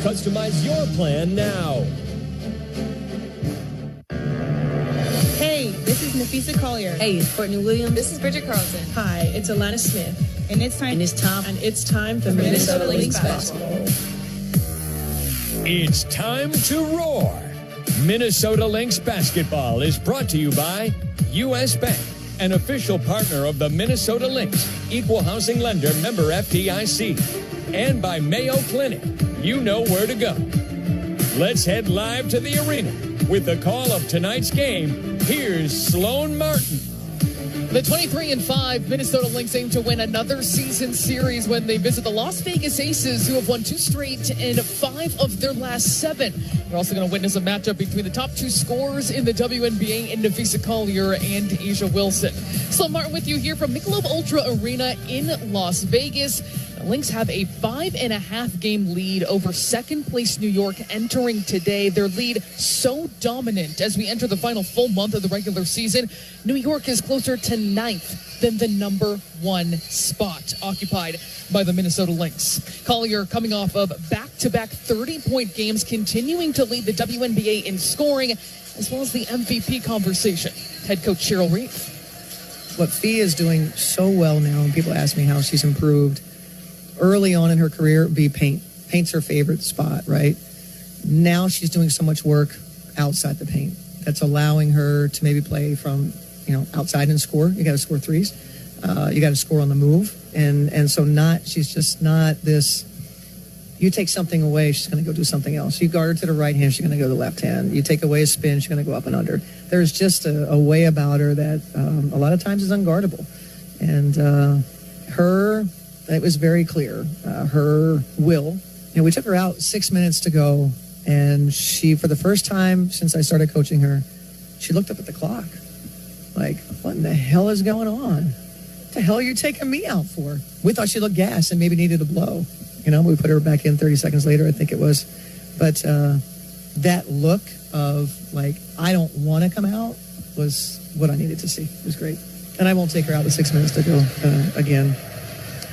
Customize your plan now. Hey, this is Nafisa Collier. Hey, it's Courtney Williams. This is Bridget Carlson. Hi, it's Alana Smith. And it's time for Minnesota Lynx basketball. It's time to roar. Minnesota Lynx basketball is brought to you by U.S. Bank, an official partner of the Minnesota Lynx, equal housing lender, member FDIC, and by Mayo Clinic. You know where to go. Let's head live to the arena with the call of tonight's game. Here's Sloan Martin. The 23-5 Minnesota Lynx aim to win another season series when they visit the Las Vegas Aces, who have won 2 straight and 5 of their last 7. We're also going to witness a matchup between the top 2 scorers in the WNBA in Nafisa Collier and A'ja Wilson. Sloan Martin with you here from Michelob Ultra Arena in Las Vegas. The Lynx have a 5.5 game lead over second-place New York entering today. Their lead so dominant as we enter the final full month of the regular season. New York is closer to 9th than the number 1 spot occupied by the Minnesota Lynx. Collier coming off of back-to-back 30-point games, continuing to lead the WNBA in scoring, as well as the MVP conversation. Head coach Cheryl Reeve. What Fee is doing so well now, and people ask me how she's improved. Early on in her career, it would be paint. Paint's her favorite spot, right? Now she's doing so much work outside the paint. That's allowing her to maybe play from, outside and score. You got to score threes. You got to score on the move. And so she's just not this, you take something away, she's going to go do something else. You guard her to the right hand, she's going to go to the left hand. You take away a spin, she's going to go up and under. There's just a way about her that a lot of times is unguardable. And it was very clear, her will. We took her out 6 minutes to go, and she, for the first time since I started coaching her, she looked up at the clock. Like, what in the hell is going on? What the hell are you taking me out for? We thought she looked gassed and maybe needed a blow. We put her back in 30 seconds later, I think it was. But that look of, I don't want to come out was what I needed to see. It was great. And I won't take her out with 6 minutes to go again.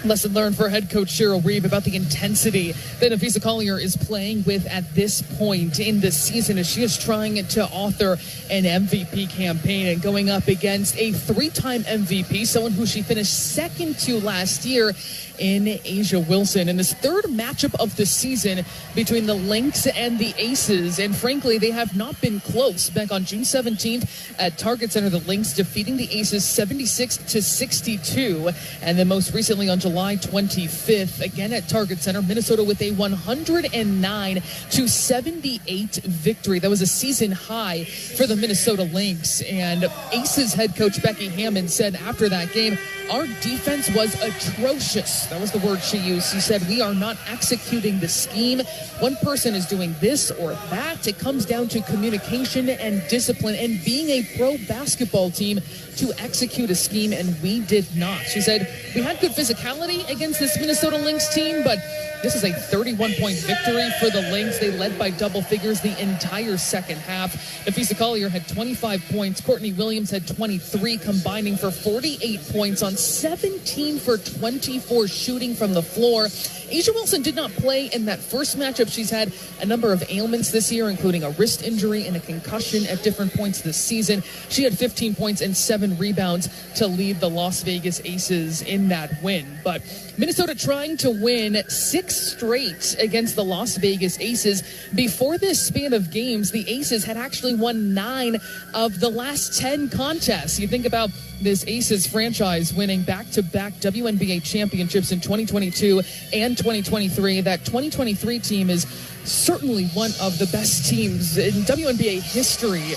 Lesson learned for head coach Cheryl Reeve about the intensity that Nafisa Collier is playing with at this point in the season as she is trying to author an MVP campaign and going up against a 3-time MVP, someone who she finished second to last year in A'ja Wilson. In this third matchup of the season between the Lynx and the Aces, and frankly, they have not been close. Back on June 17th at Target Center, the Lynx defeating the Aces 76-62, and then most recently on July 25th, again at Target Center, Minnesota with a 109-78 victory. That was a season high for the Minnesota Lynx, and Aces head coach Becky Hammond said after that game, our defense was atrocious. That was the word she used. She said, we are not executing the scheme. One person is doing this or that. It comes down to communication and discipline and being a pro basketball team to execute a scheme, and we did not. She said, we had good physicality against this Minnesota Lynx team, but this is a 31-point victory for the Lynx. They led by double figures the entire second half. Nafisa Collier had 25 points. Courtney Williams had 23, combining for 48 points on 17 for 24 shooting from the floor. A'ja Wilson did not play in that first matchup. She's had a number of ailments this year, including a wrist injury and a concussion at different points this season. She had 15 points and 7 rebounds to lead the Las Vegas Aces in that win. But Minnesota trying to win 6 straight against the Las Vegas Aces. Before this span of games, the Aces had actually won 9 of the last 10 contests. You think about this Aces franchise winning back-to-back WNBA championships in 2022 and 2023. That 2023 team is certainly one of the best teams in WNBA history,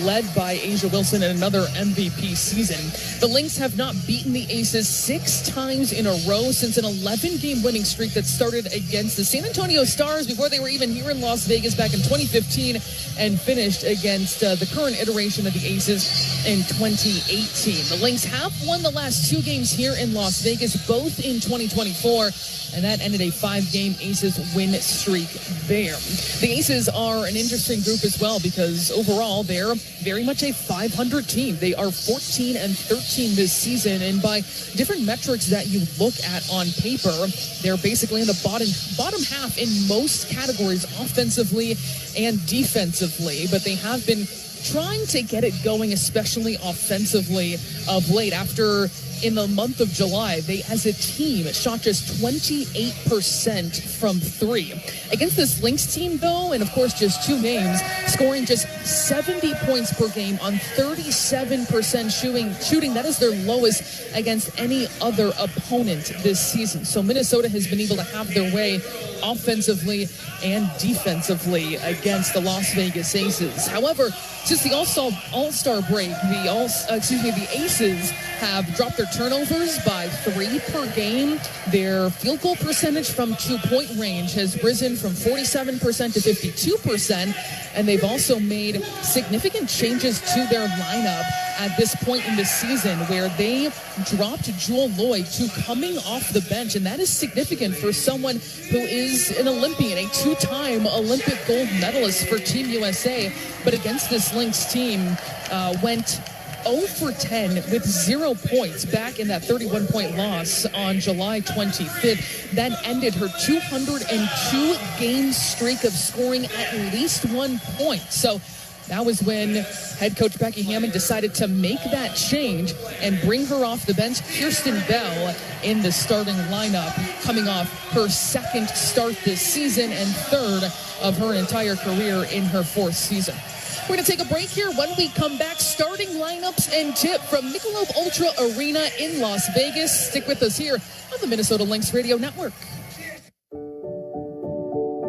led by A'ja Wilson in another MVP season. The Lynx have not beaten the Aces 6 times in a row since an 11-game winning streak that started against the San Antonio Stars before they were even here in Las Vegas back in 2015 and finished against the current iteration of the Aces in 2018. The Lynx have won the last 2 games here in Las Vegas, both in 2024, and that ended a 5-game Aces win streak there. The Aces are an interesting group as well because overall they're very much a 500 team. They are 14-13 this season, and by different metrics that you look at on paper, they're basically in the bottom half in most categories, offensively and defensively, but they have been trying to get it going, especially offensively of late. After in the month of July, they as a team shot just 28% from three. Against this Lynx team, though, and of course just two names, scoring just 70 points per game on 37% shooting. That is their lowest against any other opponent this season. So Minnesota has been able to have their way offensively and defensively against the Las Vegas Aces. However, since the All-Star break, the Aces have dropped their turnovers by 3 per game. Their field goal percentage from 2-point range has risen from 47% to 52%, and they've also made significant changes to their lineup at this point in the season, where they dropped Jewel Lloyd to coming off the bench, and that is significant for someone who is an Olympian, a two-time Olympic gold medalist for Team USA, but against this Lynx team went 0 for 10 with 0 points back in that 31-point loss on July 25th. That ended her 202-game streak of scoring at least 1 point. So that was when head coach Becky Hammon decided to make that change and bring her off the bench. Kirsten Bell in the starting lineup, coming off her second start this season and third of her entire career in her fourth season. We're going to take a break here. When we come back, starting lineups and tip from Michelob Ultra Arena in Las Vegas. Stick with us here on the Minnesota Lynx Radio Network.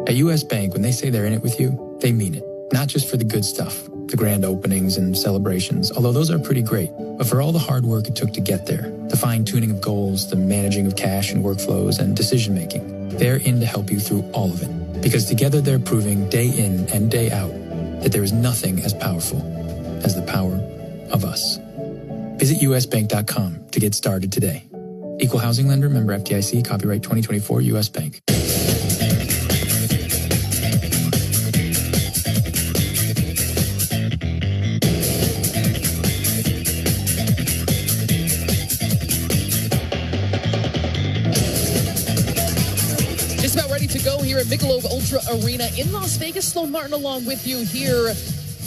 At U.S. Bank, when they say they're in it with you, they mean it. Not just for the good stuff, the grand openings and celebrations, although those are pretty great, but for all the hard work it took to get there, the fine-tuning of goals, the managing of cash and workflows, and decision-making. They're in to help you through all of it, because together they're proving day in and day out that there is nothing as powerful as the power of us. Visit usbank.com to get started today. Equal housing lender, member FDIC, copyright 2024 U.S. Bank. Just about ready to go here at Michelob Ultra Arena in Las Vegas. Sloan Martin along with you here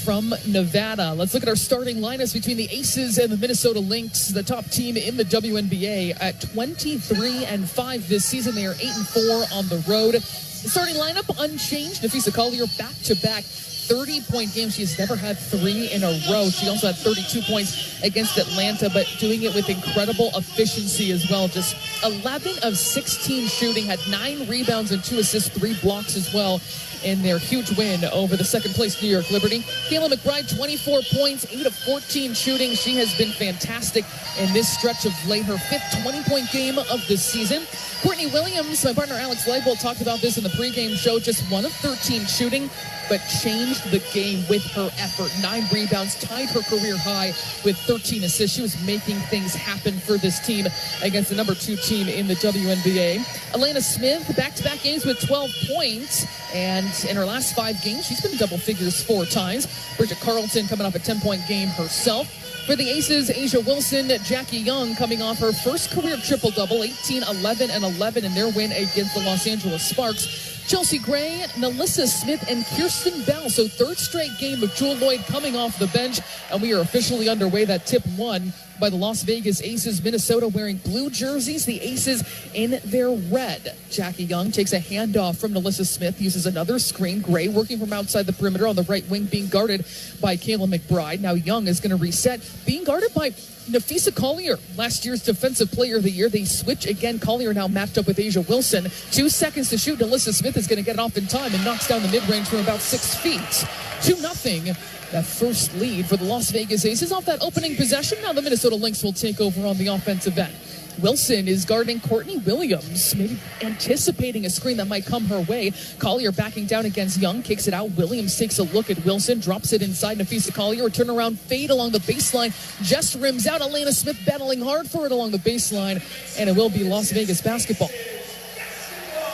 from Nevada. Let's look at our starting lineups between the Aces and the Minnesota Lynx, the top team in the WNBA at 23-5 this season. They are 8-4 on the road. The starting lineup unchanged. Napheesa Collier back-to-back 30-point games. She has never had 3 in a row. She also had 32 points against Atlanta, but doing it with incredible efficiency as well. Just 11 of 16 shooting, had 9 rebounds and 2 assists, 3 blocks as well in their huge win over the second-place New York Liberty. Kayla McBride, 24 points, 8 of 14 shooting. She has been fantastic in this stretch of late, her 5th 20-point game of the season. Courtney Williams, my partner Alex Leibel talked about this in the pregame show, just 1 of 13 shooting, but changed the game with her effort. 9 rebounds, tied her career high with 13 assists. She was making things happen for this team against the number 2 team in the WNBA. Alana Smith, back-to-back games with 12 points, and in her last 5 games, she's been double figures 4 times. Bridget Carlton coming off a 10-point game herself. For the Aces, A'ja Wilson, Jackie Young coming off her first career triple-double, 18, 11, and 11 in their win against the Los Angeles Sparks. Chelsea Gray, Nalissa Smith, and Kirsten Bell. So third straight game of Jewel Lloyd coming off the bench, and we are officially underway. That tip won by the Las Vegas Aces. Minnesota wearing blue jerseys, the Aces in their red. Jackie Young takes a handoff from Nalissa Smith, uses another screen. Gray working from outside the perimeter on the right wing, being guarded by Kayla McBride. Now Young is going to reset, being guarded by Napheesa Collier, last year's Defensive Player of the Year. They switch again. Collier now matched up with A'ja Wilson. 2 seconds to shoot. Nalissa Smith is going to get it off in time and knocks down the mid-range from about 6 feet. 2-0. That first lead for the Las Vegas Aces off that opening possession. Now the Minnesota Lynx will take over on the offensive end. Wilson is guarding Courtney Williams, maybe anticipating a screen that might come her way. Collier backing down against Young, kicks it out. Williams takes a look at Wilson, drops it inside. Napheesa Collier, a turnaround fade along the baseline, just rims out. Alana Smith battling hard for it along the baseline, and it will be Las Vegas basketball.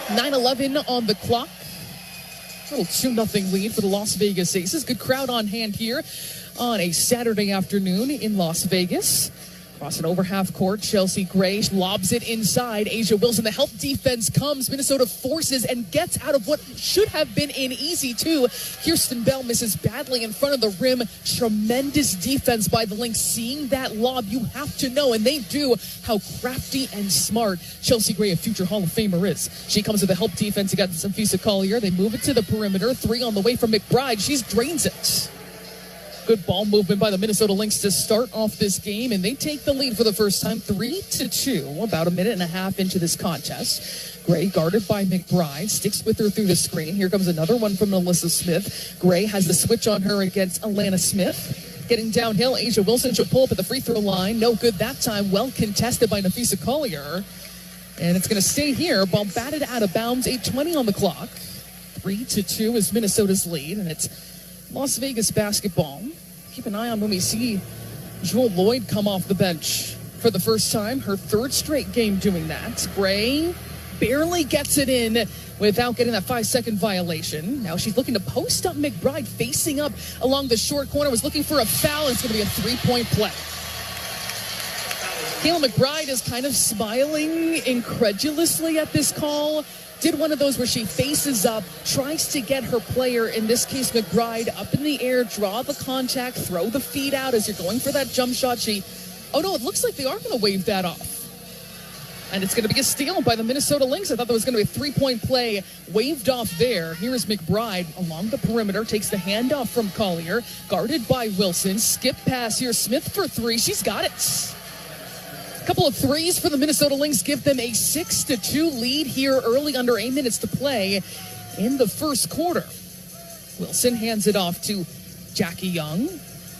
9:11 on the clock. A little 2-0 lead for the Las Vegas Aces. Good crowd on hand here on a Saturday afternoon in Las Vegas. Crossing over half court, Chelsea Gray lobs it inside. A'ja Wilson, the help defense comes. Minnesota forces and gets out of what should have been an easy two. Kirsten Bell misses badly in front of the rim. Tremendous defense by the Lynx. Seeing that lob, you have to know, and they do, how crafty and smart Chelsea Gray, a future Hall of Famer, is. She comes with the help defense against Nafisa Collier. They move it to the perimeter. 3 on the way from McBride. She drains it. Good ball movement by the Minnesota Lynx to start off this game, and they take the lead for the first time, 3-2, about a minute and a half into this contest. Gray, guarded by McBride, sticks with her through the screen. Here comes another one from Alyssa Smith. Gray has the switch on her against Alana Smith. Getting downhill, A'ja Wilson should pull up at the free throw line. No good that time. Well contested by Nafisa Collier. And it's going to stay here. Ball batted out of bounds. 8:20 on the clock. 3-2 is Minnesota's lead, and it's Las Vegas basketball. Keep an eye on when we see Jewel Lloyd come off the bench for the first time. Her 3rd straight game doing that. Gray barely gets it in without getting that 5-second violation. Now she's looking to post up McBride, facing up along the short corner. Was looking for a foul. It's going to be a 3-point play. Kayla McBride is kind of smiling incredulously at this call. Did one of those where she faces up, tries to get her player, in this case McBride, up in the air, draw the contact, throw the feet out as you're going for that jump shot. Oh no, it looks like they are going to wave that off. And it's going to be a steal by the Minnesota Lynx. I thought that was going to be a 3-point play, waved off there. Here is McBride along the perimeter, takes the handoff from Collier, guarded by Wilson. Skip pass here, Smith for 3. She's got it. Couple of threes for the Minnesota Lynx give them a 6-2 lead here early, under 8 minutes to play in the first quarter. Wilson hands it off to Jackie Young.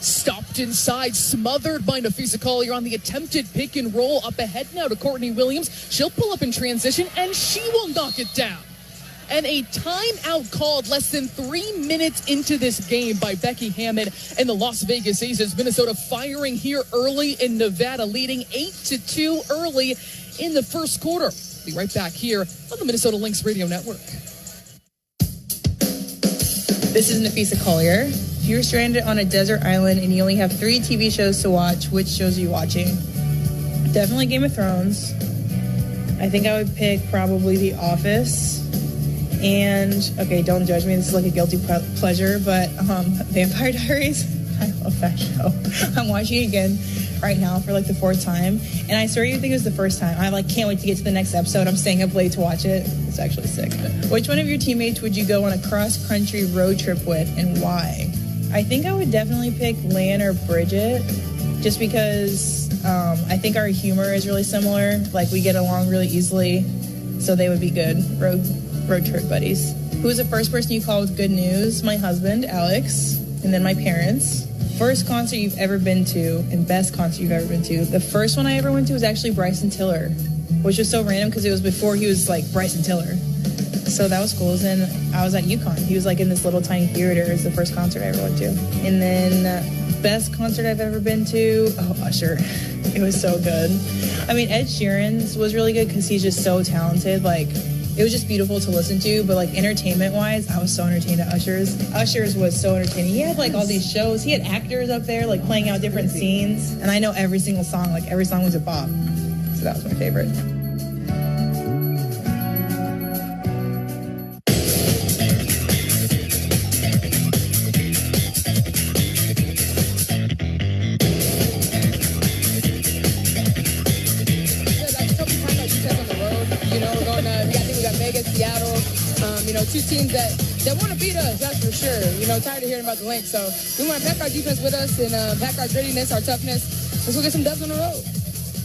Stopped inside, smothered by Nafisa Collier on the attempted pick and roll. Up ahead now to Courtney Williams. She'll pull up in transition, and she will knock it down. And a timeout called less than 3 minutes into this game by Becky Hammond and the Las Vegas Aces. Minnesota firing here early in Nevada, leading 8-2 early in the first quarter. Be right back here on the Minnesota Lynx Radio Network. This is Nafisa Collier. If you're stranded on a desert island and you only have 3 TV shows to watch, which shows are you watching? Definitely Game of Thrones. I think I would pick probably The Office. And, okay, don't judge me. This is like a guilty pleasure, but Vampire Diaries, I love that show. I'm watching it again right now for like the 4th time. And I swear you think it was the first time. I can't wait to get to the next episode. I'm staying up late to watch it. It's actually sick. Which one of your teammates would you go on a cross-country road trip with, and why? I think I would definitely pick Lan or Bridget, just because I think our humor is really similar. Like, we get along really easily, so they would be good road trip buddies. Who's the first person you call with good news? My husband, Alex, and then my parents. First concert you've ever been to and best concert you've ever been to. The first one I ever went to was actually Bryson Tiller, which was so random because it was before he was like Bryson Tiller. So that was cool. And I was at UConn. He was like in this little tiny theater. It was the first concert I ever went to. And then best concert I've ever been to, Usher. It was so good. I mean, Ed Sheeran's was really good because he's just so talented. Like, it was just beautiful to listen to, but like entertainment-wise, I was so entertained at Usher's. Usher's was so entertaining. He had like all these shows. He had actors up there like playing out different scenes, and I know every single song. Like every song was a bop. So that was my favorite. Seattle, 2 teams that want to beat us, that's for sure. Tired of hearing about the Lynx. So we want to pack our defense with us and pack our grittiness, our toughness. Let's go get some dubs on the road.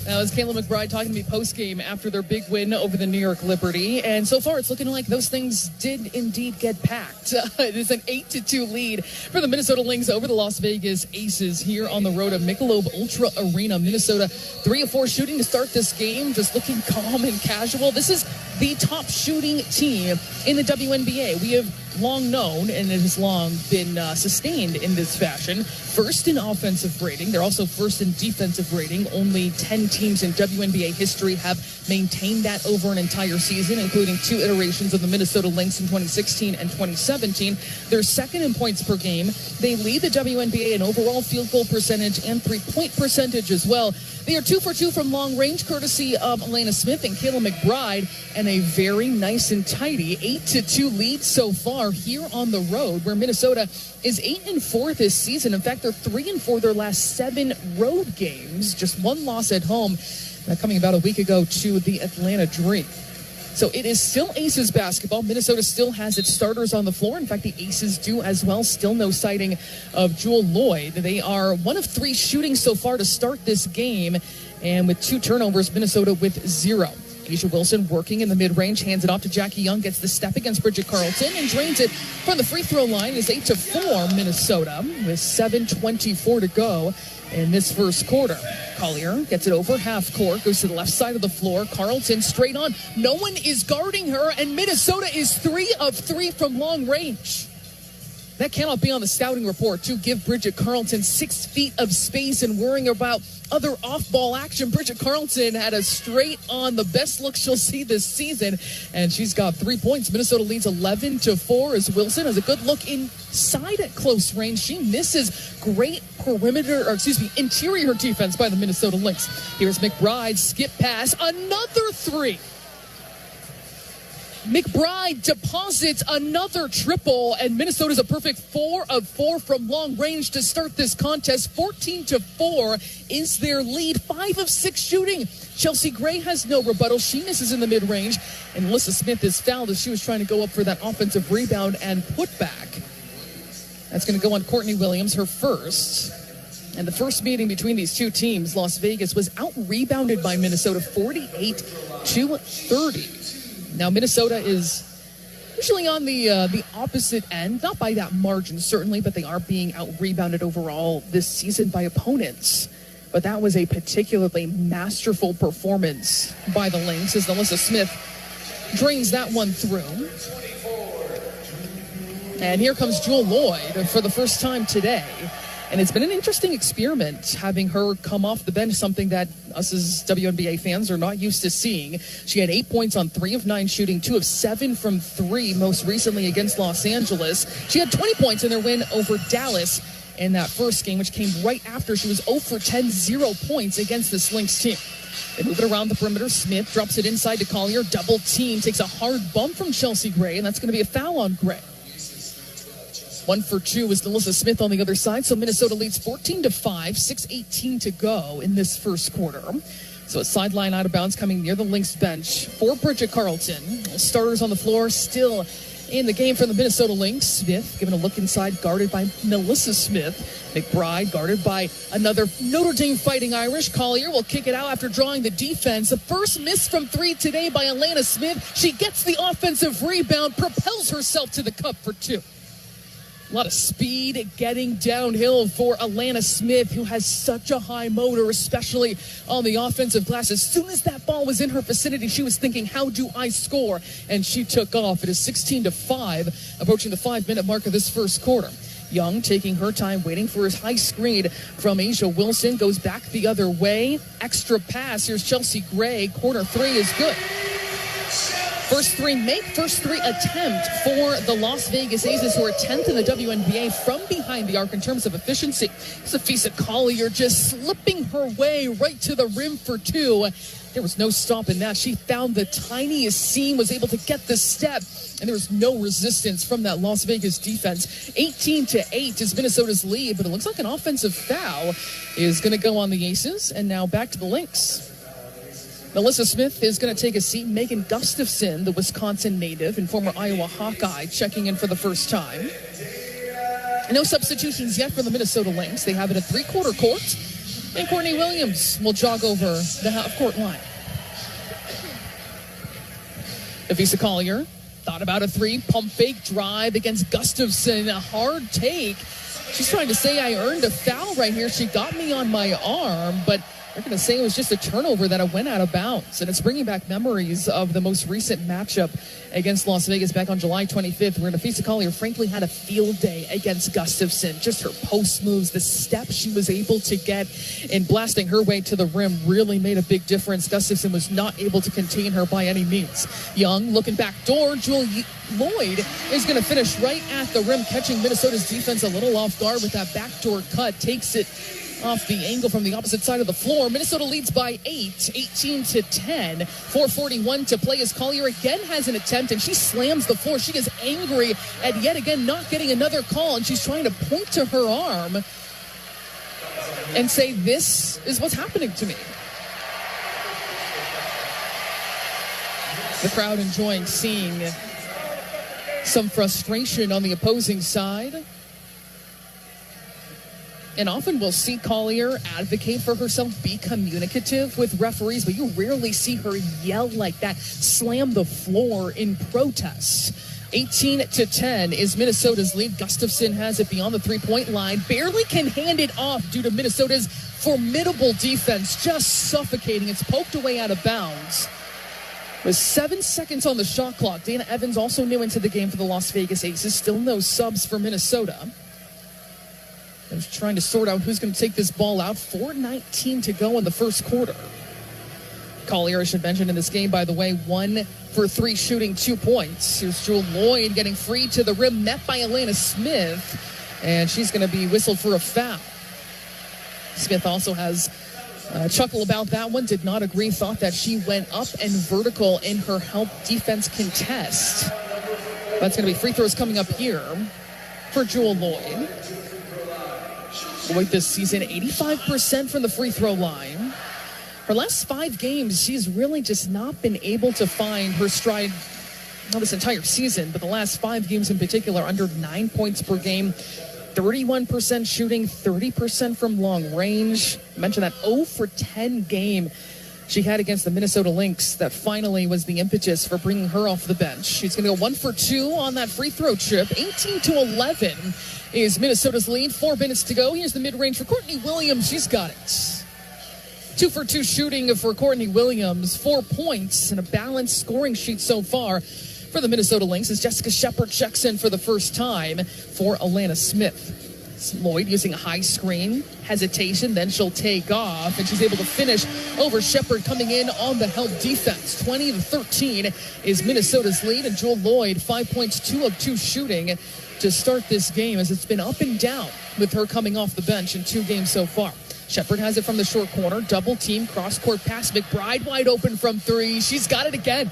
That was Kayla McBride talking to me post-game after their big win over the New York Liberty. And so far, it's looking like those things did indeed get packed. It is an 8-2 lead for the Minnesota Lynx over the Las Vegas Aces here on the road at Michelob Ultra Arena. Minnesota 3 of 4 shooting to start this game, just looking calm and casual. This is the top shooting team in the WNBA. We have long known, and it has long been sustained in this fashion. First in offensive rating. They're also first in defensive rating. Only 10 teams in WNBA history have maintained that over an entire season, including 2 iterations of the Minnesota Lynx in 2016 and 2017. They're second in points per game. They lead the WNBA in overall field goal percentage and three-point percentage as well. They are 2 for 2 from long range, courtesy of Alana Smith and Kayla McBride, and a very nice and tidy 8-2 lead so far here on the road, where Minnesota is 8-4 this season. In fact, they're 3-4 their last 7 road games, just 1 loss at home, coming about a week ago to the Atlanta Dream. So it is still Aces basketball. Minnesota still has its starters on the floor. In fact, the Aces do as well. Still no sighting of Jewell Loyd. They are 1 of 3 shooting so far to start this game. And with 2 turnovers, Minnesota with 0. A'ja Wilson working in the mid-range, hands it off to Jackie Young, gets the step against Bridget Carlton, and drains it from the free throw line. It's 8-4 Minnesota with 7:24 to go in this first quarter. Collier gets it over half court, goes to the left side of the floor. Carlton straight on. No one is guarding her, and Minnesota is 3 of 3 from long range. That cannot be on the scouting report to give Bridget Carlton 6 feet of space and worrying about other off-ball action. Bridget Carlton had a straight on, the best look she'll see this season, and she's got 3 points. Minnesota leads 11-4 as Wilson has a good look inside at close range. She misses. Great interior defense by the Minnesota Lynx. Here's McBride, skip pass, another 3. McBride deposits another triple, and Minnesota's a perfect 4 of 4 from long range to start this contest. 14-4 is their lead. 5 of 6 shooting. Chelsea Gray has no rebuttal. She misses in the mid-range, and Alyssa Smith is fouled as she was trying to go up for that offensive rebound and putback. That's going to go on Courtney Williams, her first. And the first meeting between these two teams, Las Vegas, was out-rebounded by Minnesota 48-30. Now, Minnesota is usually on the opposite end, not by that margin, certainly, but they are being out-rebounded overall this season by opponents. But that was a particularly masterful performance by the Lynx as Alyssa Smith drains that one through. And here comes Jewell Loyd for the first time today. And it's been an interesting experiment having her come off the bench, something that us as WNBA fans are not used to seeing. She had 8 points on 3 of 9 shooting, 2 of 7 from 3, most recently against Los Angeles. She had 20 points in their win over Dallas in that first game, which came right after she was 0 for 10, 0 points against this Lynx team. They move it around the perimeter. Smith drops it inside to Collier. Double team, takes a hard bump from Chelsea Gray, and that's going to be a foul on Gray. 1 for 2 is Alyssa Smith on the other side. So Minnesota leads 14-5, 6:18 to go in this first quarter. So a sideline out of bounds coming near the Lynx bench for Bridget Carlton. Starters on the floor still in the game for the Minnesota Lynx. Smith giving a look inside, guarded by Alyssa Smith. McBride guarded by another Notre Dame Fighting Irish. Collier will kick it out after drawing the defense. The first miss from 3 today by Alana Smith. She gets the offensive rebound, propels herself to the cup for 2. A lot of speed getting downhill for Alana Smith, who has such a high motor, especially on the offensive glass. As soon as that ball was in her vicinity, she was thinking, how do I score? And she took off. It is 16-5, approaching the 5-minute mark of this first quarter. Young taking her time, waiting for his high screen from A'ja Wilson. Goes back the other way. Extra pass. Here's Chelsea Gray. Corner 3 is good. First 3 attempt for the Las Vegas Aces, who are 10th in the WNBA from behind the arc in terms of efficiency. Safisa Collier just slipping her way right to the rim for 2. There was no stopping that. She found the tiniest seam, was able to get the step, and there was no resistance from that Las Vegas defense. 18-8 is Minnesota's lead, but it looks like an offensive foul is going to go on the Aces, and now back to the Lynx. Alyssa Smith is going to take a seat. Megan Gustafson, the Wisconsin native and former Iowa Hawkeye, checking in for the first time. No substitutions yet for the Minnesota Lynx. They have it at 3-quarter court. And Courtney Williams will jog over the half-court line. Safisa Collier thought about a 3. Pump fake drive against Gustafson. A hard take. She's trying to say, I earned a foul right here. She got me on my arm, but They're going to say it was just a turnover that it went out of bounds. And it's bringing back memories of the most recent matchup against Las Vegas back on July 25th, where Napheesa Collier frankly had a field day against Gustafson. Just her post moves, the steps she was able to get in blasting her way to the rim really made a big difference. Gustafson was not able to contain her by any means. Young looking back door. Jewell Loyd is going to finish right at the rim, catching Minnesota's defense a little off guard with that backdoor cut. Takes it off the angle from the opposite side of the floor. Minnesota leads by 18-10. 4:41 to play as Collier again has an attempt, and she slams the floor. She is angry at yet again not getting another call, and she's trying to point to her arm and say, this is what's happening to me. The crowd enjoying seeing some frustration on the opposing side. And often we'll see Collier advocate for herself, be communicative with referees, but you rarely see her yell like that, slam the floor in protest. 18-10 is Minnesota's lead. Gustafson has it beyond the three-point line. Barely can hand it off due to Minnesota's formidable defense, just suffocating. It's poked away out of bounds. With 7 seconds on the shot clock, Dana Evans also new into the game for the Las Vegas Aces. Still no subs for Minnesota. I was trying to sort out who's going to take this ball out. 4:19 to go in the first quarter. Collier, I should mention in this game, by the way, 1 for 3 shooting 2 points. Here's Jewell Loyd getting free to the rim, met by Alana Smith, and she's going to be whistled for a foul. Smith also has a chuckle about that one, did not agree, thought that she went up and vertical in her help defense contest. That's going to be free throws coming up here for Jewell Loyd. Loyd this season, 85% from the free throw line. Her last 5 games, she's really just not been able to find her stride, not this entire season, but the last 5 games in particular, under 9 points per game, 31% shooting, 30% from long range. I mentioned that 0 for 10 game she had against the Minnesota Lynx that finally was the impetus for bringing her off the bench. She's going to go 1 for 2 on that free throw trip. 18-11 is Minnesota's lead. 4 minutes to go. Here's the mid-range for Courtney Williams. She's got it. 2 for 2 shooting for Courtney Williams. 4 points and a balanced scoring sheet so far for the Minnesota Lynx as Jessica Shepard checks in for the first time for Alana Smith. Loyd using a high screen, hesitation, then she'll take off, and she's able to finish over Shepard coming in on the help defense. 20-13 is Minnesota's lead, and Jewell Loyd 5 points, 2 of 2 shooting to start this game, as it's been up and down with her coming off the bench in 2 games so far. Shepard has it from the short corner, double team, cross-court pass. McBride wide open from 3. She's got it again.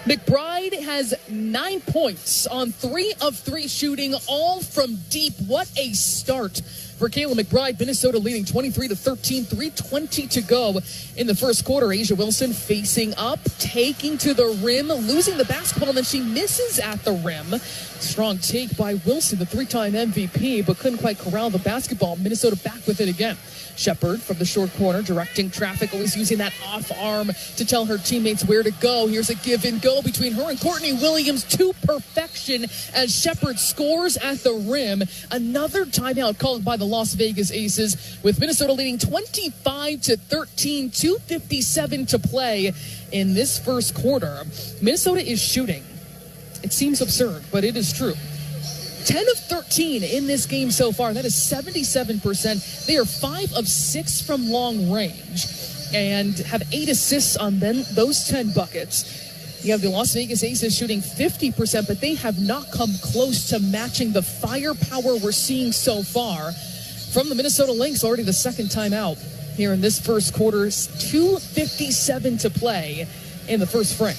McBride has 9 points on 3 of 3 shooting, all from deep. What a start for Kayla McBride. Minnesota leading 23-13, 3:20 to go in the first quarter. Asia Wilson facing up, taking to the rim, losing the basketball, and then she misses at the rim. Strong take by Wilson, the 3-time MVP, but couldn't quite corral the basketball. Minnesota back with it again. Shepard from the short corner, directing traffic, always using that off arm to tell her teammates where to go. Here's a give and go between her and Courtney Williams to perfection as Shepard scores at the rim. Another timeout called by the Las Vegas Aces, with Minnesota leading 25-13, 2:57 to play in this first quarter. Minnesota is shooting. It seems absurd, but it is true. 10 of 13 in this game so far. That is 77%. They are 5 of 6 from long range and have 8 assists on those 10 buckets. You have the Las Vegas Aces shooting 50%, but they have not come close to matching the firepower we're seeing so far from the Minnesota Lynx. Already the second time out here in this first quarter. 2:57 to play in the first frame.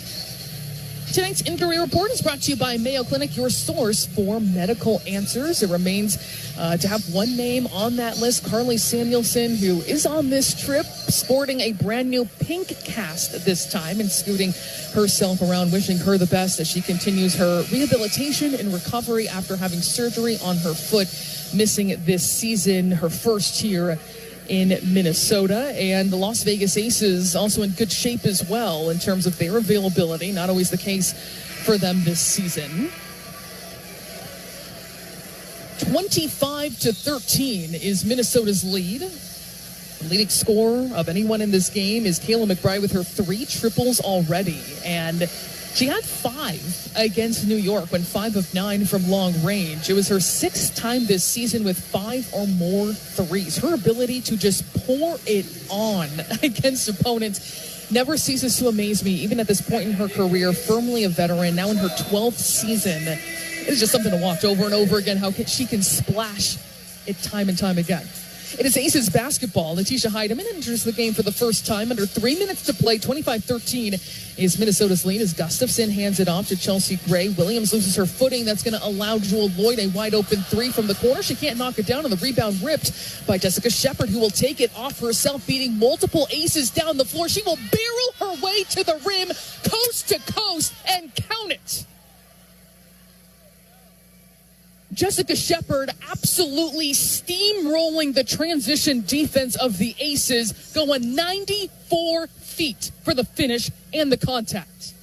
Tonight's Injury Report is brought to you by Mayo Clinic, your source for medical answers. It remains to have one name on that list, Carly Samuelson, who is on this trip sporting a brand new pink cast this time and scooting herself around, wishing her the best as she continues her rehabilitation and recovery after having surgery on her foot, missing this season, her first here in Minnesota. And the Las Vegas Aces also in good shape as well in terms of their availability. Not always the case for them this season. 25-13 is Minnesota's lead. The leading scorer of anyone in this game is Kayla McBride with her 3 triples already. And she had 5 against New York, went 5 of 9 from long range. It was her 6th time this season with 5 or more threes. Her ability to just pour it on against opponents never ceases to amaze me, even at this point in her career, firmly a veteran, now in her 12th season. It is just something to watch over and over again, how she can splash it time and time again. It is Aces basketball. Letitia Heidemann enters the game for the first time. Under 3 minutes to play, 25-13 is Minnesota's lead as Gustafson hands it off to Chelsea Gray. Williams loses her footing. That's going to allow Jewel Lloyd a wide open 3 from the corner. She can't knock it down, and the rebound ripped by Jessica Shepard, who will take it off herself, beating multiple Aces down the floor. She will barrel her way to the rim, coast to coast, and count it. Jessica Shepard absolutely steamrolling the transition defense of the Aces, going 94 feet for the finish and the contact.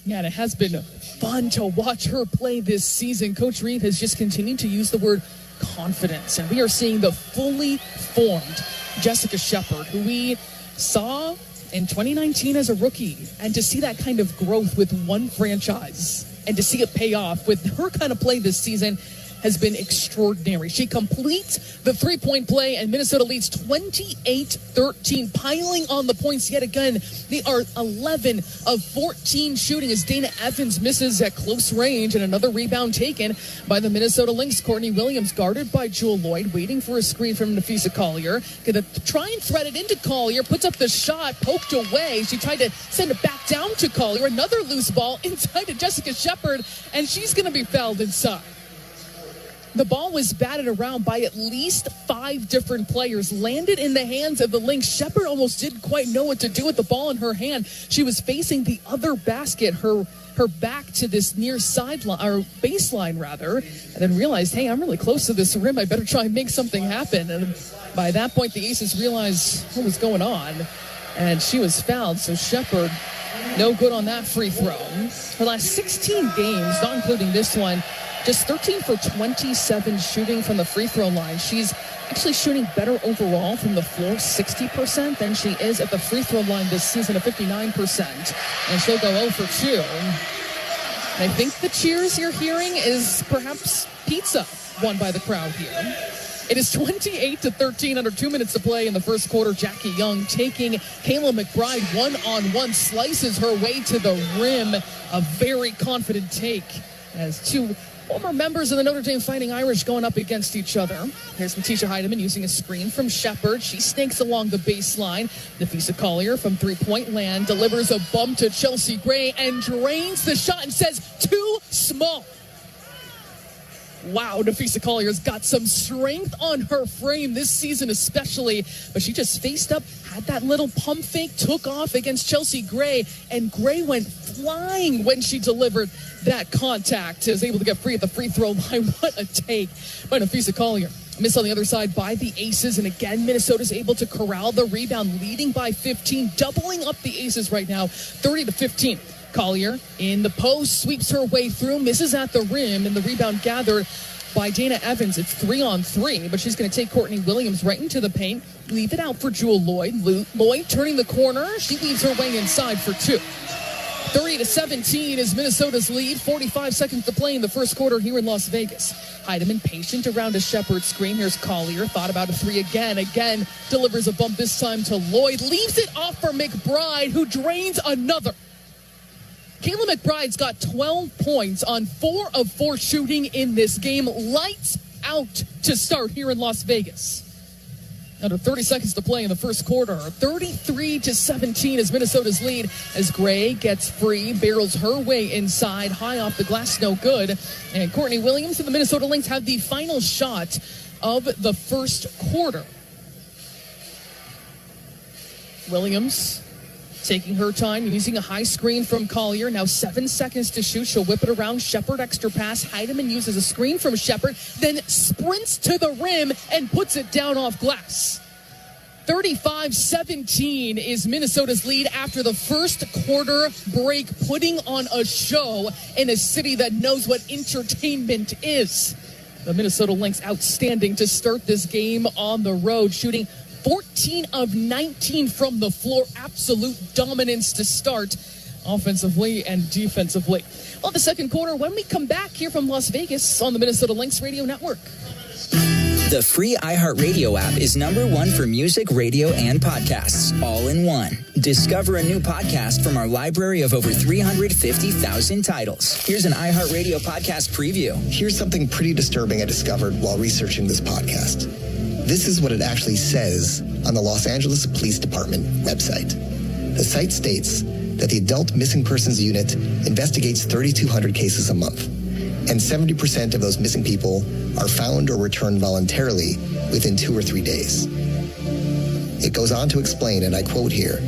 Yeah, and it has been fun to watch her play this season. Coach Reed has just continued to use the word confidence, and we are seeing the fully formed Jessica Shepard, who we saw in 2019 as a rookie, and to see that kind of growth with one franchise and to see it pay off with her kind of play this season has been extraordinary. She completes the three-point play, and Minnesota leads 28-13, piling on the points yet again. They are 11 of 14 shooting as Dana Evans misses at close range, and another rebound taken by the Minnesota Lynx. Courtney Williams guarded by Jewel Lloyd, waiting for a screen from Nafisa Collier. Gonna try and thread it into Collier, puts up the shot, poked away. She tried to send it back down to Collier. Another loose ball inside to Jessica Shepard, and she's gonna be fouled inside. The ball was batted around by at least 5 different players, landed in the hands of the Lynx. Shepard almost didn't quite know what to do with the ball in her hand. She was facing the other basket, her back to this near sideline, or baseline rather, and then realized, hey, I'm really close to this rim. I better try and make something happen. And by that point, the Aces realized what was going on, and she was fouled. So Shepard, no good on that free throw. Her last 16 games, not including this one, just 13 for 27 shooting from the free throw line. She's actually shooting better overall from the floor, 60%, than she is at the free throw line this season at 59%. And she'll go 0 for 2. And I think the cheers you're hearing is perhaps pizza won by the crowd here. It is 28-13 under 2 minutes to play in the first quarter. Jackie Young taking Kayla McBride one-on-one, slices her way to the rim. A very confident take as 2 former members of the Notre Dame Fighting Irish going up against each other. Here's Letitia Heidemann using a screen from Shepard. She snakes along the baseline. Nafisa Collier from three-point land delivers a bump to Chelsea Gray and drains the shot and says, too small. Wow, Nafisa Collier's got some strength on her frame this season especially, but she just faced up, had that little pump fake, took off against Chelsea Gray, and Gray went flying when she delivered that contact. Was able to get free at the free throw line. What a take by Nafisa Collier. Missed on the other side by the Aces, and again, Minnesota's able to corral the rebound, leading by 15, doubling up the Aces right now, 30-15. Collier in the post, sweeps her way through, misses at the rim, and the rebound gathered by Dana Evans. It's 3-on-3, but she's going to take Courtney Williams right into the paint, leave it out for Jewel Lloyd. Lloyd turning the corner. She leaves her way inside for 2. 30-17 is Minnesota's lead. 45 seconds to play in the first quarter here in Las Vegas. Heidemann patient around a Shepard screen. Here's Collier. Thought about a 3 again. Again, delivers a bump this time to Lloyd. Leaves it off for McBride, who drains another. Kayla McBride's got 12 points on 4 of 4 shooting in this game. Lights out to start here in Las Vegas. Under 30 seconds to play in the first quarter. 33-17 is Minnesota's lead as Gray gets free, barrels her way inside, high off the glass, no good. And Courtney Williams and the Minnesota Lynx have the final shot of the first quarter. Williams taking her time, using a high screen from Collier. Now 7 seconds to shoot. She'll whip it around. Shepard extra pass. Heidemann uses a screen from Shepard, then sprints to the rim and puts it down off glass. 35-17 is Minnesota's lead after the first quarter break, putting on a show in a city that knows what entertainment is. The Minnesota Lynx outstanding to start this game on the road, shooting 14 of 19 from the floor. Absolute dominance to start offensively and defensively. Well, the second quarter, when we come back here from Las Vegas on the Minnesota Lynx Radio Network. The free iHeartRadio app is #1 for music, radio, and podcasts, all in one. Discover a new podcast from our library of over 350,000 titles. Here's an iHeartRadio podcast preview. Here's something pretty disturbing I discovered while researching this podcast. This is what it actually says on the Los Angeles Police Department website. The site states that the Adult Missing Persons Unit investigates 3,200 cases a month, and 70% of those missing people are found or returned voluntarily within 2 or 3 days. It goes on to explain, and I quote here,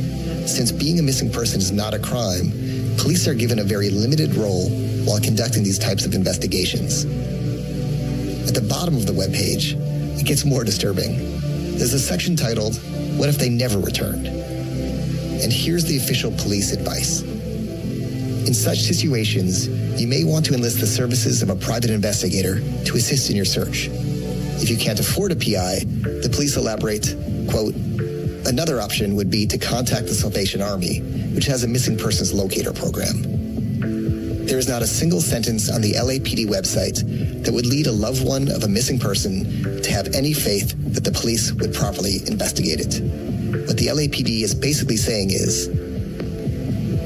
since being a missing person is not a crime, police are given a very limited role while conducting these types of investigations. At the bottom of the webpage, it gets more disturbing. There's a section titled, "What if they never returned?" And here's the official police advice. In such situations, you may want to enlist the services of a private investigator to assist in your search. If you can't afford a PI, the police elaborate, quote, "Another option would be to contact the Salvation Army, which has a missing persons locator program." There is not a single sentence on the LAPD website that would lead a loved one of a missing person to have any faith that the police would properly investigate it. What the LAPD is basically saying is,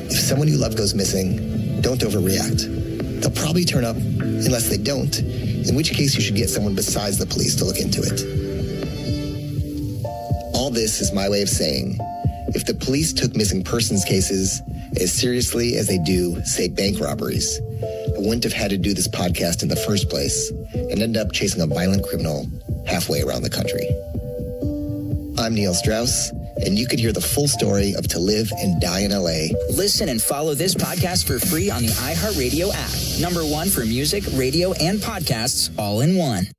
if someone you love goes missing, don't overreact. They'll probably turn up unless they don't, in which case you should get someone besides the police to look into it. All this is my way of saying, if the police took missing persons cases as seriously as they do, say, bank robberies, I wouldn't have had to do this podcast in the first place and end up chasing a violent criminal halfway around the country. I'm Neil Strauss, and you can hear the full story of To Live and Die in LA. Listen and follow this podcast for free on the iHeartRadio app. #1 for music, radio, and podcasts, all in one.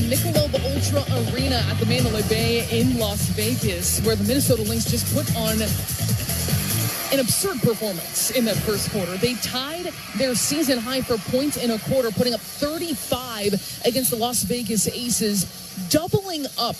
Michelob Ultra Arena at the Mandalay Bay in Las Vegas, where the Minnesota Lynx just put on an absurd performance in that first quarter. They tied their season high for points in a quarter, putting up 35 against the Las Vegas Aces, doubling up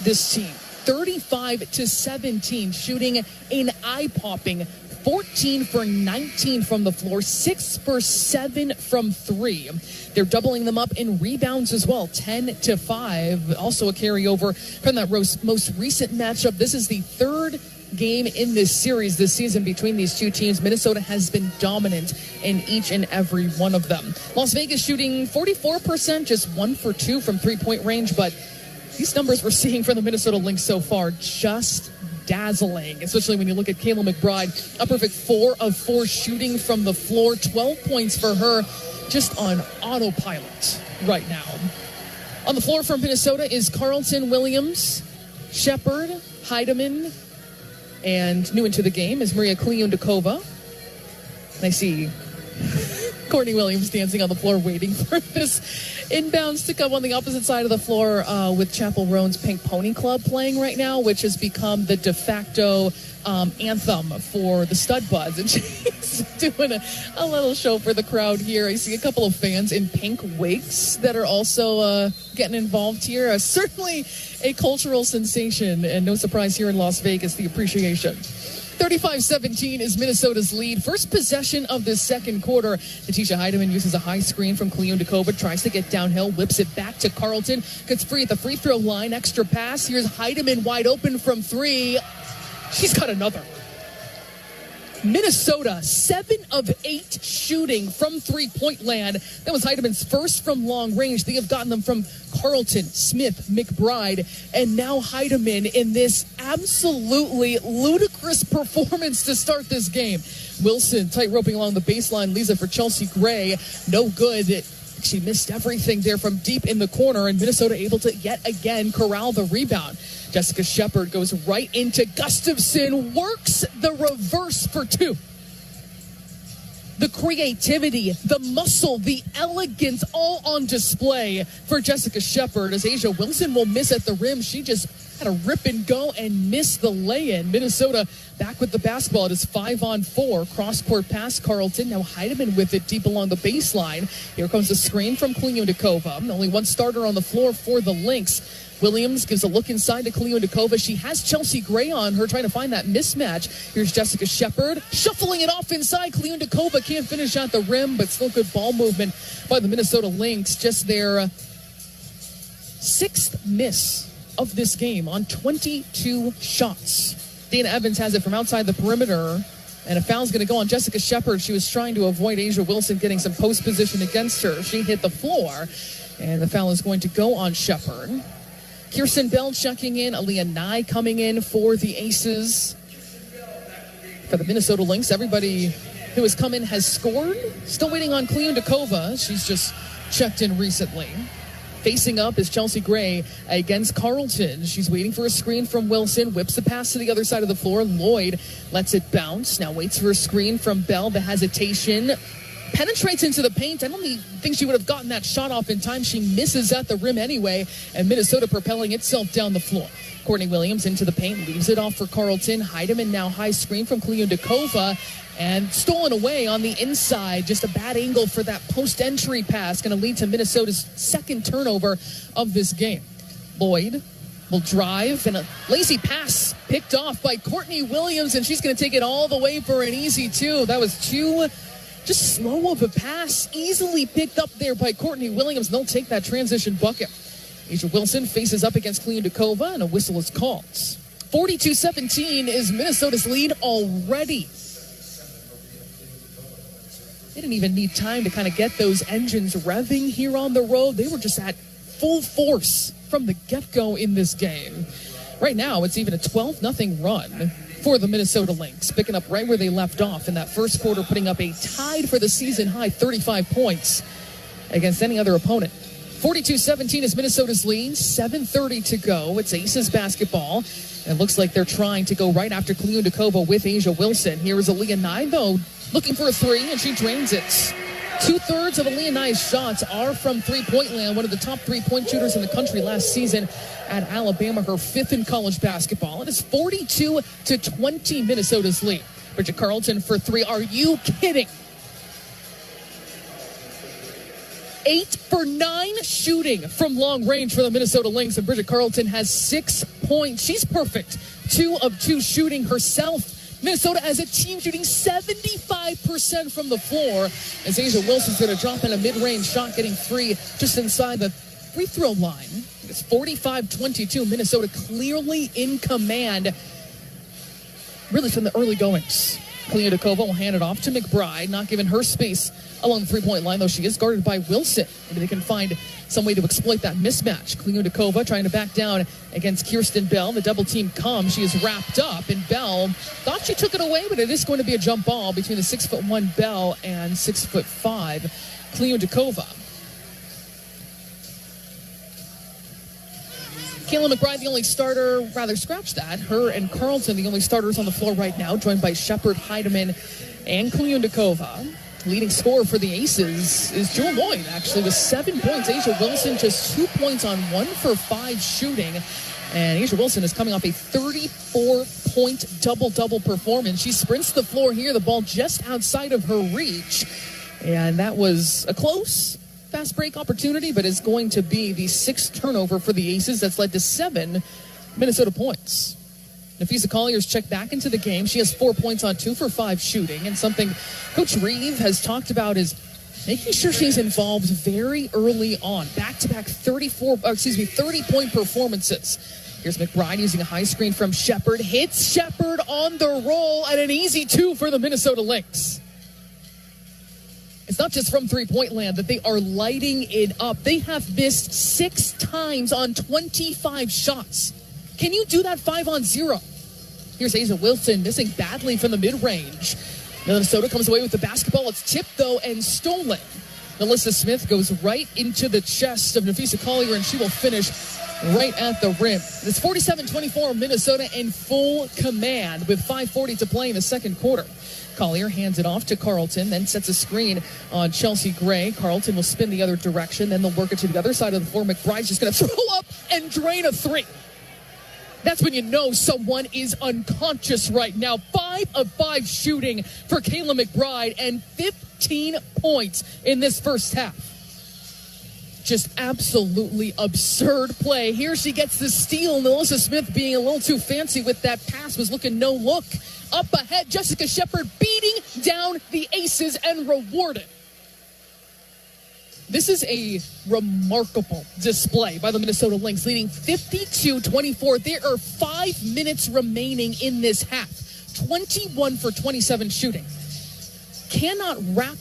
this team, 35-17, shooting an eye-popping 14 for 19 from the floor, 6 for 7 from 3. They're doubling them up in rebounds as well, 10-5. Also a carryover from that most recent matchup. This is the third game in this series this season between these two teams. Minnesota has been dominant in each and every one of them. Las Vegas shooting 44%, just 1 for 2 from three-point range, but these numbers we're seeing from the Minnesota Lynx so far just dazzling, especially when you look at Kayla McBride, a perfect 4 of 4 shooting from the floor, 12 points for her, just on autopilot right now. On the floor from Minnesota is Carlton Williams, Shepard, Heidemann, and new into the game is Maria Kliundakova. And I see Courtney Williams dancing on the floor waiting for this inbounds to come on the opposite side of the floor with Chapel Roan's Pink Pony Club playing right now, which has become the de facto anthem for the Stud Buds. And she's doing a little show for the crowd here. I see a couple of fans in pink wigs that are also getting involved here. Certainly a cultural sensation, and no surprise here in Las Vegas, the appreciation. 35-17 is Minnesota's lead. First possession of the second quarter. Natisha Heidemann uses a high screen from Kliundakova, tries to get downhill, whips it back to Carlton, gets free at the free throw line, extra pass. Here's Heidemann wide open from 3. She's got another. Minnesota, 7 of 8 shooting from three-point land. That was Heidemann's first from long range. They have gotten them from Carlton, Smith, McBride, and now Heidemann in this absolutely ludicrous performance to start this game. Wilson tight roping along the baseline. Lisa for Chelsea Gray. No good. She missed everything there from deep in the corner, and Minnesota able to yet again corral the rebound. Jessica Shepard goes right into Gustafson, works the reverse for 2. the creativity, the muscle, the elegance, all on display for Jessica Shepard as A'ja Wilson will miss at the rim. She just had a rip and go and miss the lay-in. Minnesota back with the basketball. It is 5-on-4. Cross-court pass, Carleton. Now Heidemann with it deep along the baseline. Here comes the screen from Kliundikova. Only one starter on the floor for the Lynx. Williams gives a look inside to Kliundikova. She has Chelsea Gray on her, trying to find that mismatch. Here's Jessica Shepard, shuffling it off inside. Kliundikova can't finish at the rim, but still good ball movement by the Minnesota Lynx. Just their sixth miss of this game on 22 shots. Dana Evans has it from outside the perimeter, and a foul's going to go on Jessica Shepard. She was trying to avoid A'ja Wilson getting some post position against her. She hit the floor, and the foul is going to go on Shepard. Kirsten Bell checking in. Aaliyah Nye coming in for the Aces. For the Minnesota Lynx, everybody who has come in has scored. Still waiting on Kliundikova. She's just checked in recently. Facing up is Chelsea Gray against Carleton. She's waiting for a screen from Wilson. Whips the pass to the other side of the floor. Lloyd lets it bounce. Now waits for a screen from Bell. The hesitation. Penetrates into the paint. I don't think she would have gotten that shot off in time. She misses at the rim anyway, and Minnesota propelling itself down the floor. Courtney Williams into the paint, leaves it off for Carleton. Heidemann now high screen from Kliundikova, and stolen away on the inside. Just a bad angle for that post-entry pass. Going to lead to Minnesota's second turnover of this game. Lloyd will drive, and a lazy pass picked off by Courtney Williams, and she's going to take it all the way for an easy two. That was just slow of a pass, easily picked up there by Courtney Williams. They'll take that transition bucket. A'ja Wilson faces up against Kliundikova, and a whistle is called. 42-17 is Minnesota's lead already. They didn't even need time to kind of get those engines revving here on the road. They were just at full force from the get-go in this game. Right now, it's even a 12-0 run for the Minnesota Lynx, picking up right where they left off in that first quarter, putting up a tied for the season high 35 points against any other opponent. 42-17 is Minnesota's lead, 7:30 to go. It's Aces basketball. And it looks like they're trying to go right after Kliundikova with A'ja Wilson. Here is Aaliyah Nye, though, looking for a three, and she drains it. 2/3 of Aaliyah Nye's shots are from three-point land, one of the top three-point shooters in the country last season at Alabama, her fifth in college basketball. It is 42-20 Minnesota's lead. Bridget Carleton for three. Are you kidding? 8 for 9 shooting from long range for the Minnesota Lynx, and Bridget Carleton has 6 points. She's perfect. 2 of 2 shooting herself. Minnesota as a team shooting 75% from the floor, as A'ja Wilson's going to drop in a mid-range shot, getting free just inside the free throw line. It's 45-22. Minnesota clearly in command, really from the early goings. Kliundikova will hand it off to McBride, not giving her space along the three-point line, though she is guarded by Wilson. Maybe they can find some way to exploit that mismatch. Kliundikova trying to back down against Kirsten Bell. The double team comes. She is wrapped up, and Bell thought she took it away, but it is going to be a jump ball between the 6'1" Bell and 6'5" Kliundikova. Kayla McBride, the only starter, scratch that. Her and Carleton, the only starters on the floor right now, joined by Shepard, Heidemann, and Kliundikova. Leading scorer for the Aces is Jewel Lloyd, actually, with 7 points. A'ja Wilson just 2 points on 1 for 5 shooting. And A'ja Wilson is coming off a 34-point double-double performance. She sprints the floor here, the ball just outside of her reach. And that was a close fast break opportunity, but is going to be the 6th turnover for the Aces that's led to 7 Minnesota points. Nafisa Collier's checked back into the game. She has 4 points on 2 for 5 shooting, and something Coach Reeve has talked about is making sure she's involved very early on. Back-to-back 30-point performances. Here's McBride using a high screen from Shepard. Hits Shepard on the roll, and an easy 2 for the Minnesota Lynx. It's not just from three-point land that they are lighting it up. They have missed 6 times on 25 shots. Can you do that 5-on-0? Here's A'ja Wilson missing badly from the mid-range. Minnesota comes away with the basketball. It's tipped, though, and stolen. Melissa Smith goes right into the chest of Nafisa Collier, and she will finish right at the rim. It's 47-24, Minnesota in full command with 5:40 to play in the second quarter. Collier hands it off to Carlton, then sets a screen on Chelsea Gray. Carlton will spin the other direction, then they'll work it to the other side of the floor. McBride's just going to throw up and drain a three. That's when you know someone is unconscious right now. 5 of 5 shooting for Kayla McBride and 15 points in this first half. Just absolutely absurd play. Here she gets the steal. Melissa Smith being a little too fancy with that pass was looking no look. Up ahead, Jessica Shepard beating down the Aces and rewarded. This is a remarkable display by the Minnesota Lynx, leading 52-24. There are 5 minutes remaining in this half. 21 for 27 shooting. Cannot wrap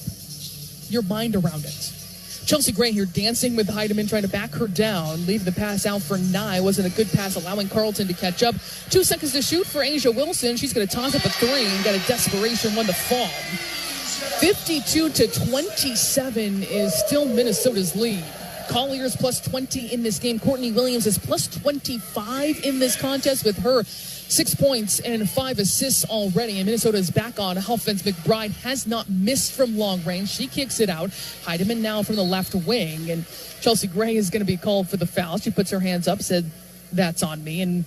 your mind around it. Chelsea Gray here dancing with Heidemann, trying to back her down. Leave the pass out for Nye. Wasn't a good pass, allowing Carlton to catch up. 2 seconds to shoot for Asia Wilson. She's going to toss up a three and got a desperation one to fall. 52-27 is still Minnesota's lead. Collier's plus 20 in this game. Courtney Williams is plus 25 in this contest with her 6 points and 5 assists already. And Minnesota is back on offense. McBride has not missed from long range. She kicks it out. Heidemann now from the left wing. And Chelsea Gray is going to be called for the foul. She puts her hands up, said, "That's on me." And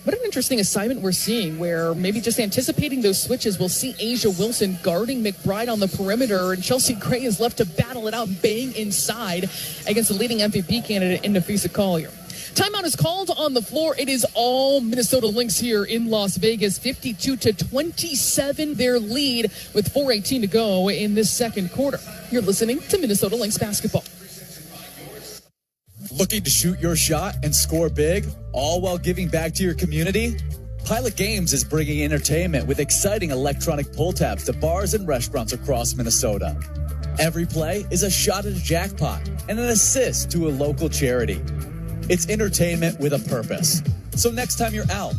what an interesting assignment we're seeing, where maybe just anticipating those switches, we'll see Asia Wilson guarding McBride on the perimeter, and Chelsea Gray is left to battle it out, bang inside against the leading MVP candidate in Nafisa Collier. Timeout is called on the floor. It is all Minnesota Lynx here in Las Vegas. 52-27, their lead with 4:18 to go in this second quarter. You're listening to Minnesota Lynx basketball. Looking to shoot your shot and score big, all while giving back to your community? Pilot Games is bringing entertainment with exciting electronic pull tabs to bars and restaurants across Minnesota. Every play is a shot at a jackpot and an assist to a local charity. It's entertainment with a purpose. So next time you're out,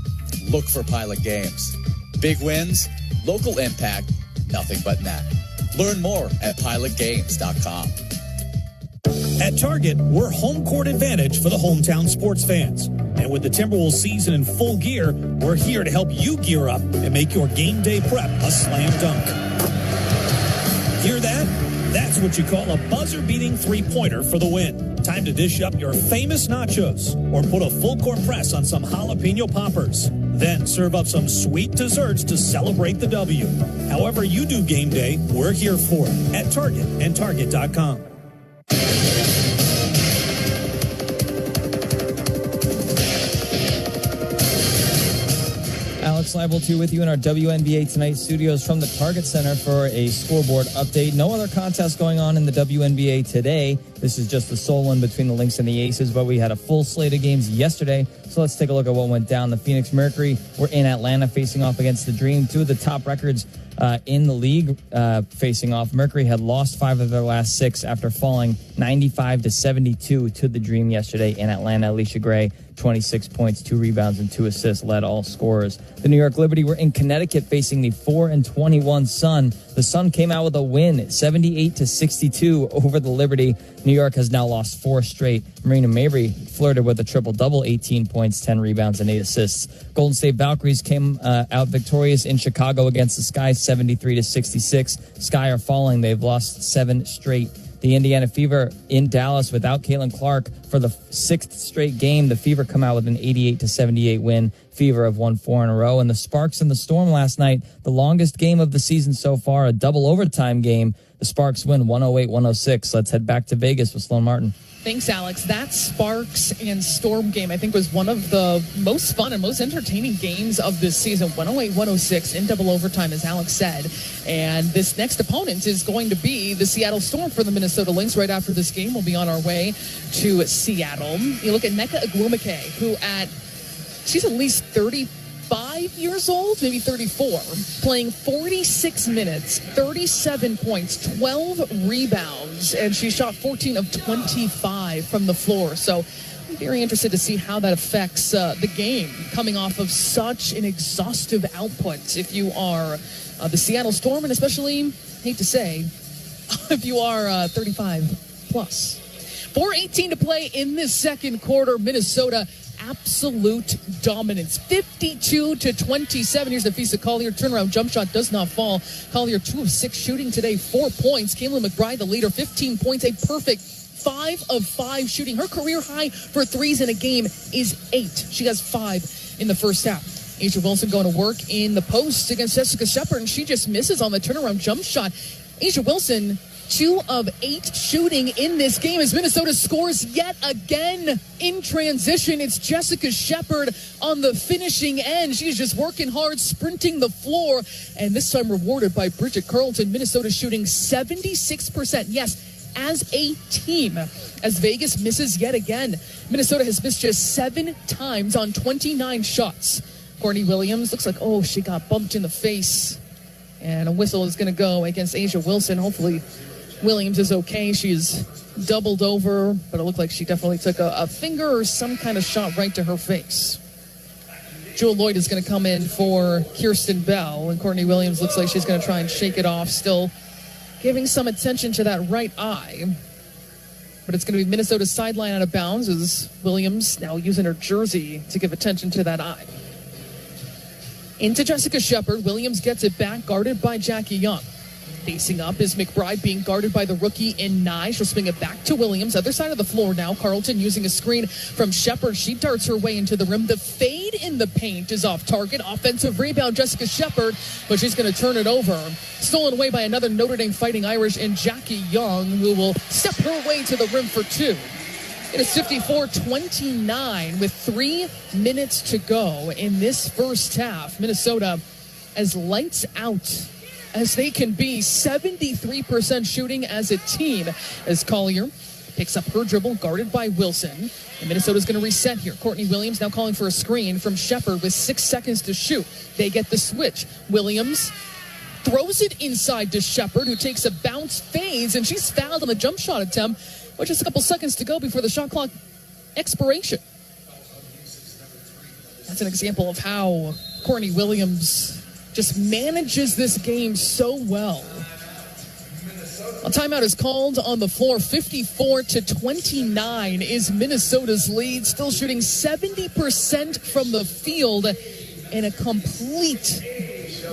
look for Pilot Games. Big wins, local impact, nothing but net. Learn more at pilotgames.com. At Target, we're home court advantage for the hometown sports fans. And with the Timberwolves season in full gear, we're here to help you gear up and make your game day prep a slam dunk. Hear that? That's what you call a buzzer-beating three-pointer for the win. Time to dish up your famous nachos or put a full-court press on some jalapeno poppers. Then serve up some sweet desserts to celebrate the W. However you do game day, we're here for it at Target and Target.com. Alex Leibel with you in our WNBA Tonight studios from the Target Center for a scoreboard update. No other contest going on in the WNBA today. This is just the sole one between the Lynx and the Aces, but we had a full slate of games yesterday. So let's take a look at what went down. The Phoenix Mercury were in Atlanta facing off against the Dream. 2 of the top records in the league facing off. Mercury had lost 5 of their last 6 after falling 95-72 to the Dream yesterday in Atlanta. Alicia Gray, 26 points, 2 rebounds, and 2 assists, led all scorers. The New York Liberty were in Connecticut facing the 4-21 Sun. The Sun came out with a win, 78-62 over the Liberty. New York has now lost 4 straight. Marina Mabrey flirted with a triple-double, 18 points, 10 rebounds, and 8 assists. Golden State Valkyries came out victorious in Chicago against the Sky, 73-66. Sky are falling. They've lost 7 straight. The Indiana Fever in Dallas without Caitlin Clark for the 6th straight game. The Fever come out with an 88-78 win. Fever have won 4 in a row. And the Sparks and the Storm last night, the longest game of the season so far, a double overtime game. The Sparks win 108-106. Let's head back to Vegas with Sloan Martin. Thanks, Alex. That Sparks and Storm game, I think, was one of the most fun and most entertaining games of this season. 108-106 in double overtime, as Alex said. And this next opponent is going to be the Seattle Storm for the Minnesota Lynx. Right after this game, we'll be on our way to Seattle. You look at Nneka Ogwumike, who she's at least 35 years old, maybe 34, playing 46 minutes, 37 points, 12 rebounds, and she shot 14 of 25 from the floor. So I'm very interested to see how that affects the game, coming off of such an exhaustive output if you are the Seattle Storm, and especially, hate to say, if you are 35 plus. 4:18 to play in this second quarter. Minnesota, absolute dominance. 52-27. Here's Napheesa Collier. Turnaround jump shot does not fall. Collier 2 of 6 shooting today. 4 points. Kayla McBride, the leader, 15 points. A perfect 5 of 5 shooting. Her career high for threes in a game is 8. She has 5 in the first half. A'ja Wilson going to work in the post against Jessica Shepard, and she just misses on the turnaround jump shot. A'ja Wilson, 2 of 8 shooting in this game as Minnesota scores yet again in transition. It's Jessica Shepard on the finishing end. She's just working hard, sprinting the floor, and this time rewarded by Bridget Carleton. Minnesota shooting 76%. Yes, as a team, as Vegas misses yet again. Minnesota has missed just 7 times on 29 shots. Courtney Williams looks like, she got bumped in the face. And a whistle is going to go against A'ja Wilson. Hopefully Williams is okay. She's doubled over, but it looked like she definitely took a finger or some kind of shot right to her face. Jewel Lloyd is going to come in for Kirsten Bell, and Courtney Williams looks like she's going to try and shake it off, still giving some attention to that right eye. But it's going to be Minnesota's sideline out of bounds as Williams now using her jersey to give attention to that eye. Into Jessica Shepard. Williams gets it back, guarded by Jackie Young. Facing up is McBride, being guarded by the rookie in Nye. She'll swing it back to Williams. Other side of the floor now. Carleton using a screen from Shepard. She darts her way into the rim. The fade in the paint is off target. Offensive rebound, Jessica Shepard, but she's going to turn it over. Stolen away by another Notre Dame Fighting Irish in Jackie Young, who will step her way to the rim for 2. It is 54-29 with 3 minutes to go in this first half. Minnesota as lights out as they can be. 73% shooting as a team as Collier picks up her dribble, guarded by Wilson. And Minnesota's going to reset here. Courtney Williams now calling for a screen from Shepard with 6 seconds to shoot. They get the switch. Williams throws it inside to Shepard, who takes a bounce, fades, and she's fouled on the jump shot attempt with just a couple seconds to go before the shot clock expiration. That's an example of how Courtney Williams just manages this game so well. A timeout is called on the floor. 54-29 is Minnesota's lead. Still shooting 70% from the field in a complete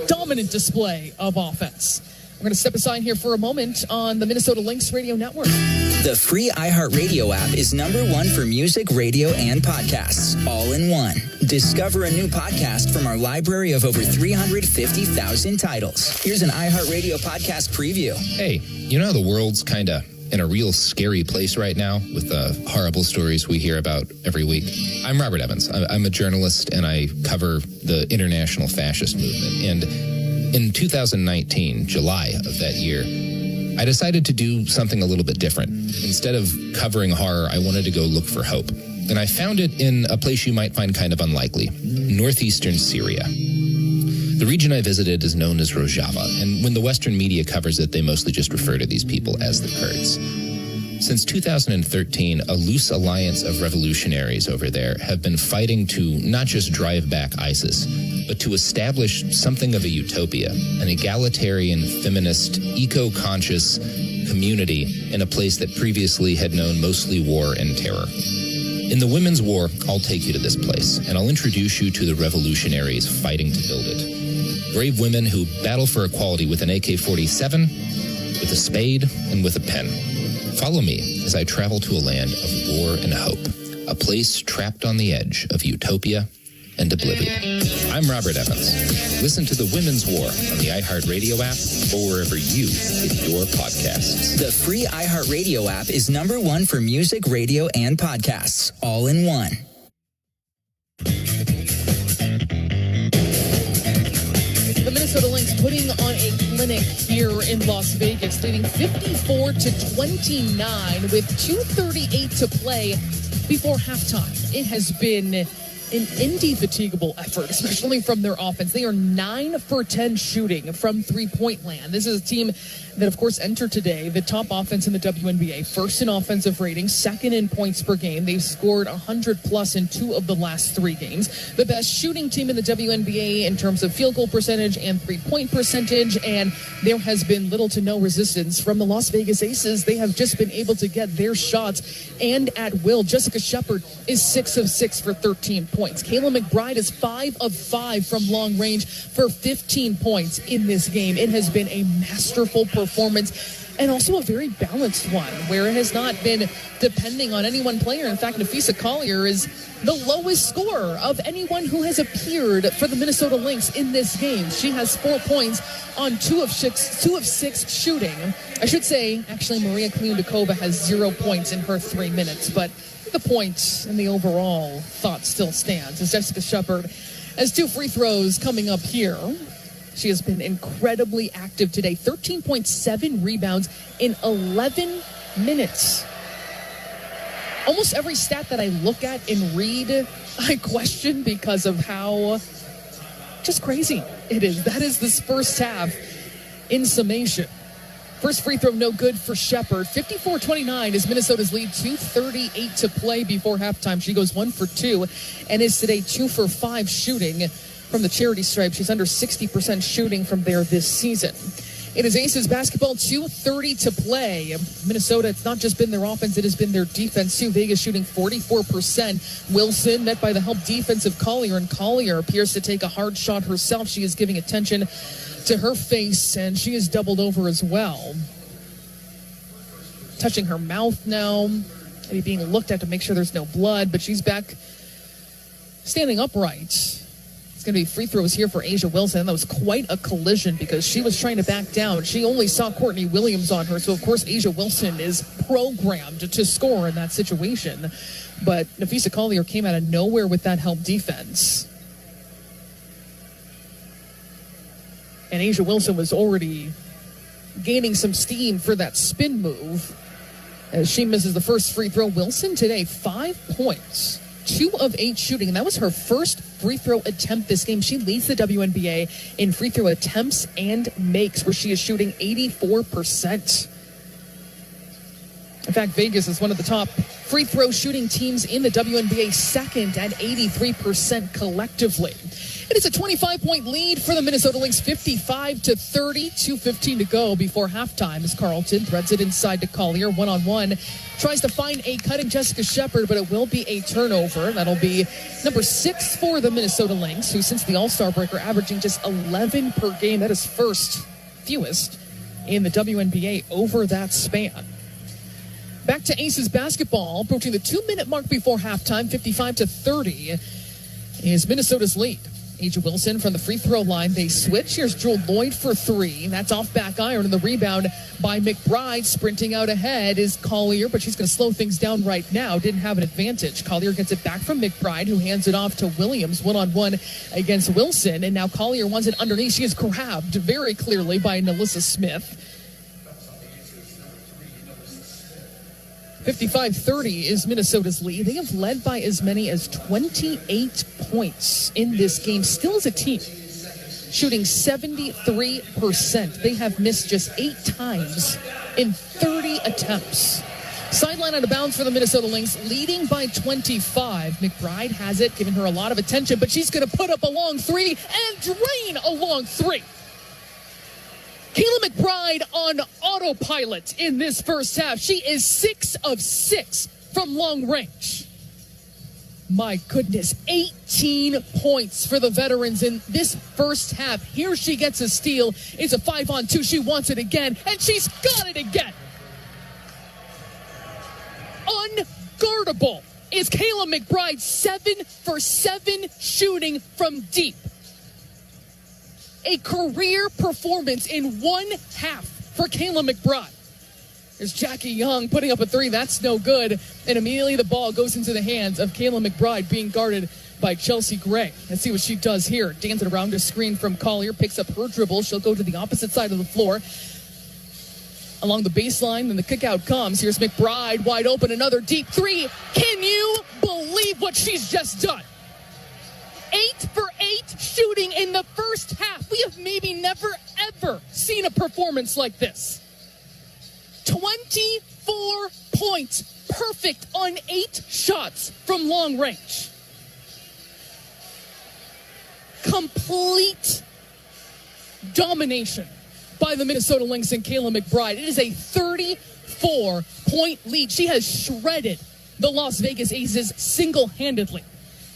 dominant display of offense. We're going to step aside here for a moment on the Minnesota Lynx Radio Network. The free iHeartRadio app is #1 for music, radio, and podcasts, all in one. Discover a new podcast from our library of over 350,000 titles. Here's an iHeartRadio podcast preview. Hey, you know the world's kind of in a real scary place right now with the horrible stories we hear about every week? I'm Robert Evans. I'm a journalist, and I cover the international fascist movement. And in 2019, July of that year, I decided to do something a little bit different. Instead of covering horror, I wanted to go look for hope. And I found it in a place you might find kind of unlikely, northeastern Syria. The region I visited is known as Rojava, and when the Western media covers it, they mostly just refer to these people as the Kurds. Since 2013, a loose alliance of revolutionaries over there have been fighting to not just drive back ISIS, but to establish something of a utopia, an egalitarian, feminist, eco-conscious community in a place that previously had known mostly war and terror. In the Women's War, I'll take you to this place, and I'll introduce you to the revolutionaries fighting to build it. Brave women who battle for equality with an AK-47, with a spade, and with a pen. Follow me as I travel to a land of war and hope, a place trapped on the edge of utopia and oblivion. I'm Robert Evans. Listen to The Women's War on the iHeartRadio app or wherever you get your podcasts. The free iHeartRadio app is #1 for music, radio, and podcasts, all in one. The Minnesota Lynx putting on a clinic here in Las Vegas, leading 54-29 with 2:38 to play before halftime. It has been an indefatigable effort, especially from their offense. They are 9 for 10 shooting from three-point land. This is a team that, of course, entered today the top offense in the WNBA, first in offensive rating, second in points per game. They've scored 100-plus in 2 of the last 3 games. The best shooting team in the WNBA in terms of field goal percentage and three-point percentage, and there has been little to no resistance from the Las Vegas Aces. They have just been able to get their shots and at will. Jessica Shepard is 6 of 6 for 13 points. Kayla McBride is 5 of 5 from long range for 15 points in this game. It has been a masterful performance and also a very balanced one where it has not been depending on any one player. In fact, Napheesa Collier is the lowest scorer of anyone who has appeared for the Minnesota Lynx in this game. She has 4 points on 2 of 6 shooting. I should say, actually, Maria Kliundakova has 0 points in her 3 minutes, but the point and the overall thought still stands as Jessica Shepard has 2 free throws coming up here. She has been incredibly active today. 13.7 rebounds in 11 minutes. Almost every stat that I look at and read, I question because of how just crazy it is. That is this first half in summation. First free throw, no good for Shepard. 54-29 is Minnesota's lead. 2:38 to play before halftime. She goes 1 for 2 and is today 2 for 5 shooting from the charity stripe. She's under 60% shooting from there this season. It is Aces basketball, 2:30 to play. Minnesota, it's not just been their offense, it has been their defense too. Vegas shooting 44%. Wilson met by the help defense of Collier, and Collier appears to take a hard shot herself. She is giving attention to her face, and she is doubled over as well. Touching her mouth now, maybe being looked at to make sure there's no blood, but she's back standing upright. It's going to be free throws here for A'ja Wilson. That was quite a collision because she was trying to back down. She only saw Courtney Williams on her, so of course A'ja Wilson is programmed to score in that situation. But Napheesa Collier came out of nowhere with that help defense. And A'ja Wilson was already gaining some steam for that spin move as she misses the first free throw. Wilson today, 5 points, 2 of 8 shooting, and that was her first free throw attempt this game. She leads the WNBA in free throw attempts and makes, where she is shooting 84%. In fact, Vegas is one of the top free throw shooting teams in the WNBA, second at 83% collectively. It is a 25-point lead for the Minnesota Lynx, 55-30, 2:15 to go before halftime as Carlton threads it inside to Collier, one-on-one. Tries to find a cutting Jessica Shepard, but it will be a turnover. That'll be number 6 for the Minnesota Lynx, who since the All-Star break are averaging just 11 per game. That is first fewest in the WNBA over that span. Back to Aces basketball, approaching the 2-minute mark before halftime, 55-30 is Minnesota's lead. A'ja Wilson from the free throw line. They switch. Here's Jewel Lloyd for 3. That's off back iron, and the rebound by McBride. Sprinting out ahead is Collier, but she's going to slow things down right now. Didn't have an advantage. Collier gets it back from McBride, who hands it off to Williams, one-on-one against Wilson. And now Collier wants it underneath. She is grabbed very clearly by NaLyssa Smith. 55-30 is Minnesota's lead. They have led by as many as 28 points in this game. Still as a team, shooting 73%. They have missed just 8 times in 30 attempts. Sideline out of bounds for the Minnesota Lynx, leading by 25. McBride has it, giving her a lot of attention, but she's going to put up a long 3 and drain a long 3. Kayla McBride on autopilot in this first half. She is 6 of 6 from long range. My goodness, 18 points for the veterans in this first half. Here she gets a steal. It's a 5-on-2. She wants it again, and she's got it again. Unguardable is Kayla McBride, 7 for 7 shooting from deep. A career performance in one half for Kayla McBride. There's Jackie Young putting up a 3. That's no good. And immediately the ball goes into the hands of Kayla McBride, being guarded by Chelsea Gray. Let's see what she does here. Dance it around a screen from Collier. Picks up her dribble. She'll go to the opposite side of the floor. Along the baseline, and the kick out comes. Here's McBride wide open. Another deep 3. Can you believe what she's just done? 8 for 8 shooting in the first half. We have maybe never, ever seen a performance like this. 24 points, perfect on 8 shots from long range. Complete domination by the Minnesota Lynx and Kayla McBride. It is a 34-point lead. She has shredded the Las Vegas Aces single-handedly.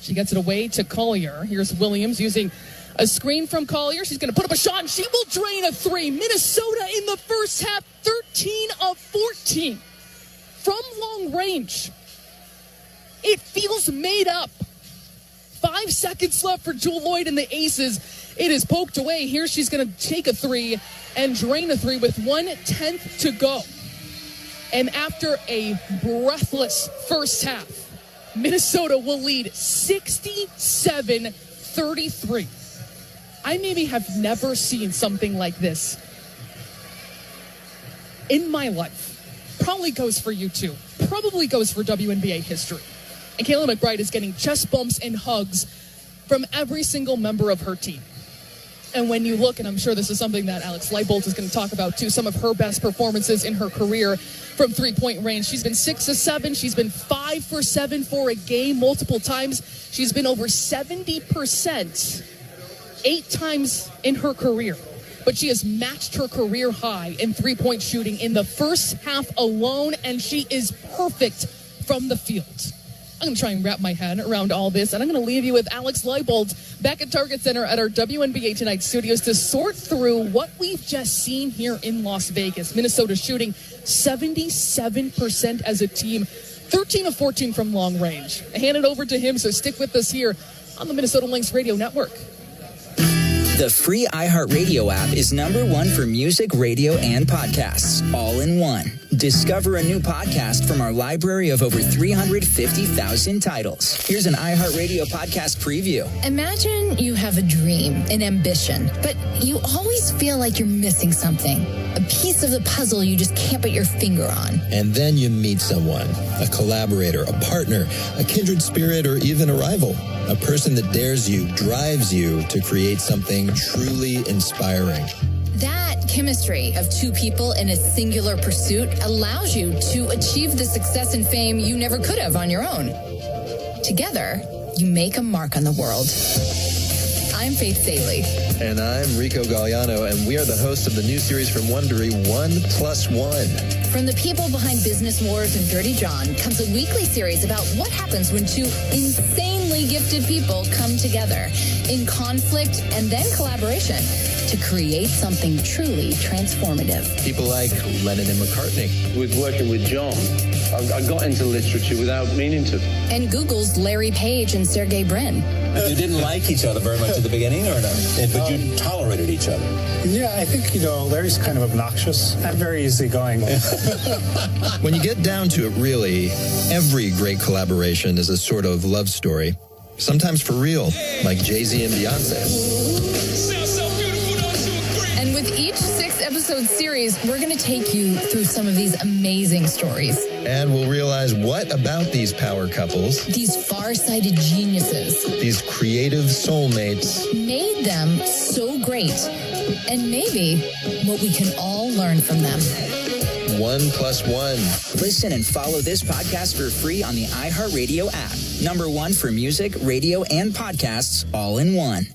She gets it away to Collier. Here's Williams using a screen from Collier. She's going to put up a shot, and she will drain a 3. Minnesota in the first half, 13 of 14 from long range. It feels made up. 5 seconds left for Jewell Loyd and the Aces. It is poked away. Here she's going to take a 3 and drain a 3 with 1/10 to go. And after a breathless first half, Minnesota will lead 67-33. I maybe have never seen something like this in my life. Probably goes for you too. Probably goes for WNBA history. And Kayla McBride is getting chest bumps and hugs from every single member of her team. And when you look, and I'm sure this is something that Alex Leibold is going to talk about too, some of her best performances in her career from three-point range. She's been 6 of 7. She's been 5 for 7 for a game multiple times. She's been over 70% 8 times in her career. But she has matched her career high in three-point shooting in the first half alone, and she is perfect from the field. I'm going to try and wrap my head around all this, and I'm going to leave you with Alex Leibold back at Target Center at our WNBA Tonight studios to sort through what we've just seen here in Las Vegas. Minnesota shooting 77% as a team, 13 of 14 from long range. I hand it over to him, so stick with us here on the Minnesota Lynx Radio Network. The free iHeartRadio app is #1 for music, radio, and podcasts, all in one. Discover a new podcast from our library of over 350,000 titles. Here's an iHeartRadio podcast preview. Imagine you have a dream, an ambition, but you always feel like you're missing something. A piece of the puzzle you just can't put your finger on. And then you meet someone, a collaborator, a partner, a kindred spirit, or even a rival. A person that dares you, drives you to create something truly inspiring. That chemistry of 2 people in a singular pursuit allows you to achieve the success and fame you never could have on your own. Together, you make a mark on the world. I'm Faith Salie. And I'm Rico Galliano, and we are the hosts of the new series from Wondery, 1+1. From the people behind Business Wars and Dirty John comes a weekly series about what happens when 2 insanely gifted people come together in conflict and then collaboration to create something truly transformative. People like Lennon and McCartney. With working with John, I got into literature without meaning to. And Google's Larry Page and Sergey Brin. You didn't like each other very much at the beginning, or no? But you tolerated each other. Yeah, I think, Larry's kind of obnoxious. I'm very easygoing. When you get down to it, really, every great collaboration is a sort of love story. Sometimes for real, like Jay-Z and Beyonce. And with each 6-episode series, we're going to take you through some of these amazing stories. And we'll realize what about these power couples, these far-sighted geniuses, these creative soulmates, made them so great. And maybe what we can all learn from them. 1+1. Listen and follow this podcast for free on the iHeartRadio app. #1 for music, radio, and podcasts, all in one.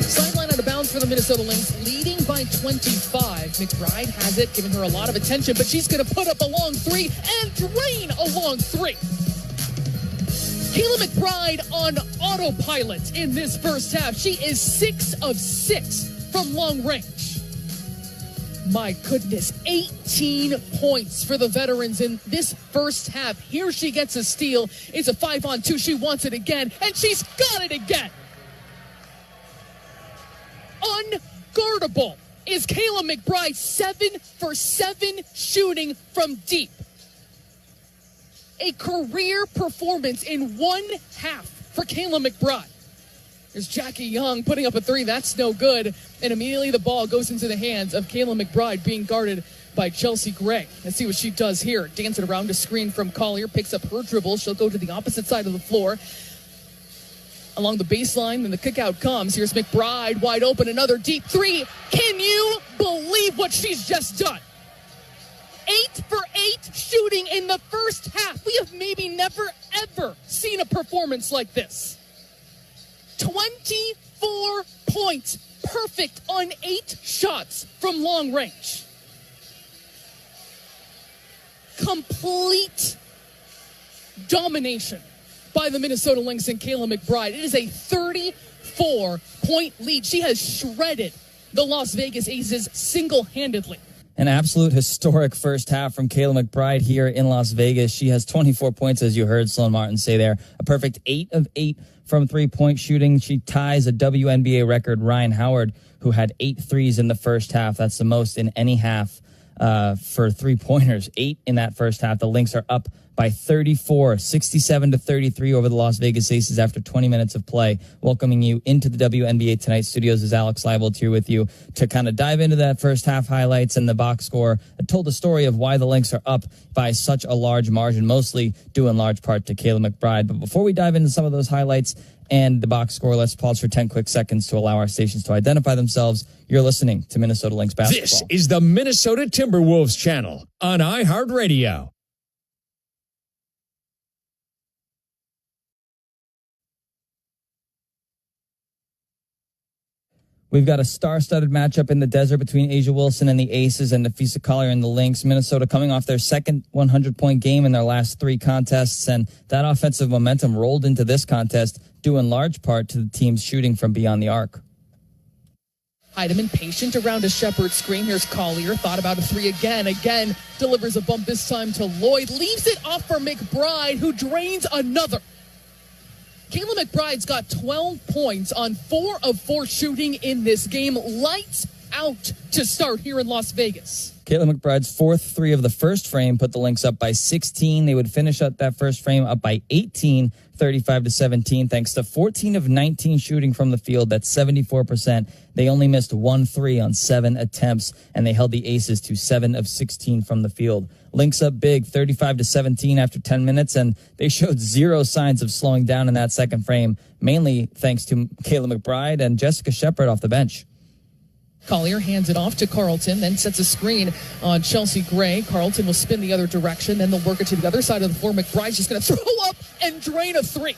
Sideline out of bounds for the Minnesota Lynx, leading by 25. McBride has it, giving her a lot of attention, but she's going to put up a long 3 and drain a long 3. Kayla McBride on autopilot in this first half. She is 6 of 6 from long range. My goodness, 18 points for the veterans in this first half. Here she gets a steal. It's a 5-on-2. She wants it again, and she's got it again. Unguardable is Kayla McBride, 7 for 7 shooting from deep. A career performance in one half for Kayla McBride. There's Jackie Young putting up a three. That's no good. And immediately the ball goes into the hands of Kayla McBride, being guarded by Chelsea Gray. Let's see what she does here. Dance it around a screen from Collier. Picks up her dribble. She'll go to the opposite side of the floor. Along the baseline, then the kick out comes. Here's McBride, wide open, another deep three. Can you believe what she's just done? 8 for 8 shooting in the first half. We have maybe never, ever seen a performance like this. 24 points, perfect on 8 shots from long range. Complete domination by the Minnesota Lynx and Kayla McBride. It is a 34-point lead. She has shredded the Las Vegas Aces single-handedly. An absolute historic first half from Kayla McBride here in Las Vegas. She has 24 points, as you heard Sloan Martin say there. A perfect 8 of 8 from three-point shooting. She ties a WNBA record, Ryan Howard, who had 8 threes in the first half. That's the most in any half for three-pointers. 8 in that first half. The Lynx are up by 34, 67-33 over the Las Vegas Aces after 20 minutes of play. Welcoming you into the WNBA Tonight studios is Alex Leibold here with you to kind of dive into that first half highlights and the box score. I told the story of why the Lynx are up by such a large margin, mostly due in large part to Kayla McBride. But before we dive into some of those highlights and the box score, let's pause for 10 quick seconds to allow our stations to identify themselves. You're listening to Minnesota Lynx basketball. This is the Minnesota Timberwolves channel on iHeartRadio. We've got a star-studded matchup in the desert between A'ja Wilson and the Aces and Napheesa Collier and the Lynx. Minnesota coming off their second 100-point game in their last 3 contests, and that offensive momentum rolled into this contest due in large part to the team's shooting from beyond the arc. Heidemann patient around a Shepherd screen. Here's Collier. Thought about a three again. Again, delivers a bump this time to Lloyd. Leaves it off for McBride, who drains another. Kayla McBride's got 12 points on 4 of 4 shooting in this game. Lights out to start here in Las Vegas. Kayla McBride's 4th three of the first frame put the Lynx up by 16. They would finish up that first frame up by 18, 35-17, thanks to 14 of 19 shooting from the field. That's 74%. They only missed 1 3 on 7 attempts, and they held the Aces to 7 of 16 from the field. Lynx up big, 35-17 after 10 minutes, and they showed 0 signs of slowing down in that second frame, mainly thanks to Kayla McBride and Jessica Shepherd off the bench. Collier hands it off to Carlton, then sets a screen on Chelsea Gray. Carlton will spin the other direction, then they'll work it to the other side of the floor. McBride's just going to throw up and drain a 3.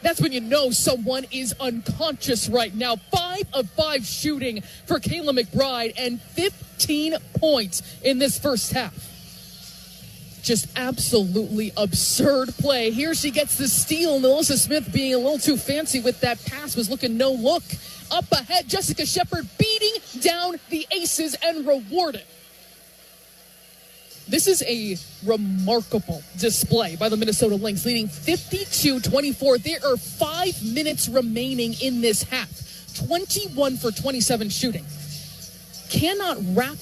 That's when you know someone is unconscious right now. 5 of 5 shooting for Kayla McBride and 15 points in this first half. Just absolutely absurd play. Here she gets the steal. Melissa Smith being a little too fancy with that pass was looking no look. Up ahead, Jessica Shepherd beating down the Aces and rewarded. This is a remarkable display by the Minnesota Lynx, leading 52-24. There are 5 minutes remaining in this half. 21 for 27 shooting. Cannot wrap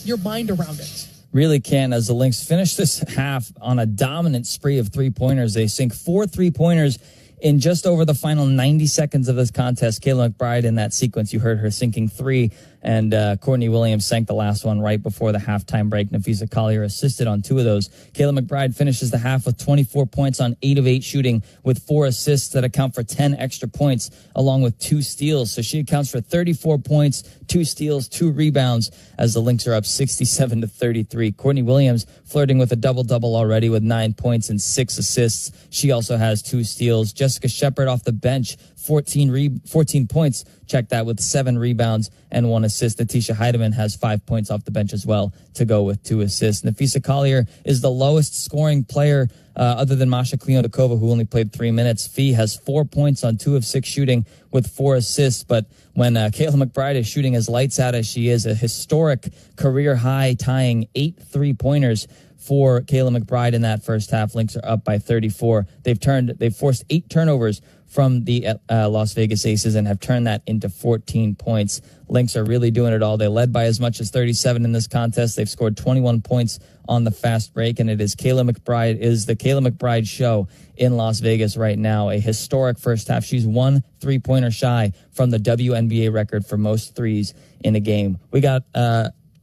your mind around it. Really can, as the Lynx finish this half on a dominant spree of three-pointers. They sink 4 3-pointers in just over the final 90 seconds of this contest. Kayla McBride in that sequence, you heard her sinking 3, and Courtney Williams sank the last one right before the halftime break. Napheesa Collier assisted on 2 of those. Kayla McBride finishes the half with 24 points on 8 of 8 shooting, with 4 assists that account for 10 extra points, along with 2 steals. So she accounts for 34 points, 2 steals, 2 rebounds, as the Lynx are up 67-33. Courtney Williams flirting with a double-double already with 9 points and 6 assists. She also has 2 steals. Jessica Shepherd off the bench, 14 points. Check that, with 7 rebounds and 1 assist. Natisha Heidemann has 5 points off the bench as well to go with 2 assists. Napheesa Collier is the lowest scoring player other than Masha Klionokova, who only played 3 minutes. Fee has 4 points on 2 of 6 shooting with 4 assists. But when Kayla McBride is shooting as lights out as she is, a historic career high tying 8 3-pointers for Kayla McBride in that first half. Lynx are up by 34. They've forced 8 turnovers from the Las Vegas Aces and have turned that into 14 points. Lynx are really doing it all. They led by as much as 37 in this contest. They've scored 21 points on the fast break, and it is the Kayla McBride show in Las Vegas right now. A historic first half. She's 1 3-pointer shy from the WNBA record for most threes in a game. We got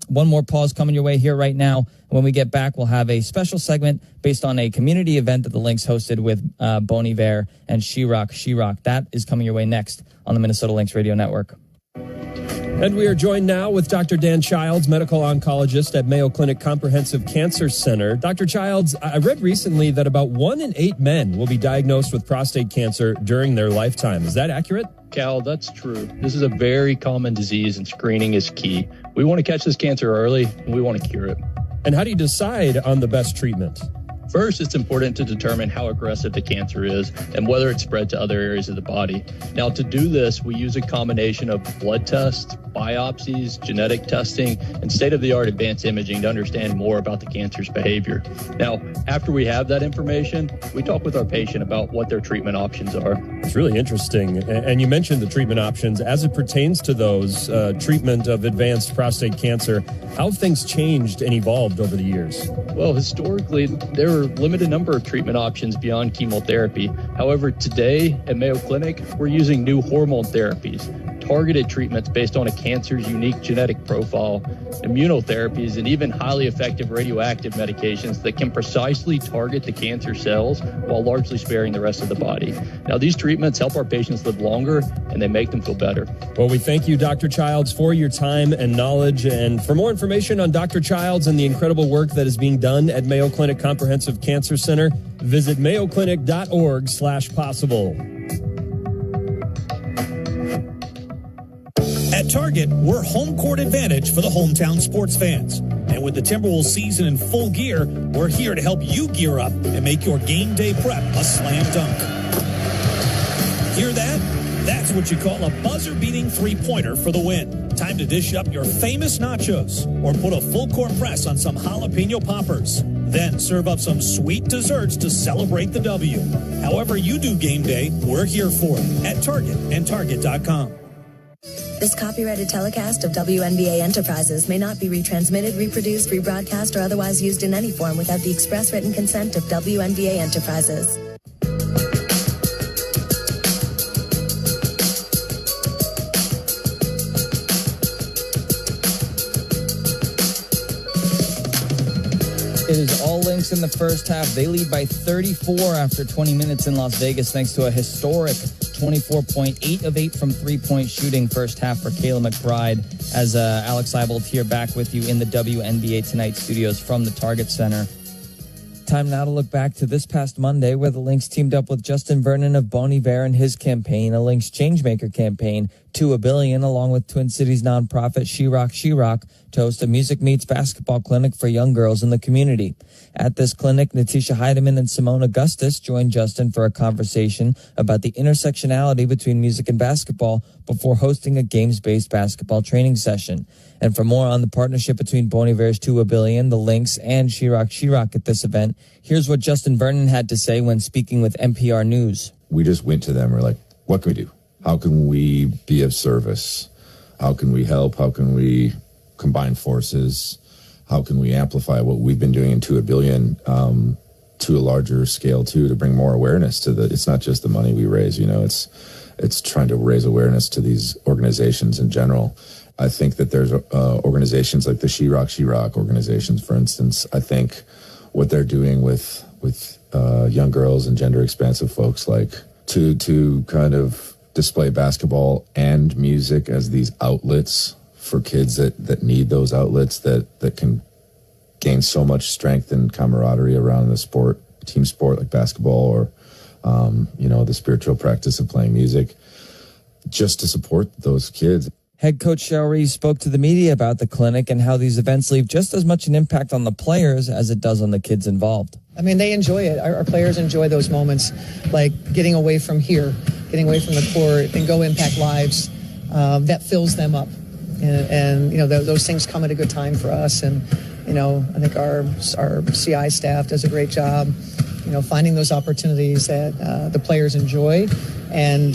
one more pause coming your way here right now. When we get back, we'll have a special segment based on a community event that the Lynx hosted with Bon Iver and She-Rock. That is coming your way next on the Minnesota Lynx Radio Network. And we are joined now with Dr. Dan Childs, medical oncologist at Mayo Clinic Comprehensive Cancer Center. Dr. Childs, I read recently that about 1 in 8 men will be diagnosed with prostate cancer during their lifetime. Is that accurate? Cal, that's true. This is a very common disease and screening is key. We want to catch this cancer early and we want to cure it. And how do you decide on the best treatment? First, it's important to determine how aggressive the cancer is and whether it's spread to other areas of the body. Now, to do this, we use a combination of blood tests, biopsies, genetic testing, and state-of-the-art advanced imaging to understand more about the cancer's behavior. Now, after we have that information, we talk with our patient about what their treatment options are. It's really interesting. And you mentioned the treatment options. As it pertains to those, treatment of advanced prostate cancer, how have things changed and evolved over the years? Well, historically, there were a limited number of treatment options beyond chemotherapy. However, today at Mayo Clinic, we're using new hormone therapies, targeted treatments based on a cancer's unique genetic profile, immunotherapies, and even highly effective radioactive medications that can precisely target the cancer cells while largely sparing the rest of the body. Now, these treatments help our patients live longer and they make them feel better. Well, we thank you, Dr. Childs, for your time and knowledge. And for more information on Dr. Childs and the incredible work that is being done at Mayo Clinic Comprehensive Cancer Center, visit mayoclinic.org/possible. At Target, we're home court advantage for the hometown sports fans. And with the Timberwolves season in full gear, we're here to help you gear up and make your game day prep a slam dunk. Hear that? That's what you call a buzzer-beating three-pointer for the win. Time to dish up your famous nachos or put a full-court press on some jalapeno poppers. Then serve up some sweet desserts to celebrate the W. However you do game day, we're here for it at Target and Target.com. This copyrighted telecast of WNBA Enterprises may not be retransmitted, reproduced, rebroadcast, or otherwise used in any form without the express written consent of WNBA Enterprises. It is all Lynx in the first half. They lead by 34 after 20 minutes in Las Vegas thanks to a historic 24.8 of 8 from three-point shooting first half for Kayla McBride. As Alex Seibold here back with you in the WNBA Tonight studios from the Target Center. Time now to look back to this past Monday where the Lynx teamed up with Justin Vernon of Bon Iver and his campaign, a Lynx Changemaker campaign, to $1 billion, along with Twin Cities nonprofit She-Rock, to host a Music Meets Basketball clinic for young girls in the community. At this clinic, Natisha Heidemann and Simone Augustus joined Justin for a conversation about the intersectionality between music and basketball before hosting a games-based basketball training session. And for more on the partnership between Bon Iver's To $1 Billion, the Lynx, and She-Rock at this event, here's what Justin Vernon had to say when speaking with NPR News. We just went to them. We're like, what can we do? How can we be of service? How can we help? How can we combine forces? How can we amplify what we've been doing in To $1 Billion to a larger scale too, to bring more awareness to it's not just the money we raise, it's trying to raise awareness to these organizations in general. I think that there's organizations like the She-Rock organizations, for instance. I think what they're doing with young girls and gender expansive folks, like to kind of display basketball and music as these outlets for kids that need those outlets that can gain so much strength and camaraderie around the sport, team sport like basketball, or the spiritual practice of playing music, just to support those kids. Head coach Cheryl Reeves spoke to the media about the clinic and how these events leave just as much an impact on the players as it does on the kids involved. I mean, they enjoy it. Our players enjoy those moments, like getting away from here, getting away from the court, and go impact lives. That fills them up. And those things come at a good time for us. And I think our CI staff does a great job, finding those opportunities that the players enjoy, and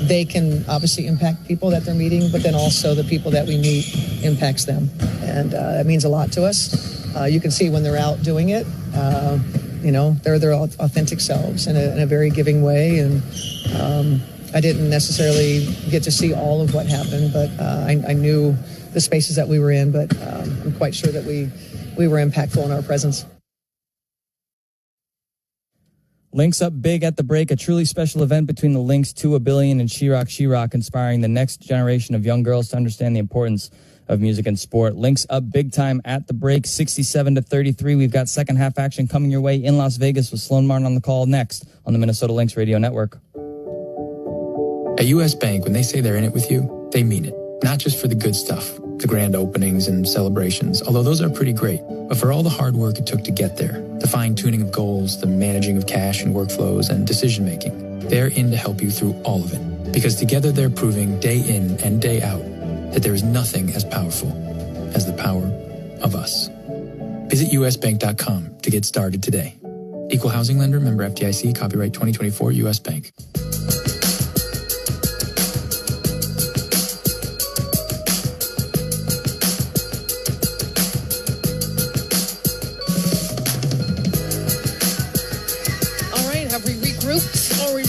they can obviously impact people that they're meeting, but then also the people that we meet impacts them, and that means a lot to us. You can see when they're out doing it, they're their authentic selves in a very giving way, and I didn't necessarily get to see all of what happened, but I knew the spaces that we were in, but I'm quite sure that we were impactful in our presence. Lynx up big at the break, a truly special event between the Lynx, 2 A Billion, and She-Rock, inspiring the next generation of young girls to understand the importance of music and sport. Lynx up big time at the break, 67-33. We've got second half action coming your way in Las Vegas with Sloan Martin on the call next on the Minnesota Lynx Radio Network. At U.S. Bank, when they say they're in it with you, they mean it. Not just for the good stuff, the grand openings and celebrations, although those are pretty great, but for all the hard work it took to get there, the fine-tuning of goals, the managing of cash and workflows, and decision-making. They're in to help you through all of it, because together they're proving day in and day out that there is nothing as powerful as the power of us. Visit usbank.com to get started today. Equal housing lender, member FDIC, copyright 2024, U.S. Bank.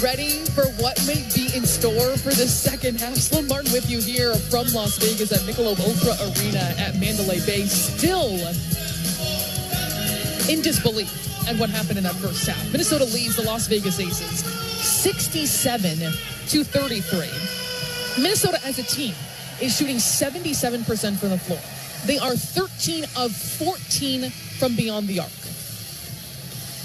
Ready for what may be in store for the second half. Sloan Martin with you here from Las Vegas at Michelob Ultra Arena at Mandalay Bay. Still in disbelief at what happened in that first half. Minnesota leads the Las Vegas Aces 67-33. Minnesota as a team is shooting 77% from the floor. They are 13 of 14 from beyond the arc.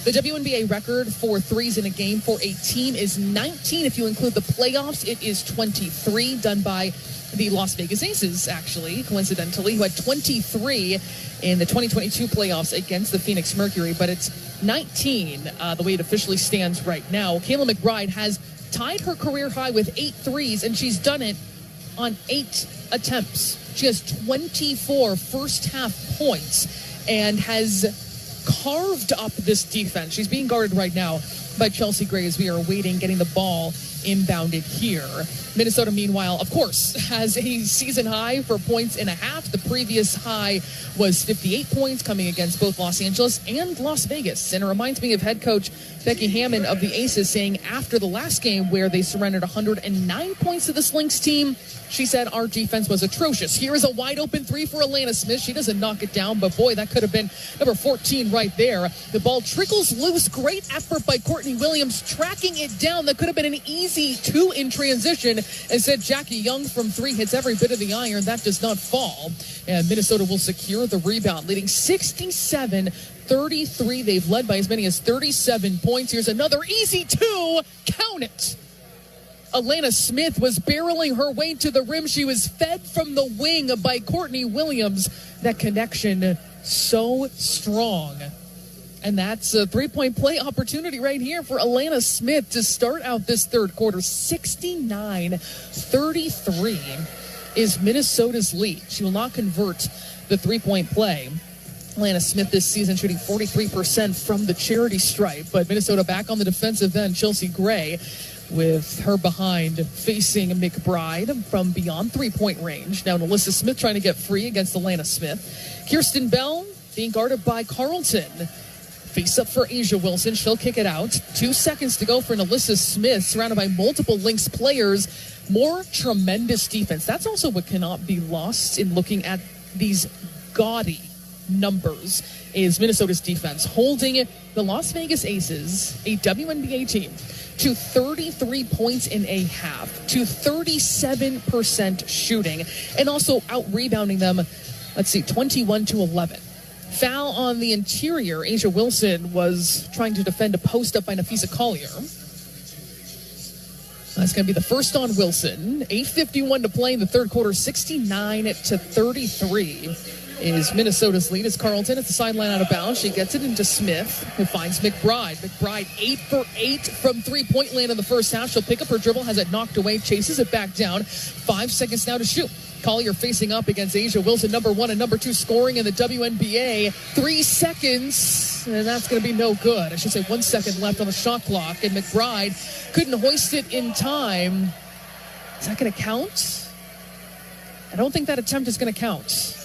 The WNBA record for threes in a game for a team is 19. If you include the playoffs, it is 23, done by the Las Vegas Aces, actually, coincidentally, who had 23 in the 2022 playoffs against the Phoenix Mercury, but it's 19 the way it officially stands right now. Kayla McBride has tied her career high with 8 threes, and she's done it on 8 attempts. She has 24 first-half points and has carved up this defense. She's being guarded right now by Chelsea Gray as we are waiting, getting the ball inbounded here. Minnesota, meanwhile, of course, has a season high for points and a half. The previous high was 58 points coming against both Los Angeles and Las Vegas. And it reminds me of head coach Becky Hammon of the Aces saying after the last game where they surrendered 109 points to the Lynx team, she said our defense was atrocious. Here is a wide open three for Alana Smith. She doesn't knock it down, but boy, that could have been number 14 right there. The ball trickles loose. Great effort by Courtney Williams tracking it down. That could have been an easy 2 in transition. And said Jackie Young from 3 hits every bit of the iron. That does not fall. And Minnesota will secure the rebound, leading 67-33. They've led by as many as 37 points. Here's another easy 2. Count it. Alana Smith was barreling her way to the rim. She was fed from the wing by Courtney Williams. That connection so strong. And that's a 3-point play opportunity right here for Alana Smith to start out this third quarter. 69-33 is Minnesota's lead. She will not convert the 3-point play. Alana Smith this season shooting 43% from the charity stripe. But Minnesota back on the defensive end. Chelsea Gray with her behind facing McBride from beyond 3-point range. Now Alyssa Smith trying to get free against Alana Smith. Kirsten Bell being guarded by Carlton. Face up for Asia Wilson. She'll kick it out. 2 seconds to go for Alyssa Smith, surrounded by multiple Lynx players. More tremendous defense. That's also what cannot be lost in looking at these gaudy numbers is Minnesota's defense, holding the Las Vegas Aces, a WNBA team, to 33 points in a half, to 37% shooting, and also out-rebounding them, 21-11. Foul on the interior. Asia Wilson was trying to defend a post up by Nafisa Collier. That's going to be the first on Wilson. 8:51 to play in the third quarter. 69-33 is Minnesota's lead. As Carlton at the sideline out of bounds. She gets it into Smith, who finds McBride. McBride 8 for 8 from 3-point land in the first half. She'll pick up her dribble, has it knocked away, chases it back down. 5 seconds now to shoot. Collier facing up against A'ja Wilson, number 1 and number 2 scoring in the WNBA. 3 seconds, and that's going to be no good. I should say 1 second left on the shot clock, and McBride couldn't hoist it in time. Is that going to count? I don't think that attempt is going to count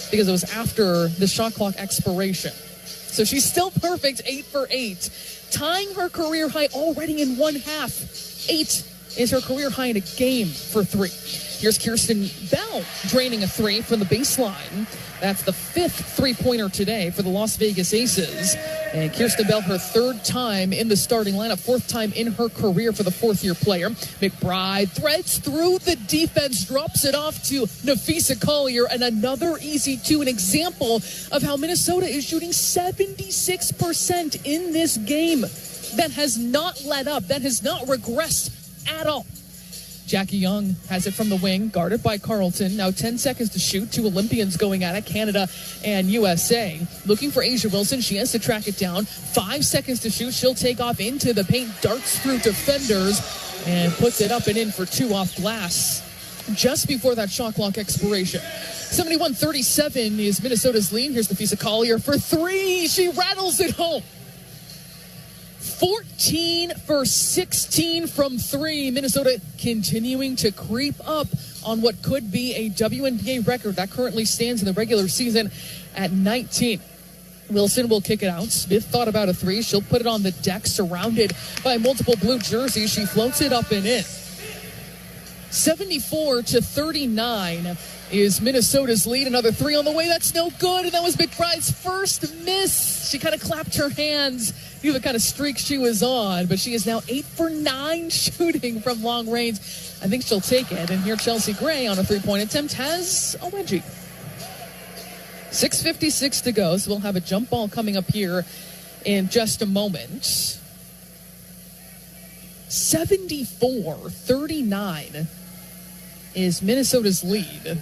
because it was after the shot clock expiration. So she's still perfect, 8 for 8, tying her career high already in one half. 8 is her career high in a game for 3. Here's Kirsten Bell draining a 3 from the baseline. That's the 5th three-pointer today for the Las Vegas Aces. And Kirsten Bell, her 3rd time in the starting lineup, 4th time in her career for the 4th-year player. McBride threads through the defense, drops it off to Napheesa Collier, and another easy 2, an example of how Minnesota is shooting 76% in this game. That has not let up, that has not regressed at all. Jackie Young has it from the wing, guarded by Carlton. Now 10 seconds to shoot. 2 Olympians going at it, Canada and USA. Looking for A'ja Wilson. She has to track it down. 5 seconds to shoot. She'll take off into the paint, darts through defenders, and puts it up and in for 2 off glass just before that shot clock expiration. 71-37 is Minnesota's lead. Here's Napheesa Collier for 3. She rattles it home. 14 for 16 from 3. Minnesota continuing to creep up on what could be a WNBA record that currently stands in the regular season at 19. Wilson will kick it out. Smith thought about a 3. She'll put it on the deck, surrounded by multiple blue jerseys. She floats it up and in. 74-39 is Minnesota's lead. Another 3 on the way. That's no good. And that was McBride's first miss. She kind of clapped her hands. You know the kind of streak she was on, but she is now 8 for 9 shooting from long range. I think she'll take it. And here Chelsea Gray on a 3-point attempt has a wedgie. 6:56 to go, so we'll have a jump ball coming up here in just a moment. 74-39 is Minnesota's lead. And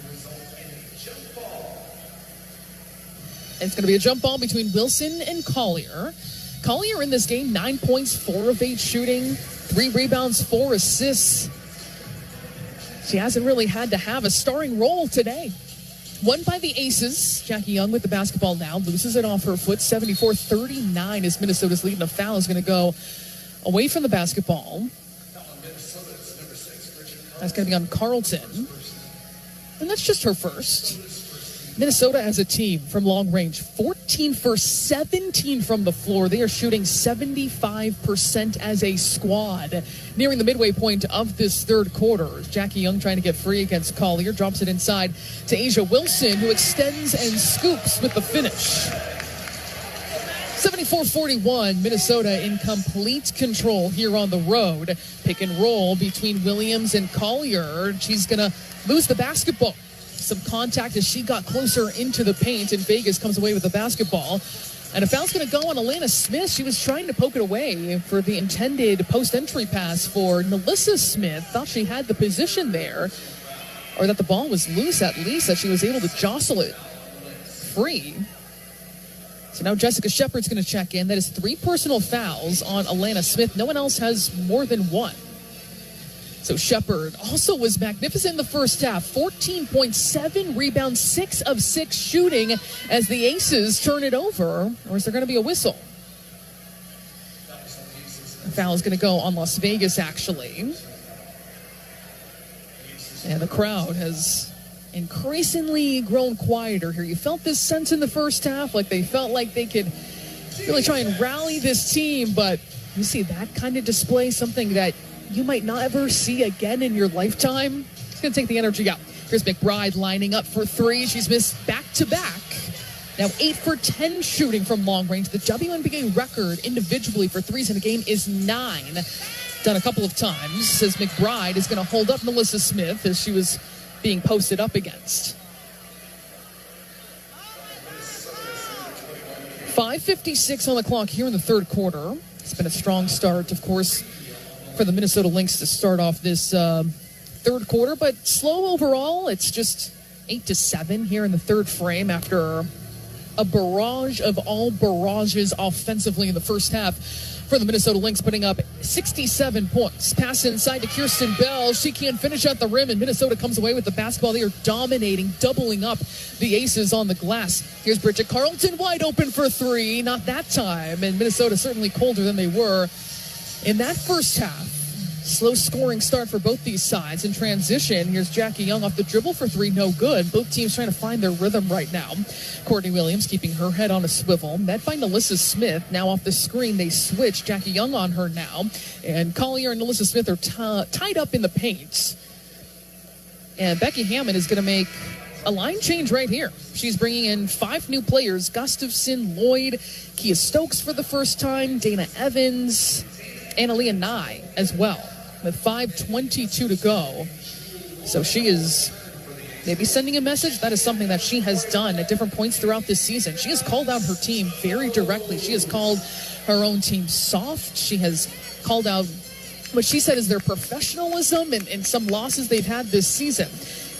it's going to be a jump ball between Wilson and Collier. Collier in this game, 9 points, 4 of 8 shooting, 3 rebounds, 4 assists. She hasn't really had to have a starring role today. Won by the Aces. Jackie Young with the basketball now, loses it off her foot. 74-39 is Minnesota's lead, and a foul is going to go away from the basketball. That's going to be on Carlton. And that's just her first. Minnesota as a team from long range, 14 for 17 from the floor. They are shooting 75% as a squad. Nearing the midway point of this third quarter, Jackie Young trying to get free against Collier, drops it inside to A'ja Wilson, who extends and scoops with the finish. 74-41, Minnesota in complete control here on the road. Pick and roll between Williams and Collier. She's going to lose the basketball. Some contact as she got closer into the paint, and Vegas comes away with the basketball. And a foul's going to go on Alana Smith. She was trying to poke it away for the intended post-entry pass for Nalissa Smith. Thought she had the position there, or that the ball was loose at least, that she was able to jostle it free. So now Jessica Shepard's going to check in. That is 3 personal fouls on Alana Smith. No one else has more than 1. So Shepard also was magnificent in the first half. 14.7 rebounds, 6 of 6 shooting as the Aces turn it over. Or is there going to be a whistle? The foul is going to go on Las Vegas, actually. And the crowd has increasingly grown quieter here. You felt this sense in the first half, like they felt like they could really try and rally this team, but you see that kind of display, something that you might not ever see again in your lifetime. It's going to take the energy out. Here's McBride lining up for 3. She's missed back-to-back. Now 8 for 10 shooting from long range. The WNBA record individually for 3s in a game is 9. Done a couple of times, as McBride is going to hold up Nalissa Smith as she was being posted up against. 5:56 on the clock here in the third quarter. It's been a strong start, of course, for the Minnesota Lynx to start off this third quarter, but slow overall. It's just 8-7 here in the third frame after a barrage of all barrages offensively in the first half for the Minnesota Lynx, putting up 67 points. Pass inside to Kirsten Bell. She can't finish at the rim, and Minnesota comes away with the basketball. They are dominating, doubling up the Aces on the glass. Here's Bridget Carlton wide open for three. Not that time, and Minnesota certainly colder than they were in that first half. Slow scoring start for both these sides. In transition, here's Jackie Young off the dribble for three, no good. Both teams trying to find their rhythm right now. Courtney Williams keeping her head on a swivel. Met by Nalissa Smith. Now off the screen, they switch. Jackie Young on her now. And Collier and Nalissa Smith are tied up in the paint. And Becky Hammond is going to make a line change right here. She's bringing in 5 new players. Gustafson, Lloyd, Kia Stokes for the first time, Dana Evans, Analia Nye as well, with 5:22 to go. So she is maybe sending a message. That is something that she has done at different points throughout this season. She has called out her team very directly. She has called her own team soft. She has called out what she said is their professionalism and some losses they've had this season.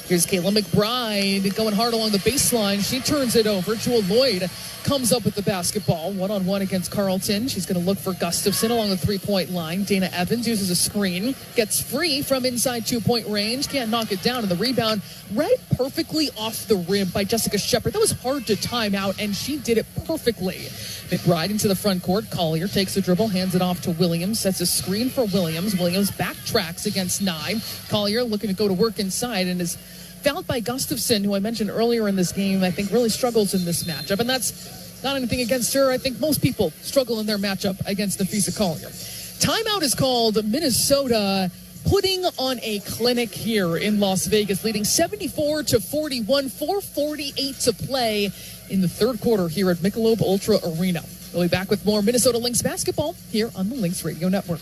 Here's Kayla McBride going hard along the baseline. She turns it over. Jewel Lloyd comes up with the basketball. One-on-one against Carlton. She's going to look for Gustafson along the three-point line. Dana Evans uses a screen. Gets free from inside two-point range. Can't knock it down. And the rebound right perfectly off the rim by Jessica Shepard. That was hard to time out, and she did it perfectly. McBride into the front court. Collier takes the dribble, hands it off to Williams. Sets a screen for Williams. Williams backtracks against Nye. Collier looking to go to work inside and is fouled by Gustafson, who I mentioned earlier in this game, I think really struggles in this matchup. And that's not anything against her. I think most people struggle in their matchup against Nafisa Collier. Timeout is called. Minnesota putting on a clinic here in Las Vegas, leading 74-41, 4:48 to play in the third quarter here at Michelob Ultra Arena. We'll be back with more Minnesota Lynx basketball here on the Lynx Radio Network.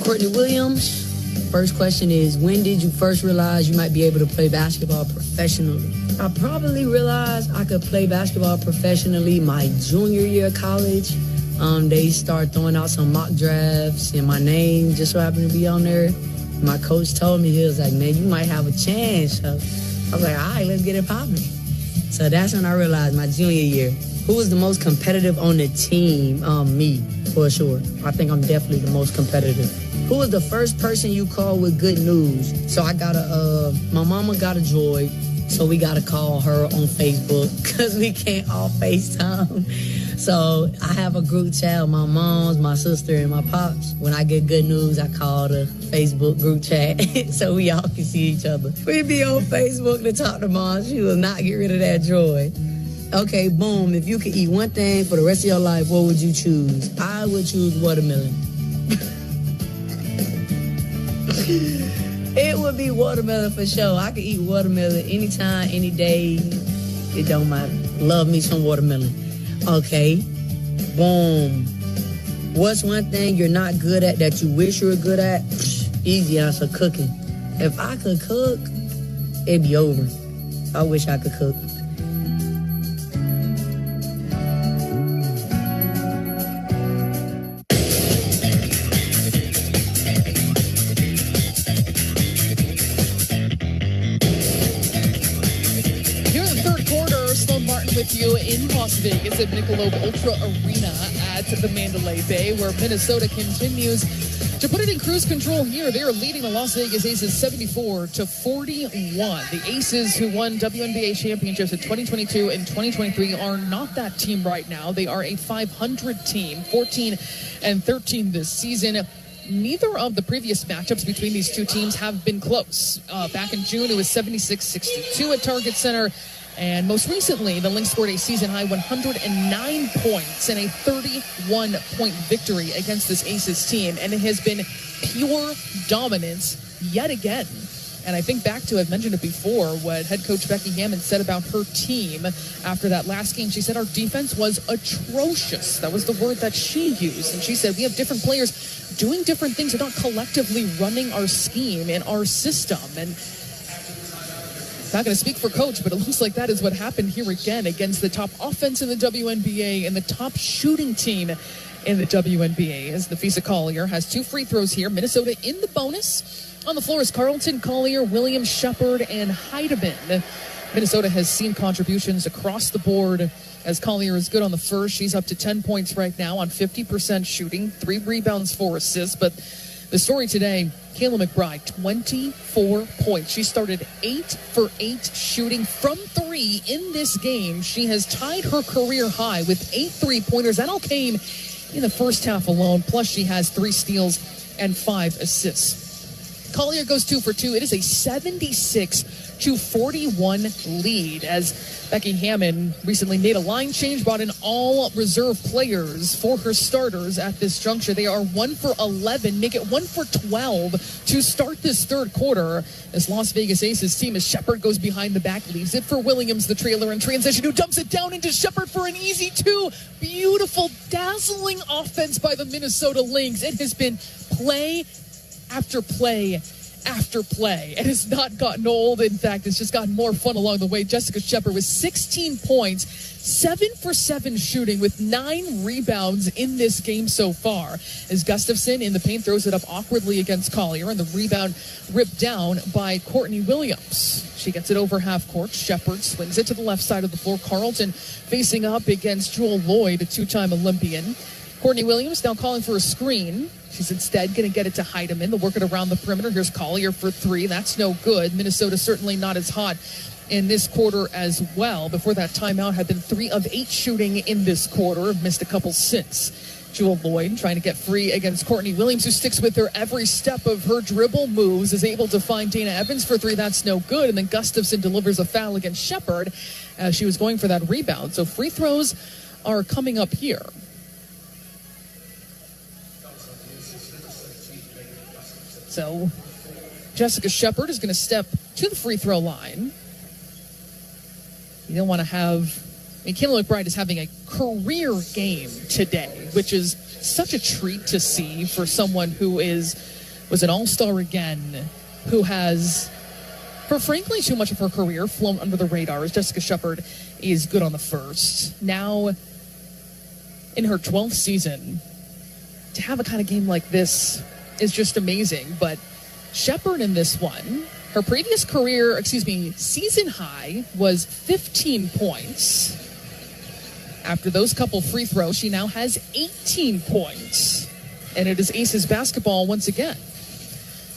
Courtney Williams. First question is, when did you first realize you might be able to play basketball professionally? I probably realized I could play basketball professionally my junior year of college. They started throwing out some mock drafts, and my name just so happened to be on there. My coach told me, he was like, man, you might have a chance. So I was like, all right, let's get it popping. So that's when I realized my junior year. Who was the most competitive on the team? Me, for sure. I think I'm definitely the most competitive. Who was the first person you called with good news? So I got my mama got a Droid, so we got to call her on Facebook because we can't all FaceTime. So I have a group chat, my mom's, my sister, and my pops. When I get good news, I call the Facebook group chat so we all can see each other. We'd be on Facebook to talk to mom. She will not get rid of that Droid. Okay, boom. If you could eat one thing for the rest of your life, what would you choose? I would choose watermelon. It would be watermelon for sure. I could eat watermelon anytime, any day. It don't matter. Love me some watermelon. Okay. Boom. What's one thing you're not good at that you wish you were good at? Easy answer, cooking. If I could cook, it'd be over. I wish I could cook. With you in Las Vegas at Michelob Ultra Arena at the Mandalay Bay, where Minnesota continues to put it in cruise control here. They are leading the Las Vegas Aces 74-41. The Aces, who won WNBA championships in 2022 and 2023, are not that team right now. They are a 500 team, 14-13 this season. Neither of the previous matchups between these two teams have been close. Back in June, it was 76-62 at Target Center. And most recently, the Lynx scored a season-high 109 points in a 31-point victory against this Aces team. And it has been pure dominance yet again. And I think back to, I've mentioned it before, what head coach Becky Hammond said about her team after that last game. She said our defense was atrocious. That was the word that she used. And she said we have different players doing different things. They're not collectively running our scheme and our system. And not going to speak for coach, but it looks like that is what happened here again against the top offense in the WNBA and the top shooting team in the WNBA. As Nafisa Collier has 2 free throws here. Minnesota in the bonus. On the floor is Carlton, Collier, Williams, Shepard, and Heidemann. Minnesota has seen contributions across the board as Collier is good on the first. She's up to 10 points right now on 50% shooting, 3 rebounds, 4 assists. But the story today, Kayla McBride, 24 points. She started 8 for 8 shooting from 3 in this game. She has tied her career high with 8 3-pointers. That all came in the first half alone. Plus, she has 3 steals and 5 assists. Collier goes 2 for 2. It is a 76-41 lead as Becky Hammond recently made a line change, brought in all reserve players for her starters at this juncture. They are 1 for 11, make it 1 for 12 to start this third quarter. As Las Vegas Aces team, as Shepard goes behind the back, leaves it for Williams, the trailer in transition, who dumps it down into Shepard for an easy 2. Beautiful, dazzling offense by the Minnesota Lynx. It has been play after play after play. It has not gotten old. In fact, it's just gotten more fun along the way. Jessica Shepard with 16 points, 7 for 7 shooting with 9 rebounds in this game so far. As Gustafson in the paint throws it up awkwardly against Collier, and the rebound ripped down by Courtney Williams. She gets it over half court. Shepard swings it to the left side of the floor. Carlton facing up against Jewel Lloyd, a 2-time Olympian. Courtney Williams now calling for a screen. She's instead going to get it to Heidemann. They'll work it around the perimeter. Here's Collier for 3. That's no good. Minnesota certainly not as hot in this quarter as well. Before that timeout had been 3 of 8 shooting in this quarter. Missed a couple since. Jewel Lloyd trying to get free against Courtney Williams, who sticks with her every step of her dribble moves, is able to find Dana Evans for 3. That's no good. And then Gustafson delivers a foul against Shepard as she was going for that rebound. So free throws are coming up here. So Jessica Shepard is going to step to the free throw line. You don't want to have... Kayla McBride is having a career game today, which is such a treat to see for someone who was an all-star again, who has, for frankly too much of her career, flown under the radar, as Jessica Shepard is good on the first. Now, in her 12th season, to have a kind of game like this is just amazing. But Shepard in this one, her previous season high was 15 points. After those couple free throws, she now has 18 points. And it is Aces basketball once again.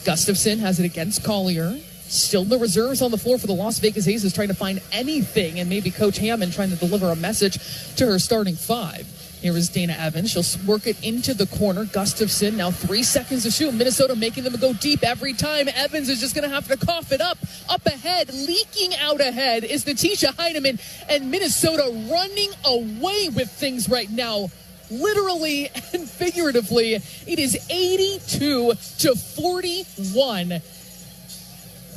Gustafson has it against Collier. Still the reserves on the floor for the Las Vegas Aces, trying to find anything, and maybe Coach Hammond trying to deliver a message to her starting 5. Here is Dana Evans. She'll work it into the corner. Gustafson, now 3 seconds to shoot. Minnesota making them go deep every time. Evans is just going to have to cough it up. Up ahead, leaking out ahead is Natisha Heidemann. And Minnesota running away with things right now. Literally and figuratively, it is 82-41.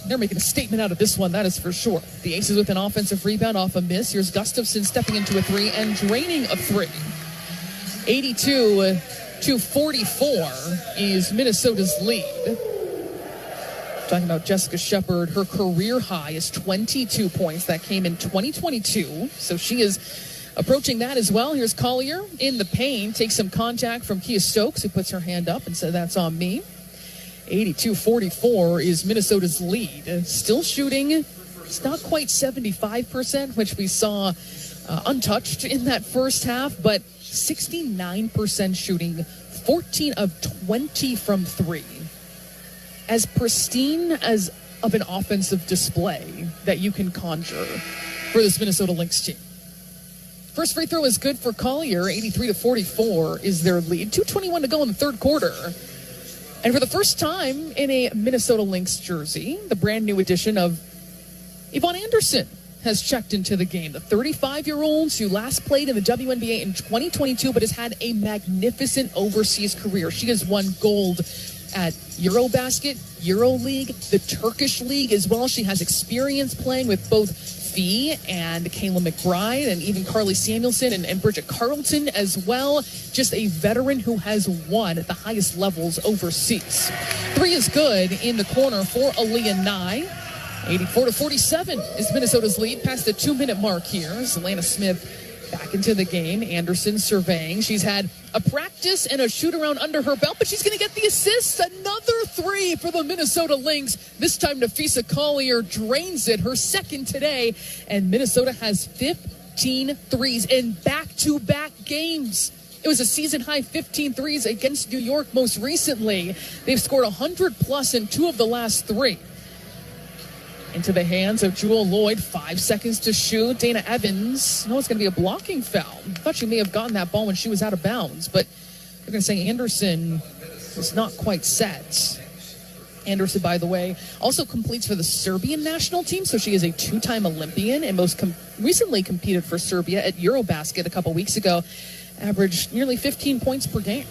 They're making a statement out of this one, that is for sure. The Aces with an offensive rebound off a miss. Here's Gustafson stepping into a 3 and draining a 3. 82-44 is Minnesota's lead. Talking about Jessica Shepard, her career high is 22 points. That came in 2022, so she is approaching that as well. Here's Collier in the paint, takes some contact from Kia Stokes, who puts her hand up and said, "That's on me." 82-44 is Minnesota's lead. Still shooting, it's not quite 75%, which we saw untouched in that first half, but 69% shooting, 14 of 20 from 3. As pristine as of an offensive display that you can conjure for this Minnesota Lynx team. First free throw is good for Collier. 83-44 is their lead. 2:21 to go in the third quarter. And for the first time in a Minnesota Lynx jersey, the brand new addition of Yvonne Anderson has checked into the game. The 35-year-old who last played in the WNBA in 2022, but has had a magnificent overseas career. She has won gold at Eurobasket, EuroLeague, the Turkish League as well. She has experience playing with both Fee and Kayla McBride and even Carly Samuelson and Bridget Carlton as well. Just a veteran who has won at the highest levels overseas. 3 is good in the corner for Aaliyah Nye. 84-47 is Minnesota's lead past the 2-minute mark here. Zelana Smith back into the game. Anderson surveying. She's had a practice and a shoot around under her belt, but she's going to get the assist. Another 3 for the Minnesota Lynx. This time Nafisa Collier drains it, her second today, and Minnesota has 15 15 threes in back-to-back games. It was a season-high 15 threes against New York most recently. They've scored 100-plus in 2 of the last 3. Into the hands of Jewell Loyd. 5 seconds to shoot. Dana Evans. No, it's going to be a blocking foul. I thought she may have gotten that ball when she was out of bounds, but they're going to say Anderson was not quite set. Anderson, by the way, also completes for the Serbian national team, so she is a 2-time Olympian and most recently competed for Serbia at Eurobasket a couple weeks ago. Averaged nearly 15 points per game.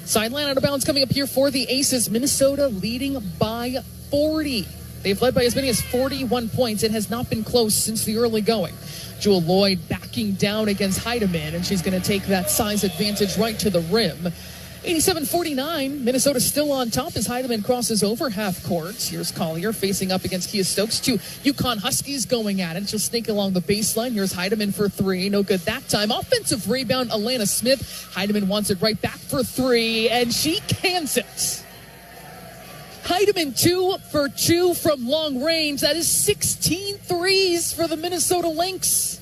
Sideline out of bounds coming up here for the Aces. Minnesota leading by 40. They've led by as many as 41 points. It has not been close since the early going. Jewell Loyd backing down against Heidemann, and she's going to take that size advantage right to the rim. 87-49, Minnesota still on top as Heidemann crosses over half court. Here's Collier facing up against Kia Stokes. 2 UConn Huskies going at it. She'll sneak along the baseline. Here's Heidemann for 3. No good that time. Offensive rebound, Alana Smith. Heidemann wants it right back for 3, and she cans it. Heidemann 2 for 2 from long range. That is 16 threes for the Minnesota Lynx.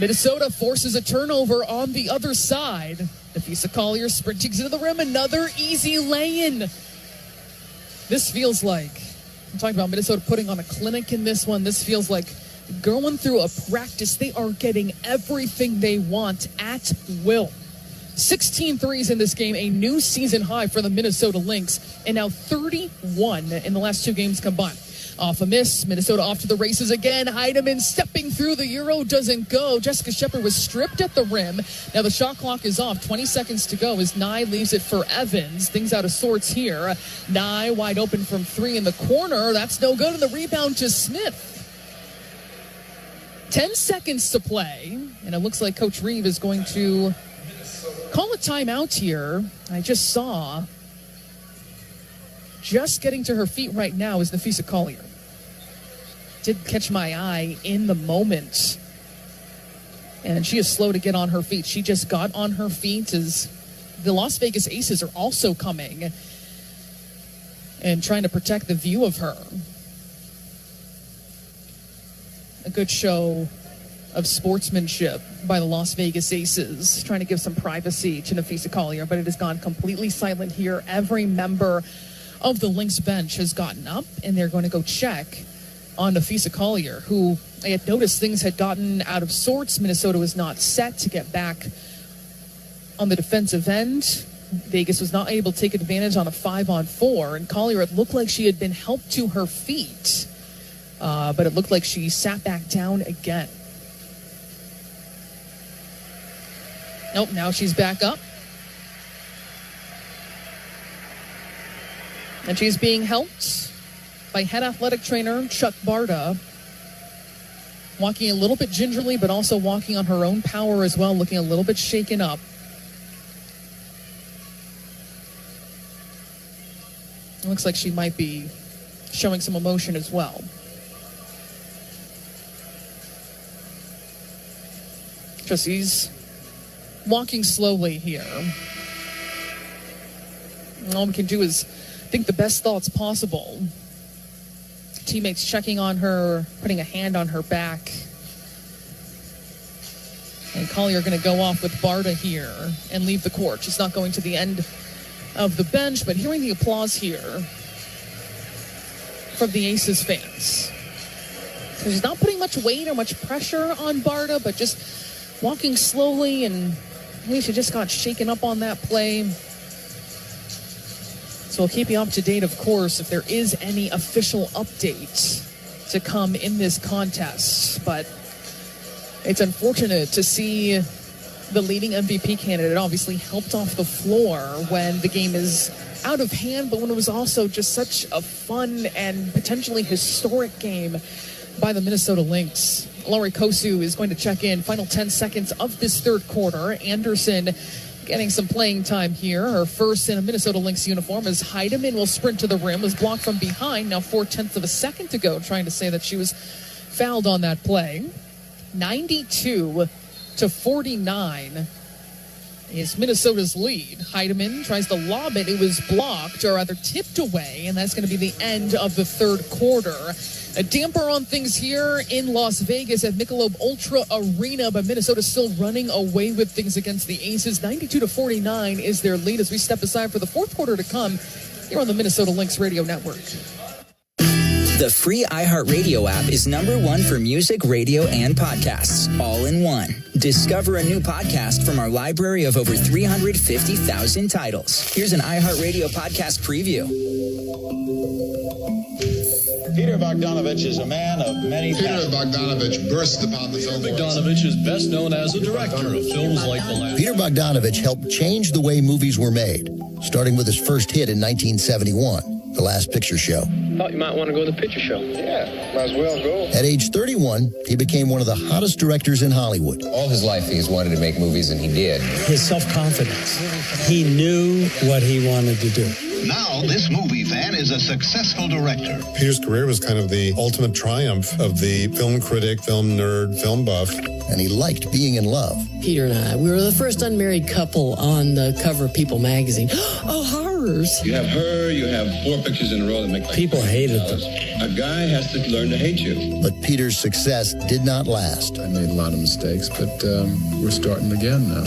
Minnesota forces a turnover on the other side. Nafisa Collier sprinting to the rim. Another easy lay-in. This feels like, I'm talking about Minnesota putting on a clinic in this one. This feels like going through a practice. They are getting everything they want at will. 16 threes in this game, a new season high for the Minnesota Lynx, and now 31 in the last 2 games combined. Off a miss, Minnesota off to the races again. Heidemann stepping through the Euro, doesn't go. Jessica Shepard was stripped at the rim. Now the shot clock is off, 20 seconds to go as Nye leaves it for Evans. Things out of sorts here. Nye wide open from 3 in the corner. That's no good, and the rebound to Smith. 10 seconds to play, and it looks like Coach Reeve is going to call a timeout here. I just saw, just getting to her feet right now is Nafisa Collier. Did catch my eye in the moment. And she is slow to get on her feet. She just got on her feet as the Las Vegas Aces are also coming and trying to protect the view of her. A good show of sportsmanship by the Las Vegas Aces, trying to give some privacy to Nafisa Collier, but it has gone completely silent here. Every member of the Lynx bench has gotten up, and they're going to go check on Nafisa Collier, who I had noticed things had gotten out of sorts. Minnesota was not set to get back on the defensive end. Vegas was not able to take advantage on a 5-on-4, and Collier, it looked like she had been helped to her feet, but it looked like she sat back down again. Nope, now she's back up. And she's being helped by head athletic trainer Chuck Barta. Walking a little bit gingerly, but also walking on her own power as well, looking a little bit shaken up. It looks like she might be showing some emotion as well. Jesse's walking slowly here. All we can do is think the best thoughts possible. Teammates checking on her, putting a hand on her back. And Collier going to go off with Barta here and leave the court. She's not going to the end of the bench, but hearing the applause here from the Aces fans. So she's not putting much weight or much pressure on Barta, but just walking slowly, and maybe she just got shaken up on that play. So we'll keep you up to date, of course, if there is any official update to come in this contest. But it's unfortunate to see the leading MVP candidate obviously helped off the floor when the game is out of hand, but when it was also just such a fun and potentially historic game by the Minnesota Lynx. Laurie Kosu is going to check in. Final 10 seconds of this third quarter. Anderson getting some playing time here. Her first in a Minnesota Lynx uniform as Heidemann will sprint to the rim. Was blocked from behind. Now 0.4 of a second to go. Trying to say that she was fouled on that play. 92-49 is Minnesota's lead. Heidemann tries to lob it. It was blocked, or rather tipped away, and that's going to be the end of the third quarter. A damper on things here in Las Vegas at Michelob Ultra Arena, but Minnesota still running away with things against the Aces. 92-49 is their lead as we step aside for the fourth quarter to come here on the Minnesota Lynx Radio Network. The free iHeartRadio app is #1 for music, radio, and podcasts, all in one. Discover a new podcast from our library of over 350,000 titles. Here's an iHeartRadio podcast preview. Peter Bogdanovich is a man of many Peter Bogdanovich burst upon the film. Bogdanovich is best known as a director of films like The Last. Peter Bogdanovich helped change the way movies were made, starting with his first hit in 1971, The Last Picture Show. Thought you might want to go to the picture show. Yeah, might as well go. At age 31, he became one of the hottest directors in Hollywood. All his life, he's wanted to make movies, and he did. His self-confidence. He knew what he wanted to do. Now, this movie fan is a successful director. Peter's career was kind of the ultimate triumph of the film critic, film nerd, film buff. And he liked being in love. Peter and I, we were the first unmarried couple on the cover of People magazine. Oh, horrors. You have her, you have 4 pictures in a row that make like people hated them. A guy has to learn to hate you. But Peter's success did not last. I made a lot of mistakes, but we're starting again now.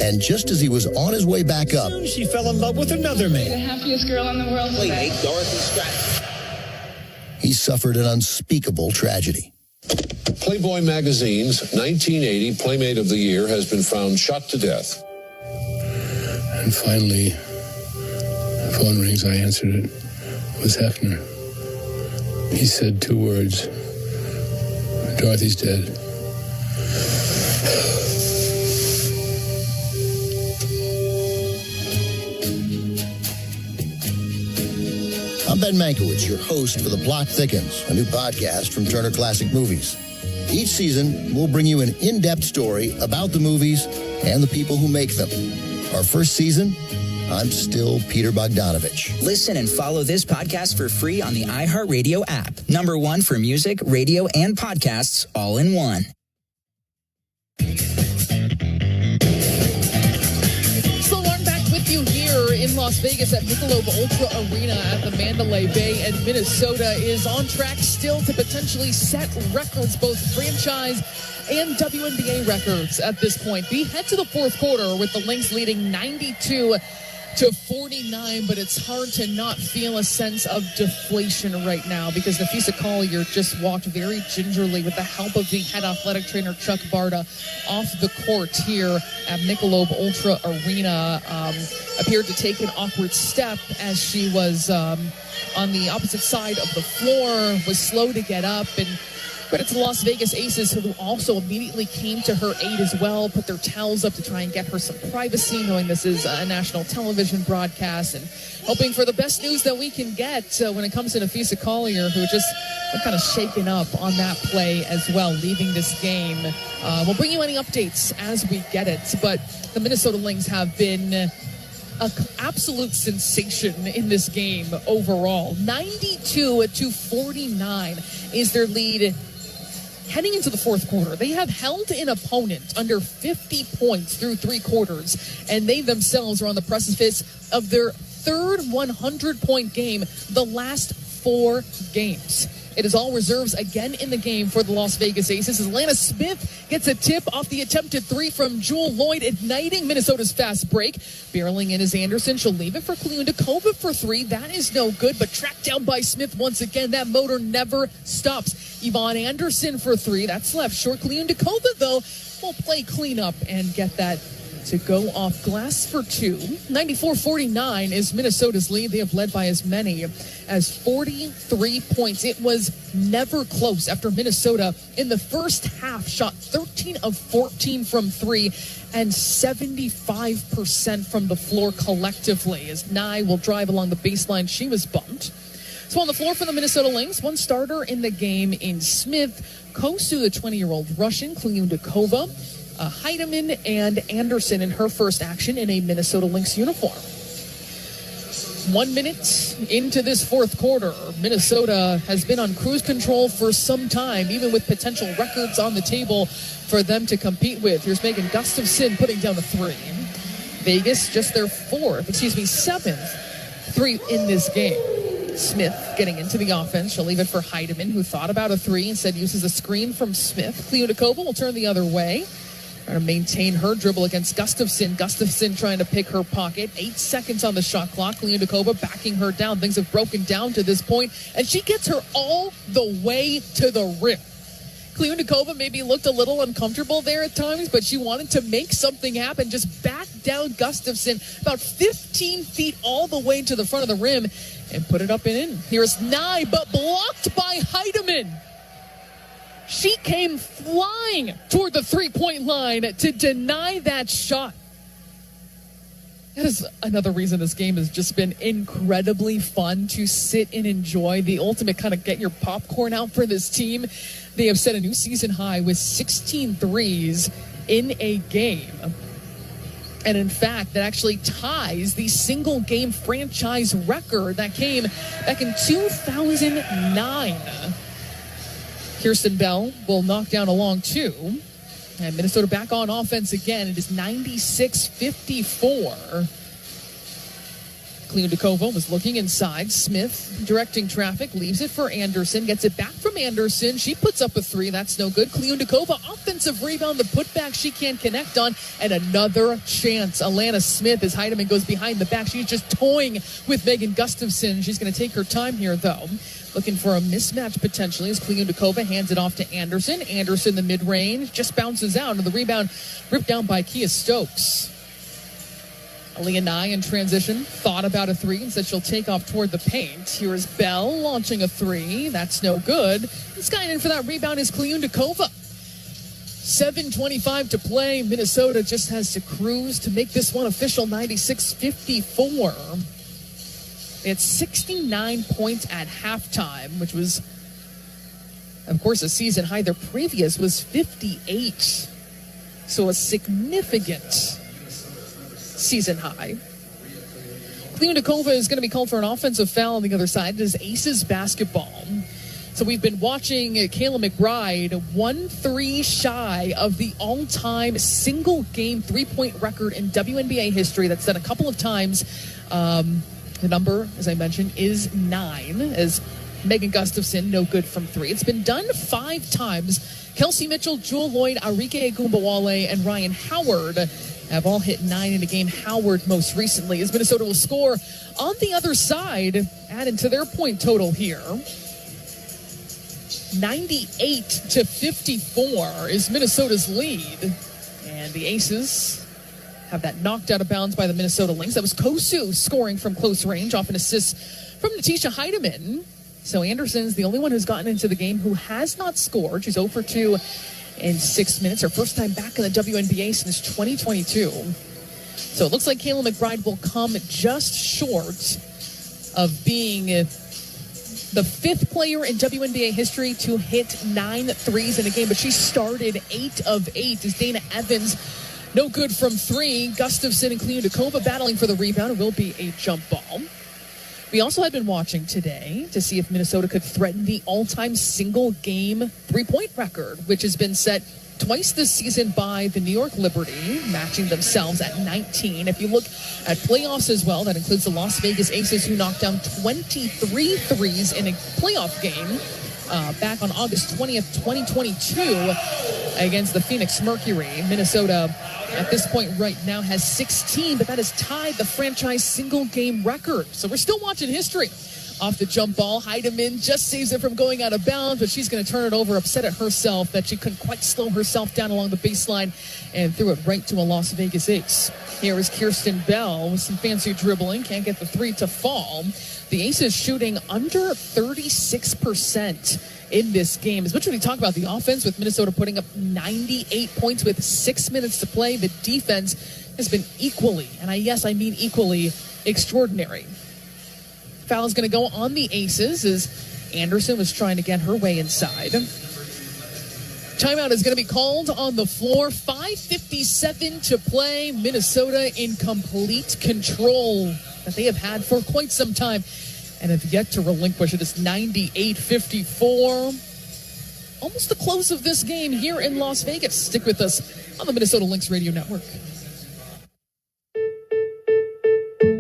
And just as he was on his way back up, she fell in love with another man. The happiest girl in the world today. Dorothy Stratton. He suffered an unspeakable tragedy. Playboy magazine's 1980 Playmate of the Year has been found shot to death. And finally, the phone rings. I answered it. It was Hefner. He said 2 words. Dorothy's dead. I'm Ben Mankiewicz, your host for The Plot Thickens, a new podcast from Turner Classic Movies. Each season, we'll bring you an in-depth story about the movies and the people who make them. Our first season, I'm still Peter Bogdanovich. Listen and follow this podcast for free on the iHeartRadio app. #1 for music, radio, and podcasts, all in one. You here in Las Vegas at Michelob Ultra Arena at the Mandalay Bay, and Minnesota is on track still to potentially set records, both franchise and WNBA records at this point. We head to the fourth quarter with the Lynx leading 92-49, but it's hard to not feel a sense of deflation right now because Napheesa Collier just walked very gingerly with the help of the head athletic trainer Chuck Barta off the court here at Michelob Ultra Arena. Appeared to take an awkward step as she was on the opposite side of the floor, was slow to get up, and credit to the Las Vegas Aces, who also immediately came to her aid as well, put their towels up to try and get her some privacy, knowing this is a national television broadcast, and hoping for the best news that we can get when it comes to Napheesa Collier, who just kind of shaken up on that play as well, leaving this game. We'll bring you any updates as we get it, but the Minnesota Lynx have been an absolute sensation in this game overall. 92-49 is their lead heading into the fourth quarter. They have held an opponent under 50 points through 3 quarters, and they themselves are on the precipice of their third 100-point game the last 4 games. It is all reserves again in the game for the Las Vegas Aces. Atlanta Smith gets a tip off the attempted 3 from Jewel Lloyd, igniting Minnesota's fast break. Barreling in is Anderson. She'll leave it for Kliundakova for 3. That is no good, but tracked down by Smith once again. That motor never stops. Yvonne Anderson for 3. That's left short. Kliundakova, though, will play cleanup and get that to go off glass for 2. 94-49 is Minnesota's lead. They have led by as many as 43 points. It was never close after Minnesota in the first half shot 13 of 14 from 3 and 75% from the floor collectively, as Nye will drive along the baseline. She was bumped. So on the floor for the Minnesota Lynx, one starter in the game in Smith, Kosu, the 20-year-old Russian, Kliundakova, Heidemann, and Anderson in her first action in a Minnesota Lynx uniform. 1 minute into this fourth quarter, Minnesota has been on cruise control for some time, even with potential records on the table for them to compete with. Here's Megan Gustafson putting down a 3. Vegas just their 7th 3 in this game. Smith getting into the offense. She'll leave it for Heidemann, who thought about a three, instead uses a screen from Smith. Kliunikova will turn the other way. Trying to maintain her dribble against Gustafson. Gustafson trying to pick her pocket. 8 seconds on the shot clock. Kliunikova backing her down. Things have broken down to this point, and she gets her all the way to the rim. Kliunikova maybe looked a little uncomfortable there at times, but she wanted to make something happen. Just back down Gustafson about 15 feet all the way to the front of the rim and put it up and in. Here's Nye, but blocked by Heidemann. She came flying toward the three-point line to deny that shot. That is another reason this game has just been incredibly fun to sit and enjoy. The ultimate kind of get your popcorn out for this team. They have set a new season high with 16 threes in a game. And in fact, that actually ties the single game franchise record that came back in 2009. Kirsten Bell will knock down a long two. And Minnesota back on offense again. It is 96-54. Kliunikova was looking inside. Smith directing traffic, leaves it for Anderson, gets it back from Anderson. She puts up a three. That's no good. Kliunikova, offensive rebound, the putback she can't connect on, and another chance. Alana Smith, as Heidemann goes behind the back, she's just toying with Megan Gustafson. She's going to take her time here, though. Looking for a mismatch potentially as Kliunikova hands it off to Anderson. Anderson, the mid-range, just bounces out, and the rebound ripped down by Kia Stokes. Aaliyah Nye in transition, thought about a three and said she'll take off toward the paint. Here is Bell launching a three. That's no good. This guy in for that rebound is Kliunikova. 7:25 to play. Minnesota just has to cruise to make this one official. 96-54. They had 69 points at halftime, which was, of course, a season high. Their previous was 58. So a significant season high. Kliunikova is going to be called for an offensive foul on the other side. It is Aces basketball. So we've been watching Kayla McBride 1-3 shy of the all-time single-game three-point record in WNBA history. That's done a couple of times. The number, as I mentioned, is 9, as Megan Gustafson, no good from three. It's been done 5 times. Kelsey Mitchell, Jewel Lloyd, Arike Egumbawale, and Ryan Howard have all hit 9 in a game. Howard most recently, as Minnesota will score on the other side, adding to their point total here. 98-54 is Minnesota's lead. And the Aces have that knocked out of bounds by the Minnesota Lynx. That was Kosu scoring from close range off an assist from Natisha Heidemann. So Anderson's the only one who's gotten into the game who has not scored. She's 0 for 2 in 6 minutes. Her first time back in the WNBA since 2022. So it looks like Kayla McBride will come just short of being the 5th player in WNBA history to hit 9 threes in a game. But she started 8 of 8 as Dana Evans, no good from 3. Gustafson and Kliunikova battling for the rebound. It will be a jump ball. We also had been watching today to see if Minnesota could threaten the all-time single-game three-point record, which has been set twice this season by the New York Liberty, matching themselves at 19. If you look at playoffs as well, that includes the Las Vegas Aces, who knocked down 23 threes in a playoff game back on August 20th, 2022 against the Phoenix Mercury. Minnesota at this point right now has 16, but that has tied the franchise single game record. So we're still watching history. Off the jump ball, Heidemann just saves it from going out of bounds, but she's going to turn it over, upset at herself that she couldn't quite slow herself down along the baseline and threw it right to a Las Vegas Ace. Here is Kirsten Bell with some fancy dribbling. Can't get the three to fall. The Aces shooting under 36% in this game. As much as we talk about the offense, with Minnesota putting up 98 points with 6 minutes to play, the defense has been equally, and I mean equally, extraordinary. Foul is going to go on the Aces as Anderson was trying to get her way inside. Timeout is going to be called on the floor. 5:57 to play. Minnesota in complete control that they have had for quite some time and have yet to relinquish it. It's 98-54. Almost the close of this game here in Las Vegas. Stick with us on the Minnesota Lynx Radio Network.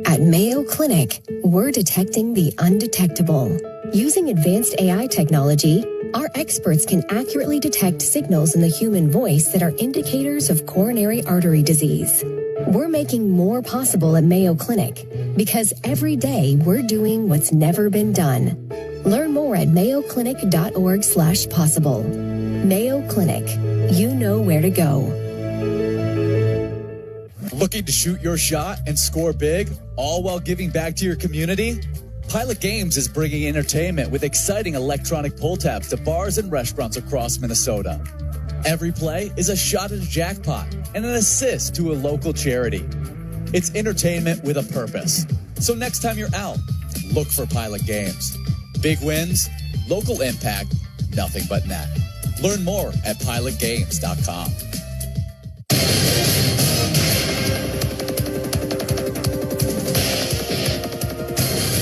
At Mayo Clinic, we're detecting the undetectable. Using advanced AI technology, our experts can accurately detect signals in the human voice that are indicators of coronary artery disease. We're making more possible at Mayo Clinic because every day we're doing what's never been done. Learn more at mayoclinic.org/possible. Mayo Clinic, you know where to go. Looking to shoot your shot and score big, all while giving back to your community? Pilot Games is bringing entertainment with exciting electronic pull tabs to bars and restaurants across Minnesota. Every play is a shot at a jackpot and an assist to a local charity. It's entertainment with a purpose. So next time you're out, look for Pilot Games. Big wins, local impact, nothing but net. Learn more at pilotgames.com.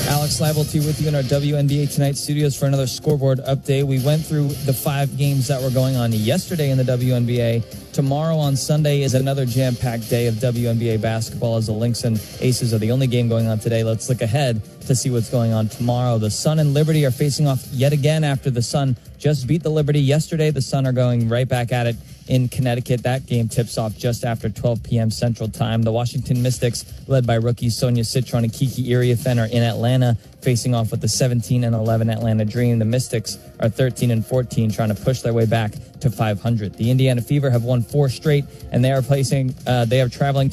Alex Leibold with you in our WNBA Tonight studios for another scoreboard update. We went through the 5 games that were going on yesterday in the WNBA. Tomorrow on Sunday is another jam-packed day of WNBA basketball as the Lynx and Aces are the only game going on today. Let's look ahead to see what's going on tomorrow. The Sun and Liberty are facing off yet again after the Sun just beat the Liberty yesterday. The Sun are going right back at it in Connecticut. That game tips off just after 12 p.m. Central Time. The Washington Mystics, led by rookies Sonia Citron and Kiki Iriafen, are in Atlanta, facing off with the 17-11 Atlanta Dream. The Mystics are 13-14, trying to push their way back to 500. The Indiana Fever have won 4 straight, and they are traveling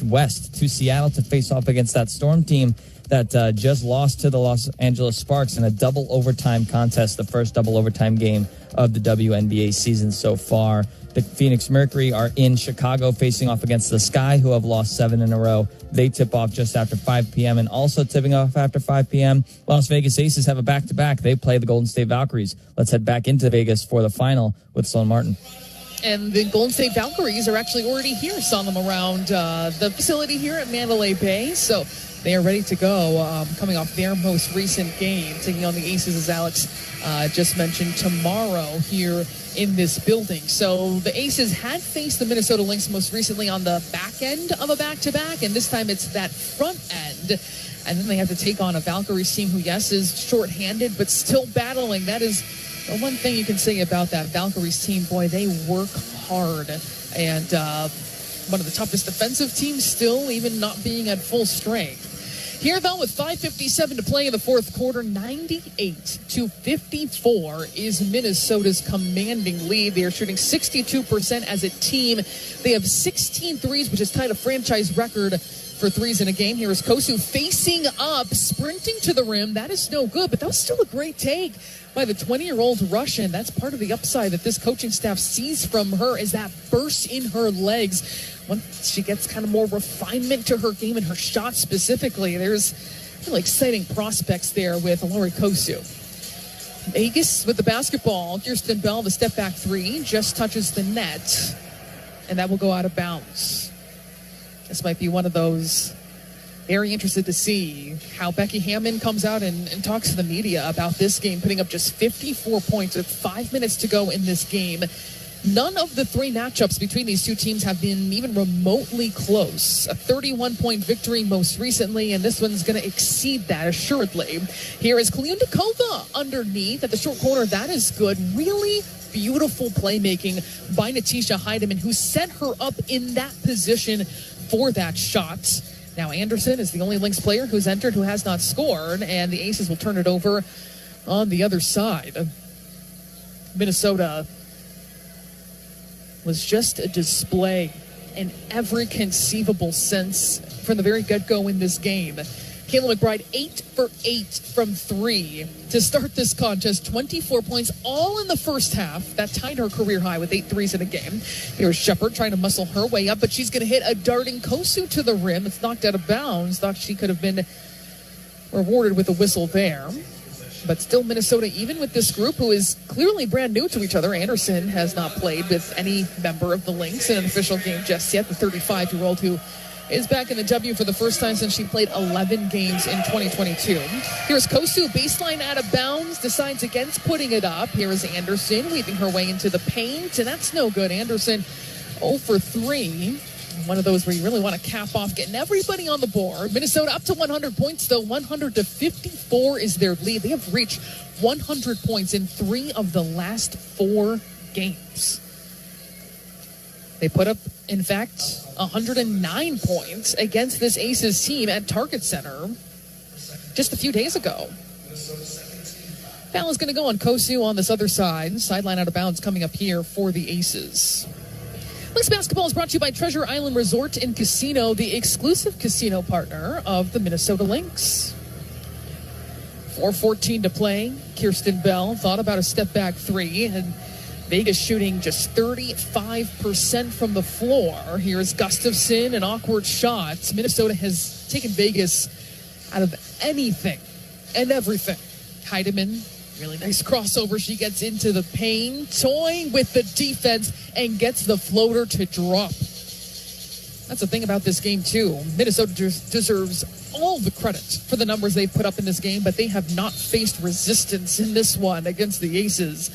west to Seattle to face off against that Storm team that just lost to the Los Angeles Sparks in a double overtime contest, the first double overtime game of the WNBA season so far. The Phoenix Mercury are in Chicago facing off against the Sky, who have lost 7 in a row. They tip off just after 5 p.m. and also tipping off after 5 p.m. Las Vegas Aces have a back-to-back. They play the Golden State Valkyries. Let's head back into Vegas for the final with Sloan Martin. And the Golden State Valkyries are actually already here. Saw them around the facility here at Mandalay Bay. So they are ready to go, coming off their most recent game, taking on the Aces, as Alex just mentioned, tomorrow here in this building. So the Aces had faced the Minnesota Lynx most recently on the back end of a back-to-back, and this time it's that front end. And then they have to take on a Valkyries team who, yes, is shorthanded, but still battling. That is the one thing you can say about that Valkyries team. Boy, they work hard. And one of the toughest defensive teams still, even not being at full strength. Here, though, with 5:57 to play in the fourth quarter, 98-54 is Minnesota's commanding lead. They are shooting 62% as a team. They have 16 threes, which is tied a franchise record for threes in a game. Here is Kosu facing up, sprinting to the rim. That is no good, but that was still a great take by the 20-year-old Russian. That's part of the upside that this coaching staff sees from her, is that burst in her legs. Once she gets kind of more refinement to her game and her shot specifically, there's really exciting prospects there with Laurie Kosu. Vegas with the basketball. Kirsten Bell, the step-back 3, just touches the net, and that will go out of bounds. This might be one of those. Very interested to see how Becky Hammon comes out and talks to the media about this game, putting up just 54 points with 5 minutes to go in this game. None of the 3 matchups between these two teams have been even remotely close. A 31-point victory most recently, and this one's going to exceed that assuredly. Here is Kliundakova underneath at the short corner. That is good. Really beautiful playmaking by Natisha Heidemann, who set her up in that position for that shot. Now Anderson is the only Lynx player who's entered who has not scored, and the Aces will turn it over on the other side. Minnesota was just a display in every conceivable sense from the very get-go in this game. Kayla McBride, 8 for 8 from 3 to start this contest. 24 points, all in the first half. That tied her career high with 8 threes in a game. Here's Shepard trying to muscle her way up, but she's going to hit a darting Kosu to the rim. It's knocked out of bounds. Thought she could have been rewarded with a whistle there. But still Minnesota, even with this group who is clearly brand new to each other. Anderson has not played with any member of the Lynx in an official game just yet. The 35-year-old who is back in the W for the first time since she played 11 games in 2022. Here's Kosu, baseline out of bounds, decides against putting it up. Here is Anderson weaving her way into the paint, and that's no good. Anderson 0 for 3. One of those where you really want to cap off getting everybody on the board. Minnesota up to 100 points, though. 100-54 is their lead. They have reached 100 points in 3 of the last 4 games. They put up, in fact, 109 points against this Aces team at Target Center just a few days ago. Foul is going to go on Kosu on this other side. Sideline out of bounds coming up here for the Aces. Lynx basketball is brought to you by Treasure Island Resort and Casino, the exclusive casino partner of the Minnesota Lynx. 4:14 to play. Kirsten Bell thought about a step-back 3, and Vegas shooting just 35% from the floor. Here's Gustafson, an awkward shot. Minnesota has taken Vegas out of anything and everything. Heidemann, really nice crossover. She gets into the paint, toying with the defense, and gets the floater to drop. That's the thing about this game, too. Minnesota deserves all the credit for the numbers they've put up in this game, but they have not faced resistance in this one against the Aces.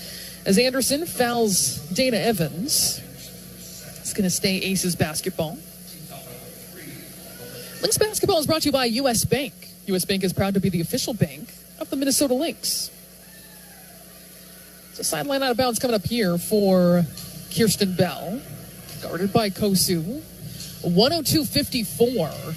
As Anderson fouls Dana Evans, it's going to stay Aces basketball. Lynx basketball is brought to you by U.S. Bank. U.S. Bank is proud to be the official bank of the Minnesota Lynx. So sideline out of bounds coming up here for Kirsten Bell, guarded by Kosu. 102-54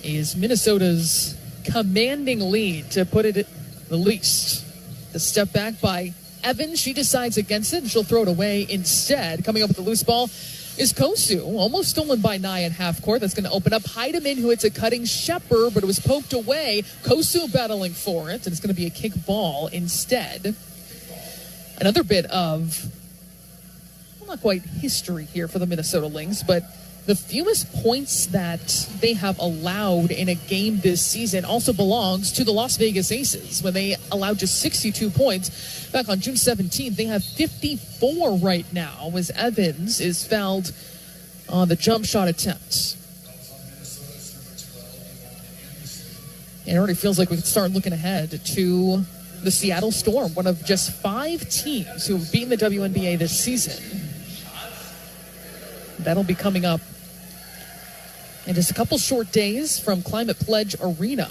is Minnesota's commanding lead, to put it at the least. The step back by Evans, she decides against it, and she'll throw it away instead. Coming up with the loose ball is Kosu, almost stolen by Nye at half court. That's going to open up Heidemann, who hits a cutting Shepard, but it was poked away. Kosu battling for it, and it's going to be a kick ball instead. Another bit of, well, not quite history here for the Minnesota Lynx, but the fewest points that they have allowed in a game this season also belongs to the Las Vegas Aces, when they allowed just 62 points back on June 17th. They have 54 right now, as Evans is fouled on the jump shot attempt. And it already feels like we can start looking ahead to the Seattle Storm, one of just 5 teams who have beaten the WNBA this season. That'll be coming up in just a couple short days from Climate Pledge Arena.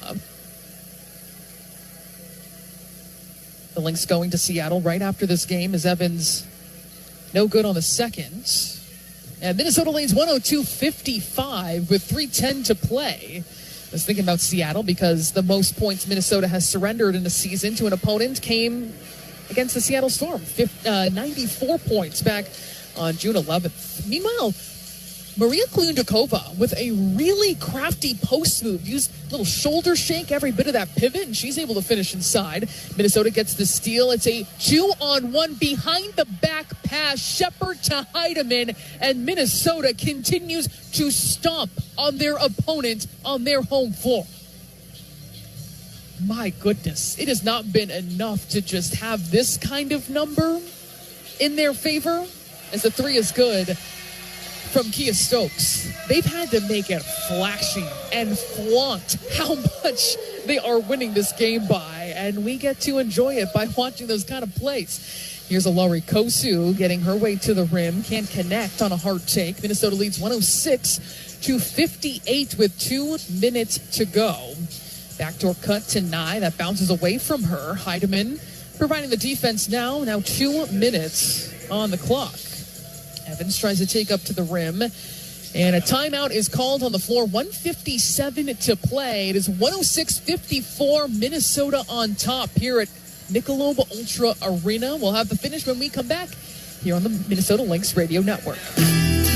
The Lynx going to Seattle right after this game, as Evans no good on the second. And Minnesota leads 102-55 with 3:10 to play. I was thinking about Seattle because the most points Minnesota has surrendered in a season to an opponent came against the Seattle Storm. 94 points back on June 11th. Meanwhile, Maria Klyundikova with a really crafty post move. Used a little shoulder shake, every bit of that pivot, and she's able to finish inside. Minnesota gets the steal. It's a 2-on-1 behind the back pass. Shepard to Heidemann, and Minnesota continues to stomp on their opponent on their home floor. My goodness, it has not been enough to just have this kind of number in their favor, as the 3 is good from Kia Stokes. They've had to make it flashy and flaunt how much they are winning this game by, and we get to enjoy it by watching those kind of plays. Here's a Laurie Kosu getting her way to the rim, can't connect on a hard take. Minnesota leads 106-58 with 2 minutes to go. Backdoor cut to Nye, that bounces away from her. Heidemann providing the defense now 2 minutes on the clock. Evans tries to take up to the rim, and a timeout is called on the floor. 1:57 to play. It is 106-54, Minnesota on top here at Michelob Ultra Arena. We'll have the finish when we come back here on the Minnesota Lynx Radio Network.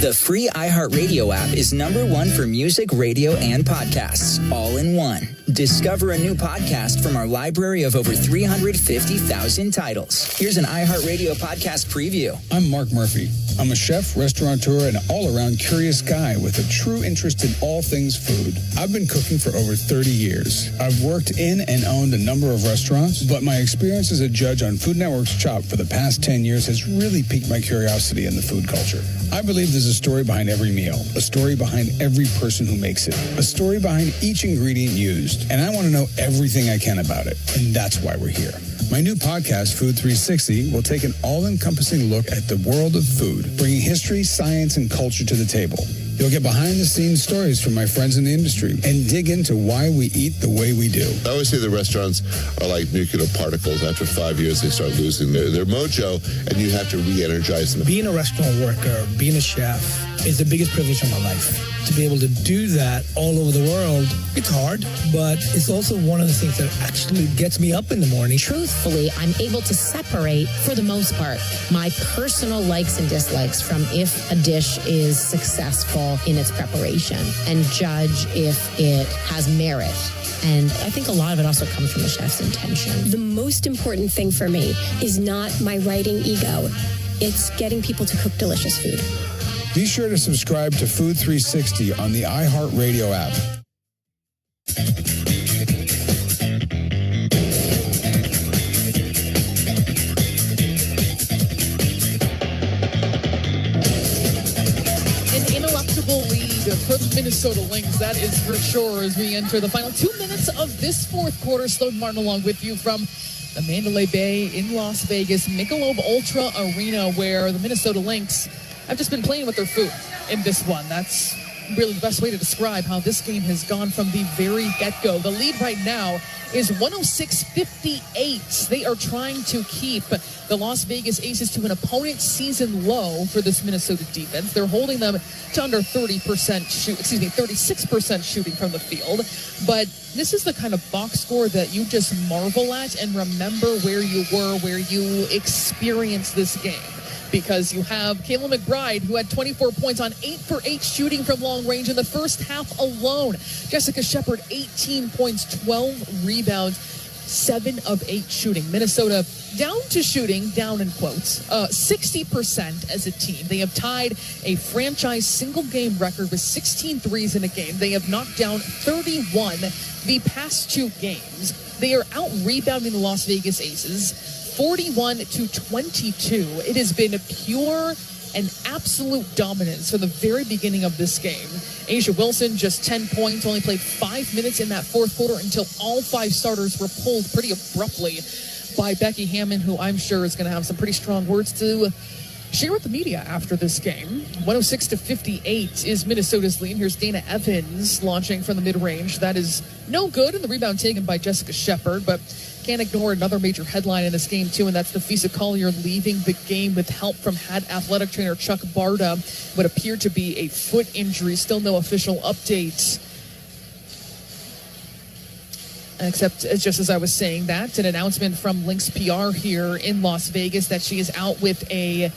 The free iHeartRadio app is #1 for music, radio, and podcasts, all in one. Discover a new podcast from our library of over 350,000 titles. Here's an iHeartRadio podcast preview. I'm Mark Murphy. I'm a chef, restaurateur, and all-around curious guy with a true interest in all things food. I've been cooking for over 30 years. I've worked in and owned a number of restaurants, but my experience as a judge on Food Network's Chopped for the past 10 years has really piqued my curiosity in the food culture. I believe there's a story behind every meal, a story behind every person who makes it, a story behind each ingredient used, and I want to know everything I can about it, and that's why we're here. My new podcast, Food 360, will take an all-encompassing look at the world of food, bringing history, science, and culture to the table. You'll get behind-the-scenes stories from my friends in the industry and dig into why we eat the way we do. I always say the restaurants are like nuclear particles. After 5 years, they start losing their mojo, and you have to re-energize them. Being a restaurant worker, being a chef, is the biggest privilege of my life. To be able to do that all over the world, it's hard, but it's also one of the things that actually gets me up in the morning. Truthfully, I'm able to separate, for the most part, my personal likes and dislikes from if a dish is successful in its preparation and judge if it has merit. And I think a lot of it also comes from the chef's intention. The most important thing for me is not my writing ego. It's getting people to cook delicious food. Be sure to subscribe to Food 360 on the iHeartRadio app. An ineluctable lead for the Minnesota Lynx, that is for sure, as we enter the final 2 minutes of this fourth quarter. Sloan Martin along with you from the Mandalay Bay in Las Vegas, Michelob Ultra Arena, where the Minnesota Lynx have just been playing with their food in this one. That's really the best way to describe how this game has gone from the very get-go. The lead right now is 106-58. They are trying to keep the Las Vegas Aces to an opponent's season low for this Minnesota defense. They're holding them to under 36% shooting from the field. But this is the kind of box score that you just marvel at and remember where you were, where you experienced this game. Because you have Kayla McBride, who had 24 points on 8 for 8 shooting from long range in the first half alone. Jessica Shepard, 18 points, 12 rebounds, 7 of 8 shooting. Minnesota down to shooting, down in quotes, 60% as a team. They have tied a franchise single-game record with 16 threes in a game. They have knocked down 31 the past 2 games. They are out-rebounding the Las Vegas Aces 41-22. It has been pure and absolute dominance from the very beginning of this game. Asia Wilson, just 10 points, only played 5 minutes in that fourth quarter until all 5 starters were pulled pretty abruptly by Becky Hammon, who I'm sure is going to have some pretty strong words to share with the media after this game. 106-58 is Minnesota's lead. Here's Dana Evans launching from the mid-range. That is no good, and the rebound taken by Jessica Shepard, but can't ignore another major headline in this game, too, and that's Nafisa Collier leaving the game with help from head athletic trainer Chuck Barta. What appeared to be a foot injury. Still no official updates. Except, just as I was saying that, an announcement from Lynx PR here in Las Vegas that she is out with a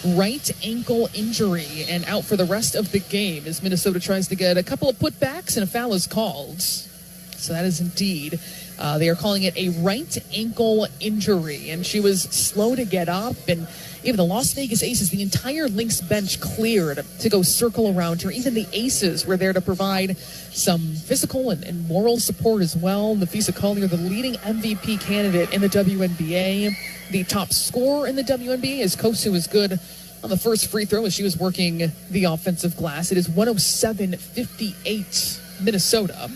right ankle injury and out for the rest of the game as Minnesota tries to get a couple of putbacks and a foul is called. So that is indeed, they are calling it a right ankle injury, and she was slow to get up, and even the Las Vegas Aces, the entire Lynx bench cleared to go circle around her. Even the Aces were there to provide some physical and moral support as well. Nafisa Collier, the leading MVP candidate in the WNBA, the top scorer in the WNBA, as Kosu is good on the first free throw as she was working the offensive glass. It is 107-58 Minnesota.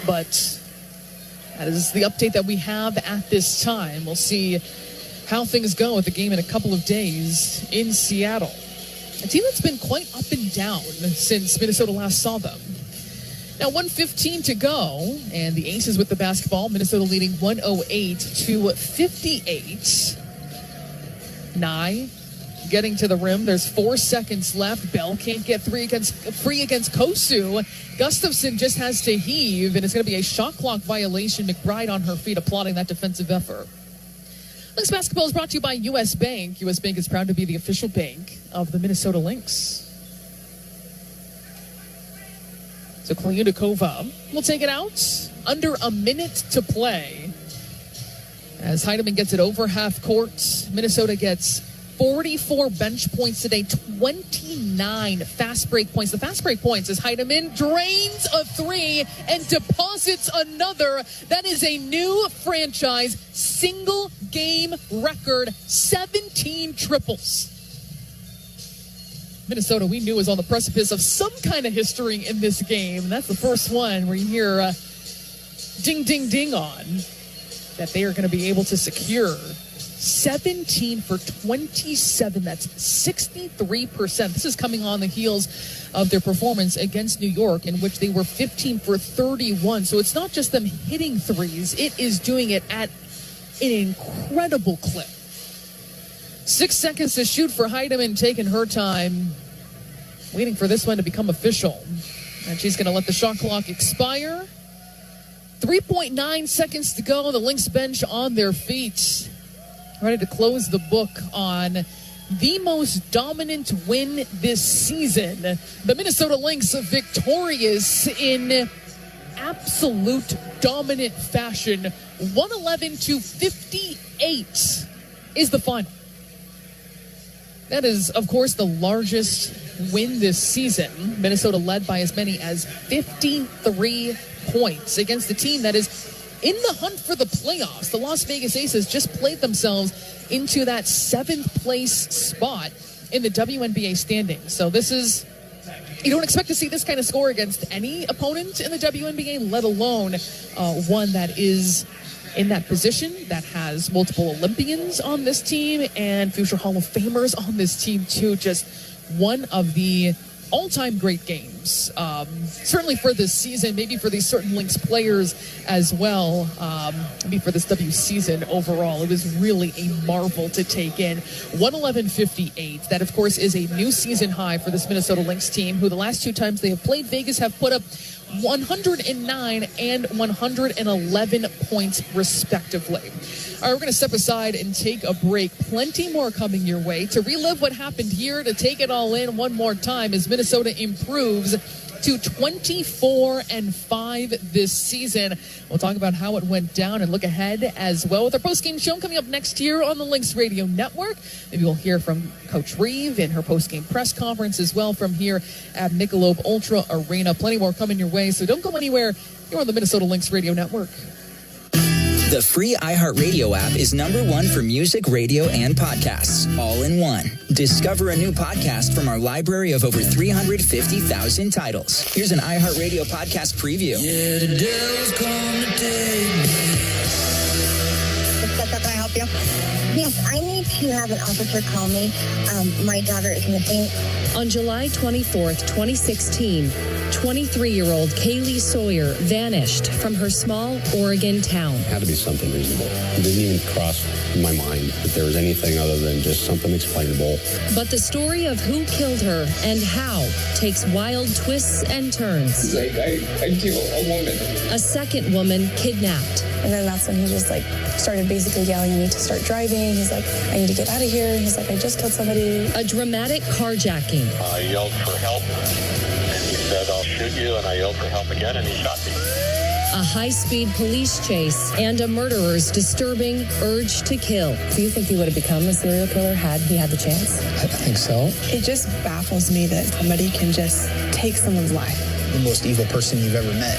But that is the update that we have at this time. We'll see how things go at the game in a couple of days in Seattle. A team that's been quite up and down since Minnesota last saw them. Now 1:15 to go, and the Aces with the basketball. Minnesota leading 108-58. Nye getting to the rim. There's 4 seconds left. Bell can't get free against Kosu. Gustafson just has to heave, and it's going to be a shot clock violation. McBride on her feet applauding that defensive effort. Lynx basketball is brought to you by U.S. Bank. U.S. Bank is proud to be the official bank of the Minnesota Lynx. So Kliunikova will take it out. Under a minute to play. As Heidemann gets it over half court, Minnesota gets 44 bench points today, 29 fast break points. The fast break points as Heidemann drains a 3 and deposits another. That is a new franchise single game record, 17 triples. Minnesota, we knew, was on the precipice of some kind of history in this game. And that's the first one where you hear ding, ding, ding on that they are going to be able to secure 17 for 27. That's 63%. This is coming on the heels of their performance against New York, in which they were 15 for 31. So it's not just them hitting threes. It is doing it at an incredible clip. 6 seconds to shoot for Heidemann, taking her time, waiting for this one to become official. And she's going to let the shot clock expire. 3.9 seconds to go. The Lynx bench on their feet, ready to close the book on the most dominant win this season. The Minnesota Lynx victorious in absolute dominant fashion. 111-58 is the final. That is, of course, the largest win this season. Minnesota led by as many as 53 points against a team that is in the hunt for the playoffs. The Las Vegas Aces just played themselves into that 7th place spot in the WNBA standings. So this is, you don't expect to see this kind of score against any opponent in the WNBA, let alone one that is in that position, that has multiple Olympians on this team and future Hall of Famers on this team too. Just one of the all-time great games, certainly for this season, maybe for these certain Lynx players as well. Maybe for this W season overall, it was really a marvel to take in. 111-58. That, of course, is a new season high for this Minnesota Lynx team, who the last 2 times they have played Vegas have put up 109 and 111 points respectively. All right, we're going to step aside and take a break. Plenty more coming your way. To relive what happened here, to take it all in one more time as Minnesota improves to 24-5 this season. We'll talk about how it went down and look ahead as well with our postgame show coming up next year on the Lynx Radio Network. Maybe we'll hear from Coach Reeve in her postgame press conference as well from here at Michelob Ultra Arena. Plenty more coming your way, so don't go anywhere. You're on the Minnesota Lynx Radio Network. The free iHeartRadio app is #1 for music, radio, and podcasts, all in one. Discover a new podcast from our library of over 350,000 titles. Here's an iHeartRadio podcast preview. Yeah, the devil's come to take me. Can I help you? Yes, I need to have an officer call me. My daughter is missing. On July 24th, 2016, 23-year-old Kaylee Sawyer vanished from her small Oregon town. It had to be something reasonable. It didn't even cross my mind that there was anything other than just something explainable. But the story of who killed her and how takes wild twists and turns. Like, I killed a woman. A second woman kidnapped. And then that's when he just started basically yelling at me to start driving. He's like, I need to get out of here. He's like, I just killed somebody. A dramatic carjacking. I yelled for help, and he said, I'll shoot you, and I yelled for help again, and he shot me. A high-speed police chase and a murderer's disturbing urge to kill. Do you think he would have become a serial killer had he had the chance? I think so. It just baffles me that somebody can just take someone's life. The most evil person you've ever met.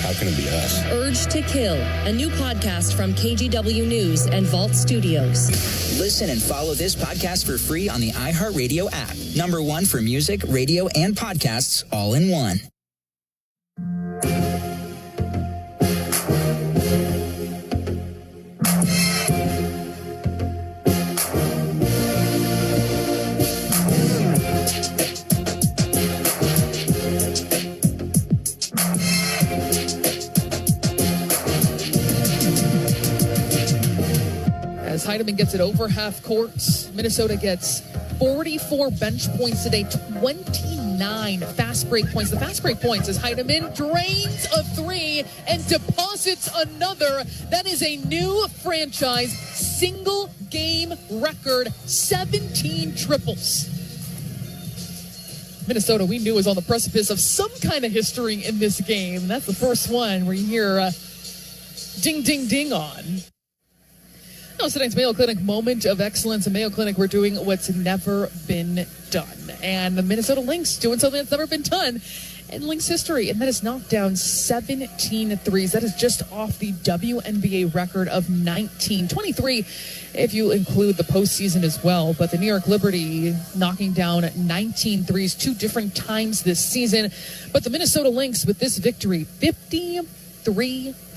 How can it be us? Urge to Kill, a new podcast from KGW News and Vault Studios. Listen and follow this podcast for free on the iHeartRadio app. #1 for music, radio, and podcasts, all in one. As Heidemann gets it over half court, Minnesota gets 44 bench points today, 29 fast break points. The fast break points as Heidemann drains a 3 and deposits another. That is a new franchise single game record, 17 triples. Minnesota, we knew, was on the precipice of some kind of history in this game. That's the first one where you hear ding, ding, ding on. Now, tonight's Mayo Clinic moment of excellence. At Mayo Clinic, we're doing what's never been done. And the Minnesota Lynx doing something that's never been done in Lynx history. And that is knocked down 17 threes. That is just off the WNBA record of 19. 23 if you include the postseason as well. But the New York Liberty knocking down 19 threes 2 different times this season. But the Minnesota Lynx with this victory, 53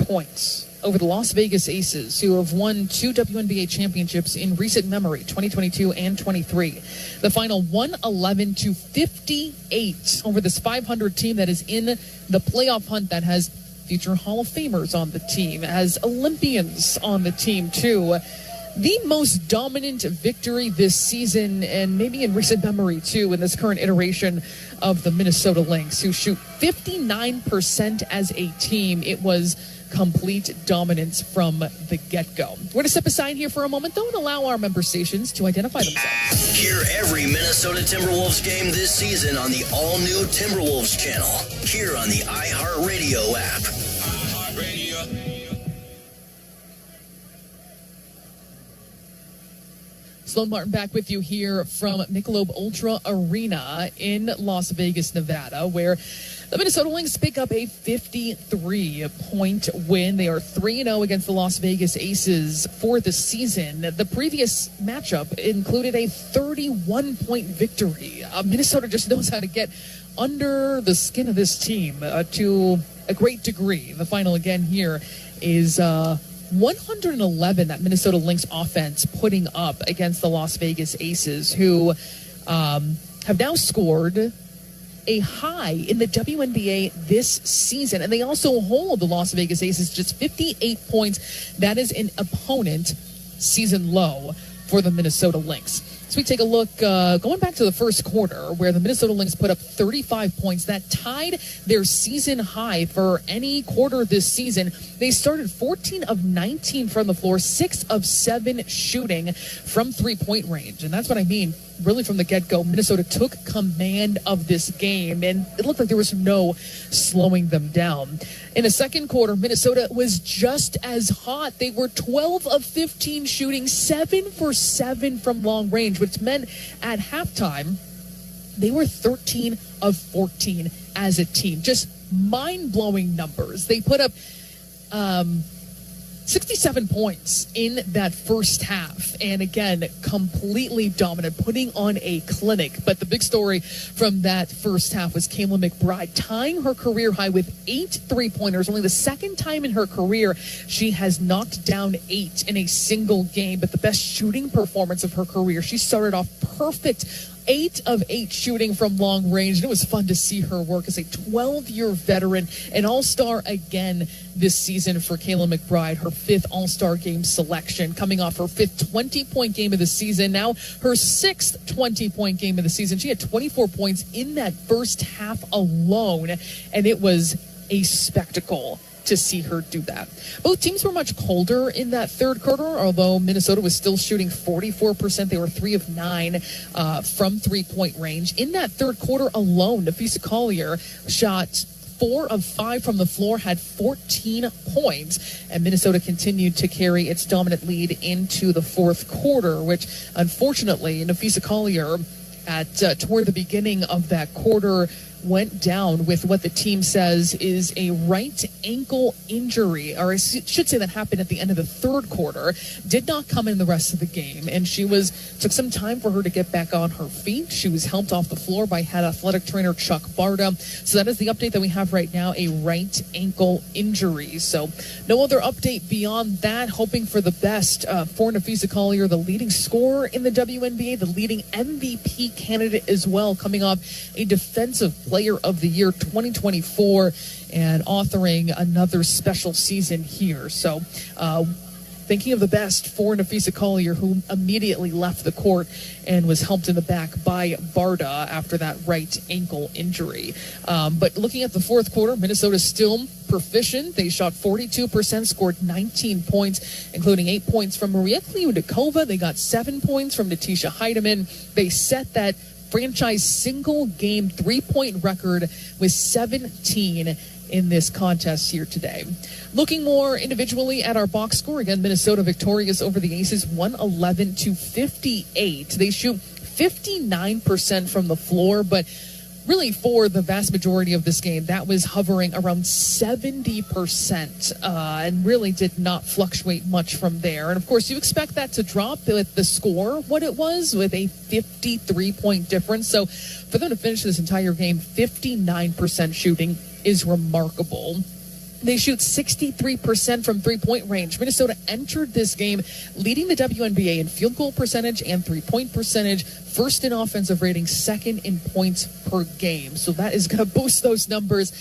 points over the Las Vegas Aces, who have won 2 WNBA championships in recent memory, 2022 and 23. The final 111-58 over this 500 team that is in the playoff hunt, that has future Hall of Famers on the team, has Olympians on the team too. The most dominant victory this season, and maybe in recent memory too, in this current iteration of the Minnesota Lynx, who shoot 59% as a team. It was complete dominance from the get-go. We're going to step aside here for a moment, though, and allow our member stations to identify themselves. Hear every Minnesota Timberwolves game this season on the all-new Timberwolves channel, here on the iHeartRadio app. Sloan Martin back with you here from Michelob Ultra Arena in Las Vegas, Nevada, where the Minnesota Lynx pick up a 53-point win. They are 3-0 against the Las Vegas Aces for the season. The previous matchup included a 31-point victory. Minnesota just knows how to get under the skin of this team to a great degree. The final again here is 111 that Minnesota Lynx offense putting up against the Las Vegas Aces, who have now scored a high in the WNBA this season. And they also hold the Las Vegas Aces just 58 points. That is an opponent season low for the Minnesota Lynx. So we take a look, going back to the first quarter, where the Minnesota Lynx put up 35 points. That tied their season high for any quarter this season. They started 14 of 19 from the floor, 6 of 7 shooting from three-point range. And that's what I mean. Really from the get-go, Minnesota took command of this game, and it looked like there was no slowing them down. In the second quarter, Minnesota was just as hot. They were 12 of 15 shooting, 7 for 7 from long range, which meant at halftime, they were 13 of 14 as a team. Just mind-blowing numbers. They put up 67 points in that first half. And again, completely dominant, putting on a clinic. But the big story from that first half was Kayla McBride tying her career high with 8 three-pointers. Only the second time in her career she has knocked down 8 in a single game. But the best shooting performance of her career. She started off perfect, 8 of 8 shooting from long range. And it was fun to see her work as a 12-year veteran, an all-star again this season for Kayla McBride, her 5th all-star game selection, coming off her 5th 20-point game of the season, now her 6th 20-point game of the season. She had 24 points in that first half alone, and it was a spectacle to see her do that. Both teams were much colder in that third quarter, although Minnesota was still shooting 44%. They were 3 of 9 from three-point range. In that third quarter alone, Napheesa Collier shot 4 of 5 from the floor, had 14 points, and Minnesota continued to carry its dominant lead into the fourth quarter, which unfortunately Napheesa Collier toward the beginning of that quarter went down with what the team says is a right ankle injury, or I should say that happened at the end of the third quarter, did not come in the rest of the game, and took some time for her to get back on her feet. She was helped off the floor by head athletic trainer Chuck Barta. So that is the update that we have right now, a right ankle injury. So no other update beyond that, hoping for the best for Napheesa Collier, the leading scorer in the WNBA, the leading MVP candidate as well, coming off a defensive Player of the Year 2024 and authoring another special season here. So thinking of the best for Napheesa Collier, who immediately left the court and was helped in the back by Barta after that right ankle injury. But looking at the fourth quarter, Minnesota still proficient. They shot 42%, scored 19 points, including 8 points from Maria Kliudakova. They got 7 points from Natisha Heidemann. They set that franchise single game 3-point record with 17 in this contest here today. Looking more individually at our box score, again, Minnesota victorious over the Aces 111-58. They shoot 59% from the floor, but really for the vast majority of this game, that was hovering around 70% and really did not fluctuate much from there. And of course, you expect that to drop with the score, what it was, with a 53-point difference. So for them to finish this entire game, 59% shooting is remarkable. They shoot 63% from three-point range. Minnesota entered this game leading the WNBA in field goal percentage and three-point percentage, first in offensive rating, second in points per game. So that is going to boost those numbers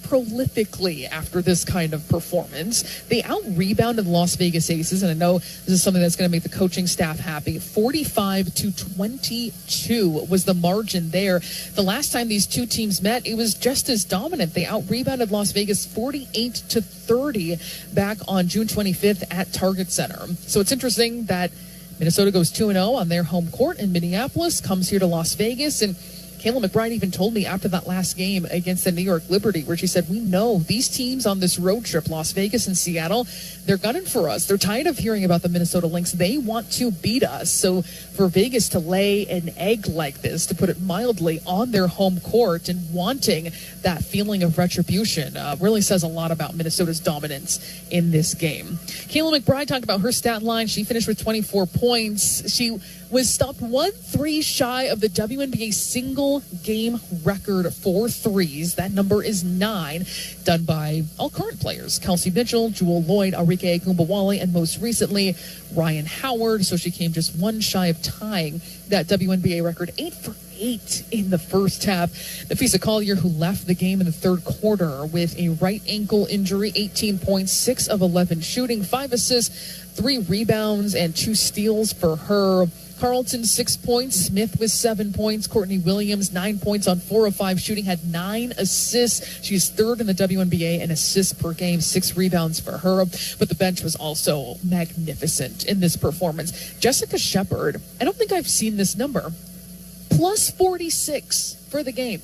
prolifically after this kind of performance. They out-rebounded the Las Vegas Aces, and I know this is something that's going to make the coaching staff happy. 45-22 was the margin there. The last time these two teams met, it was just as dominant. They out-rebounded Las Vegas 48-30 back on June 25th at Target Center. So it's interesting that Minnesota goes 2-0 on their home court in Minneapolis, comes here to Las Vegas, and Kayla McBride even told me after that last game against the New York Liberty, where she said, we know these teams on this road trip, Las Vegas and Seattle, they're gunning for us. They're tired of hearing about the Minnesota Lynx. They want to beat us. So for Vegas to lay an egg like this, to put it mildly, on their home court and wanting that feeling of retribution really says a lot about Minnesota's dominance in this game. Kayla McBride talked about her stat line. She finished with 24 points. She was stopped 1-3 shy of the WNBA single game record for threes. That number is 9, done by all current players: Kelsey Mitchell, Jewel Lloyd, Arike Egumbawale, and most recently Ryan Howard. So she came just one shy of tying that WNBA record, 8 for 8 in the first half. Nafisa Collier, who left the game in the third quarter with a right ankle injury, 18 points, 6 of 11 shooting, 5 assists, 3 rebounds, and 2 steals for her. Carlton, 6 points. Smith with 7 points. Courtney Williams, 9 points on 4 of 5 shooting, had 9 assists. She's third in the WNBA in assists per game, 6 rebounds for her. But the bench was also magnificent in this performance. Jessica Shepard, I don't think I've seen this number, plus 46 for the game.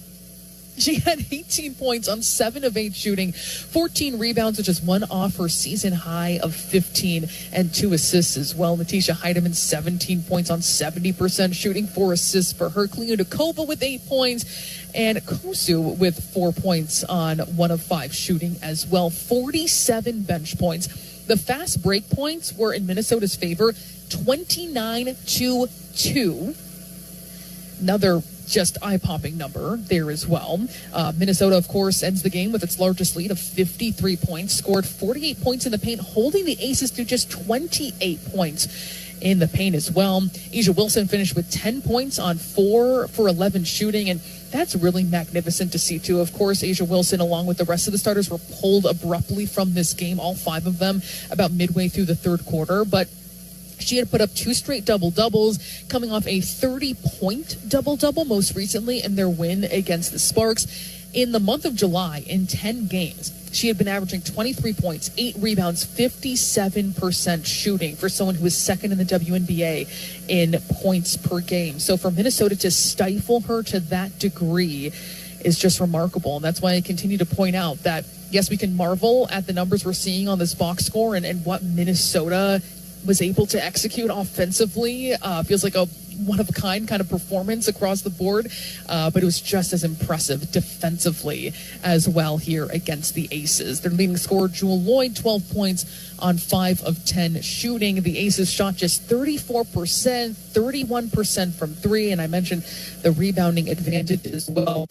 She had 18 points on 7 of 8 shooting, 14 rebounds, which is one off her season high of 15, and 2 assists as well. Natisha Heidemann, 17 points on 70% shooting, 4 assists for her. Kliunikova with 8 points, and Kosu with 4 points on 1 of 5 shooting as well. 47 bench points. The fast break points were in Minnesota's favor, 29-2. Another just eye-popping number there as well. Minnesota, of course, ends the game with its largest lead of 53 points, scored 48 points in the paint, holding the Aces to just 28 points in the paint as well. A'ja Wilson finished with 10 points on 4 for 11 shooting, and that's really magnificent to see, too. Of course, A'ja Wilson, along with the rest of the starters, were pulled abruptly from this game, all 5 of them, about midway through the third quarter, but she had put up 2 straight double-doubles, coming off a 30-point double-double most recently in their win against the Sparks. In the month of July, in 10 games, she had been averaging 23 points, 8 rebounds, 57% shooting for someone who was second in the WNBA in points per game. So for Minnesota to stifle her to that degree is just remarkable. And that's why I continue to point out that, yes, we can marvel at the numbers we're seeing on this box score and what Minnesota was able to execute offensively. Feels like a one-of-a-kind kind of performance across the board, but it was just as impressive defensively as well here against the Aces. Their leading scorer, Jewel Lloyd, 12 points on 5 of 10 shooting. The Aces shot just 34%, 31% from 3, and I mentioned the rebounding advantage as well.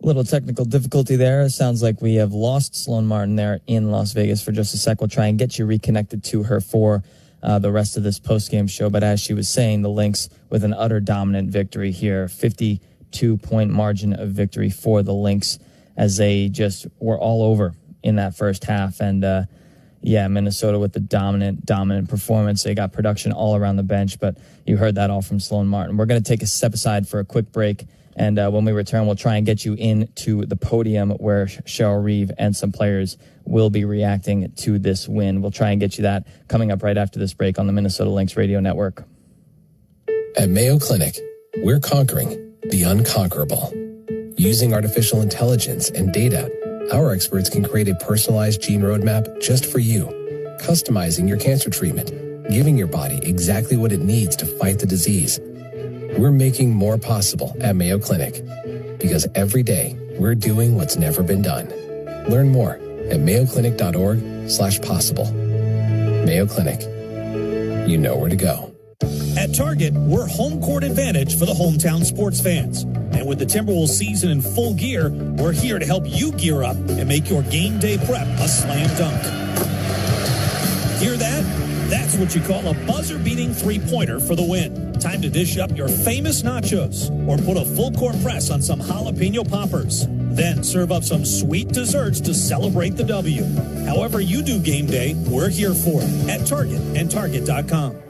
Little technical difficulty there. It sounds like we have lost Sloan Martin there in Las Vegas for just a sec. We'll try and get you reconnected to her for the rest of this post-game show. But as she was saying, the Lynx with an utter dominant victory here, 52-point margin of victory for the Lynx as they just were all over in that first half. And Minnesota with the dominant performance. They got production all around the bench, but you heard that all from Sloan Martin. We're going to take a step aside for a quick break. And when we return, we'll try and get you into the podium where Cheryl Reeve and some players will be reacting to this win. We'll try and get you that coming up right after this break on the Minnesota Lynx Radio Network. At Mayo Clinic, we're conquering the unconquerable. Using artificial intelligence and data, our experts can create a personalized gene roadmap just for you, customizing your cancer treatment, giving your body exactly what it needs to fight the disease. We're making more possible at Mayo Clinic because every day we're doing what's never been done. Learn more at mayoclinic.org/possible. Mayo Clinic. You know where to go. At Target, we're home court advantage for the hometown sports fans. And with the Timberwolves season in full gear, we're here to help you gear up and make your game day prep a slam dunk. Hear that? That's what you call a buzzer-beating three-pointer for the win. Time to dish up your famous nachos or put a full-court press on some jalapeno poppers. Then serve up some sweet desserts to celebrate the W. However you do game day, we're here for it at Target and Target.com.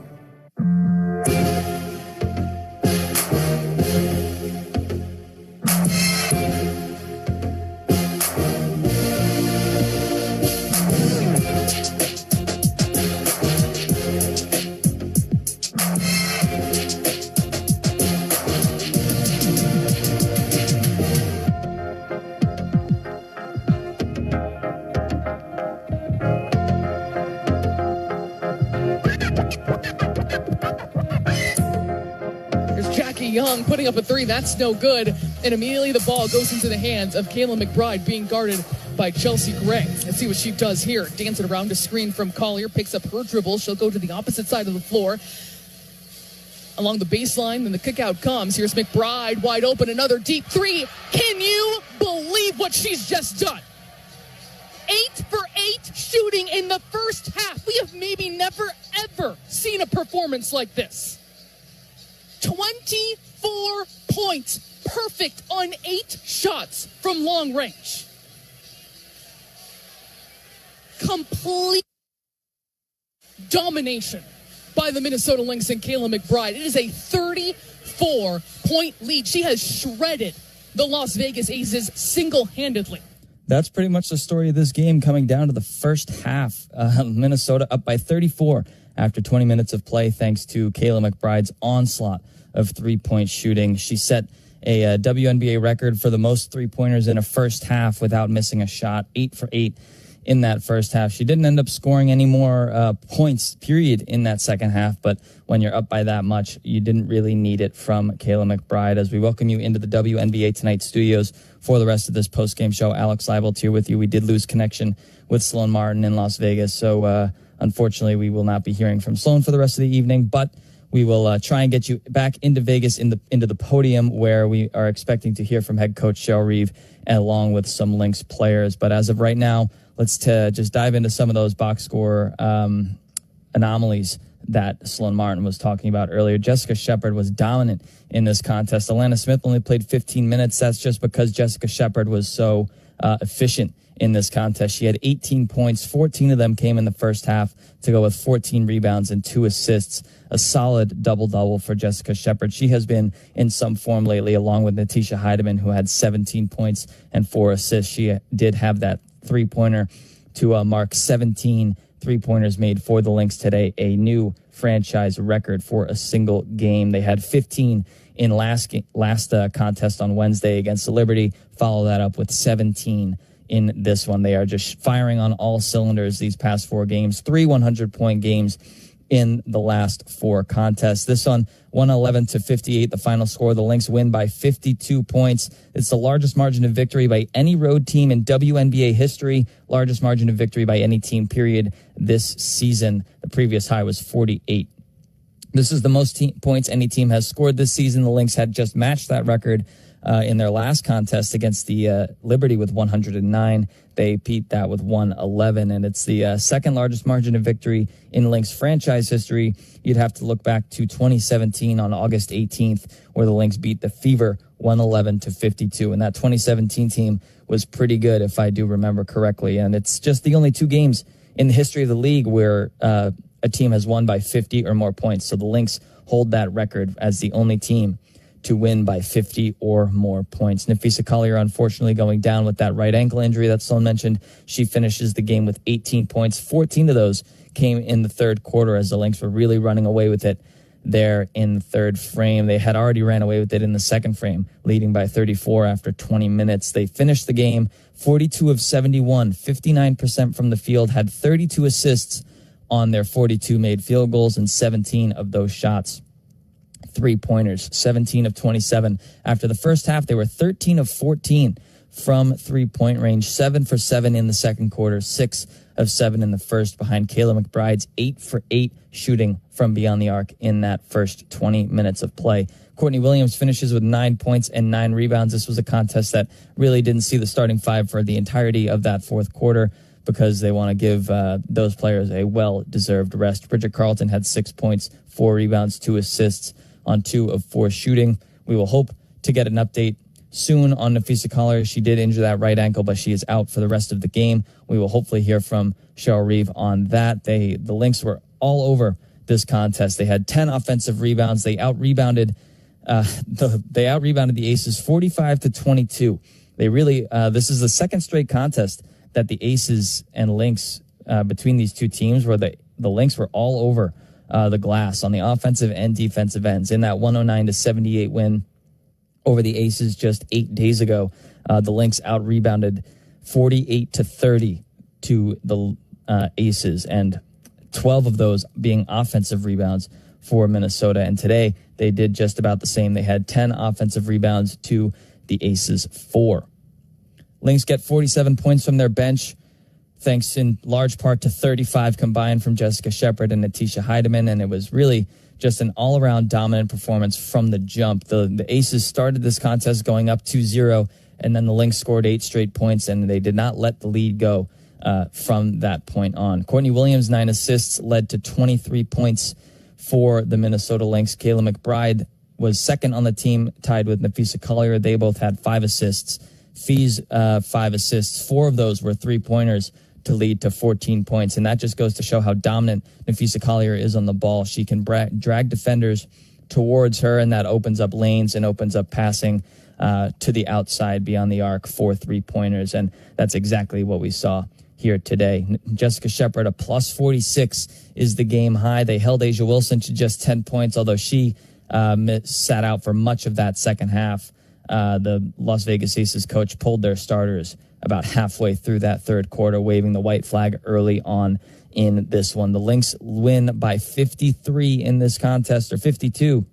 Young putting up a three. That's no good. And immediately the ball goes into the hands of Kayla McBride, being guarded by Chelsea Gray. Let's see what she does here. Dancing around a screen from Collier, picks up her dribble. She'll go to the opposite side of the floor along the baseline. Then the kick out comes. Here's McBride wide open. Another deep three. Can you believe what she's just done? 8 for 8 shooting in the first half. We have maybe never, ever seen a performance like this. 24 points, perfect on 8 shots from long range. Complete domination by the Minnesota Lynx and Kayla McBride. It is a 34-point lead. She has shredded the Las Vegas Aces single-handedly. That's pretty much the story of this game, coming down to the first half. Minnesota up by 34 after 20 minutes of play, thanks to Kayla McBride's onslaught of three-point shooting. She set a WNBA record for the most three-pointers in a first half without missing a shot, 8 for 8 in that first half. She didn't end up scoring any more points, period, in that second half, but when you're up by that much, you didn't really need it from Kayla McBride. As we welcome you into the WNBA Tonight studios for the rest of this post-game show, Alex Leibold here with you. We did lose connection with Sloan Martin in Las Vegas, so unfortunately we will not be hearing from Sloan for the rest of the evening, but we will try and get you back into Vegas, into the podium, where we are expecting to hear from head coach Cheryl Reeve, along with some Lynx players. But as of right now, let's just dive into some of those box score anomalies that Sloan Martin was talking about earlier. Jessica Shepard was dominant in this contest. Alana Smith only played 15 minutes. That's just because Jessica Shepard was so efficient in this contest. She had 18 points. 14 of them came in the first half to go with 14 rebounds and 2 assists. A solid double-double for Jessica Shepard. She has been in some form lately, along with Natisha Heidemann, who had 17 points and 4 assists. She did have that three-pointer to mark 17 three-pointers made for the Lynx today, a new franchise record for a single game. They had 15 in last contest on Wednesday against the Liberty. Follow that up with 17 in this one. They are just firing on all cylinders these past 4 games, 3 100-point games in the last 4 contests. This one, 111-58, the final score. The Lynx win by 52 points. It's the largest margin of victory by any road team in WNBA history, largest margin of victory by any team, period, this season. The previous high was 48. This is the most points any team has scored this season. The Lynx had just matched that record in their last contest against the Liberty with 109. They beat that with 111, and it's the second largest margin of victory in Lynx franchise history. You'd have to look back to 2017 on August 18th, where the Lynx beat the Fever 111-52, and that 2017 team was pretty good, if I do remember correctly. And it's just the only 2 games in the history of the league where a team has won by 50 or more points. So the Lynx hold that record as the only team to win by 50 or more points. Nafisa Collier, unfortunately, going down with that right ankle injury that Sloan mentioned. She finishes the game with 18 points. 14 of those came in the third quarter as the Lynx were really running away with it there in the third frame. They had already ran away with it in the second frame, leading by 34 after 20 minutes. They finished the game 42 of 71, 59% from the field, had 32 assists on their 42 made field goals, and 17 of those shots three-pointers, 17 of 27. After the first half, they were 13 of 14 from three-point range, 7 for 7 in the second quarter, 6 of 7 in the first, behind Kayla McBride's 8 for 8 shooting from beyond the arc in that first 20 minutes of play. Courtney Williams finishes with 9 points and 9 rebounds. This was a contest that really didn't see the starting five for the entirety of that fourth quarter because they want to give those players a well-deserved rest. Bridget Carlton had 6 points, 4 rebounds, 2 assists on 2 of 4 shooting. We will hope to get an update soon on Nafisa Collier. She did injure that right ankle, but she is out for the rest of the game. We will hopefully hear from Cheryl Reeve on that. The Lynx were all over this contest. They had 10 offensive rebounds. They out-rebounded the Aces 45-22. They really, this is the second straight contest that the Aces and Lynx, between these two teams, where the Lynx were all over the glass on the offensive and defensive ends. In that 109-78 win over the Aces just 8 days ago, the Lynx out-rebounded 48-30 to the Aces, and 12 of those being offensive rebounds for Minnesota. And today they did just about the same. They had 10 offensive rebounds to the Aces 4. Lynx get 47 points from their bench, thanks in large part to 35 combined from Jessica Shepard and Natisha Heidemann. And it was really just an all-around dominant performance from the jump. The Aces started this contest going up 2-0, and then the Lynx scored 8 straight points, and they did not let the lead go from that point on. Courtney Williams' 9 assists led to 23 points for the Minnesota Lynx. Kayla McBride was second on the team, tied with Nafisa Collier. They both had 5 assists. Fee's 5 assists. 4 of those were 3-pointers to lead to 14 points. And that just goes to show how dominant Nafisa Collier is on the ball. She can drag defenders towards her, and that opens up lanes and opens up passing to the outside beyond the arc for 3-pointers. And that's exactly what we saw here today. Jessica Shepard, a plus 46 is the game high. They held Asia Wilson to just 10 points, although she sat out for much of that second half. The Las Vegas Aces coach pulled their starters about halfway through that third quarter, waving the white flag early on in this one. The Lynx win by 53 in this contest, or 53.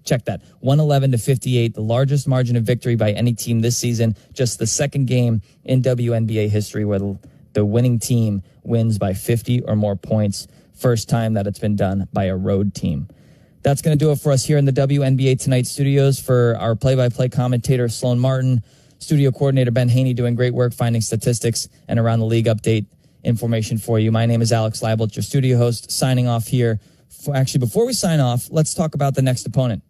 Check that. 111-58, the largest margin of victory by any team this season. Just the second game in WNBA history where the winning team wins by 50 or more points. First time that it's been done by a road team. That's going to do it for us here in the WNBA Tonight studios. For our play-by-play commentator, Sloan Martin, studio coordinator Ben Haney, doing great work finding statistics and around the league update information for you. My name is Alex Leibelt, your studio host, signing off here. Actually, before we sign off, let's talk about the next opponent.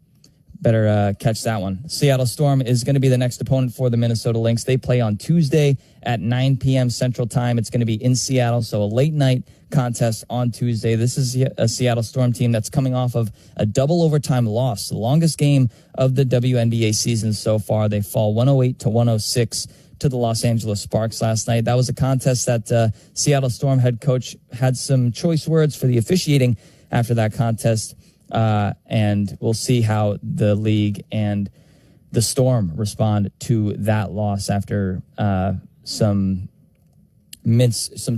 Better catch that one. Seattle Storm is going to be the next opponent for the Minnesota Lynx. They play on Tuesday at 9 p.m. Central Time. It's going to be in Seattle, so a late night contest on Tuesday. This is a Seattle Storm team that's coming off of a double overtime loss, the longest game of the WNBA season so far. They fall 108-106 to the Los Angeles Sparks last night. That was a contest that Seattle Storm head coach had some choice words for the officiating after that contest. And we'll see how the league and the Storm respond to that loss after some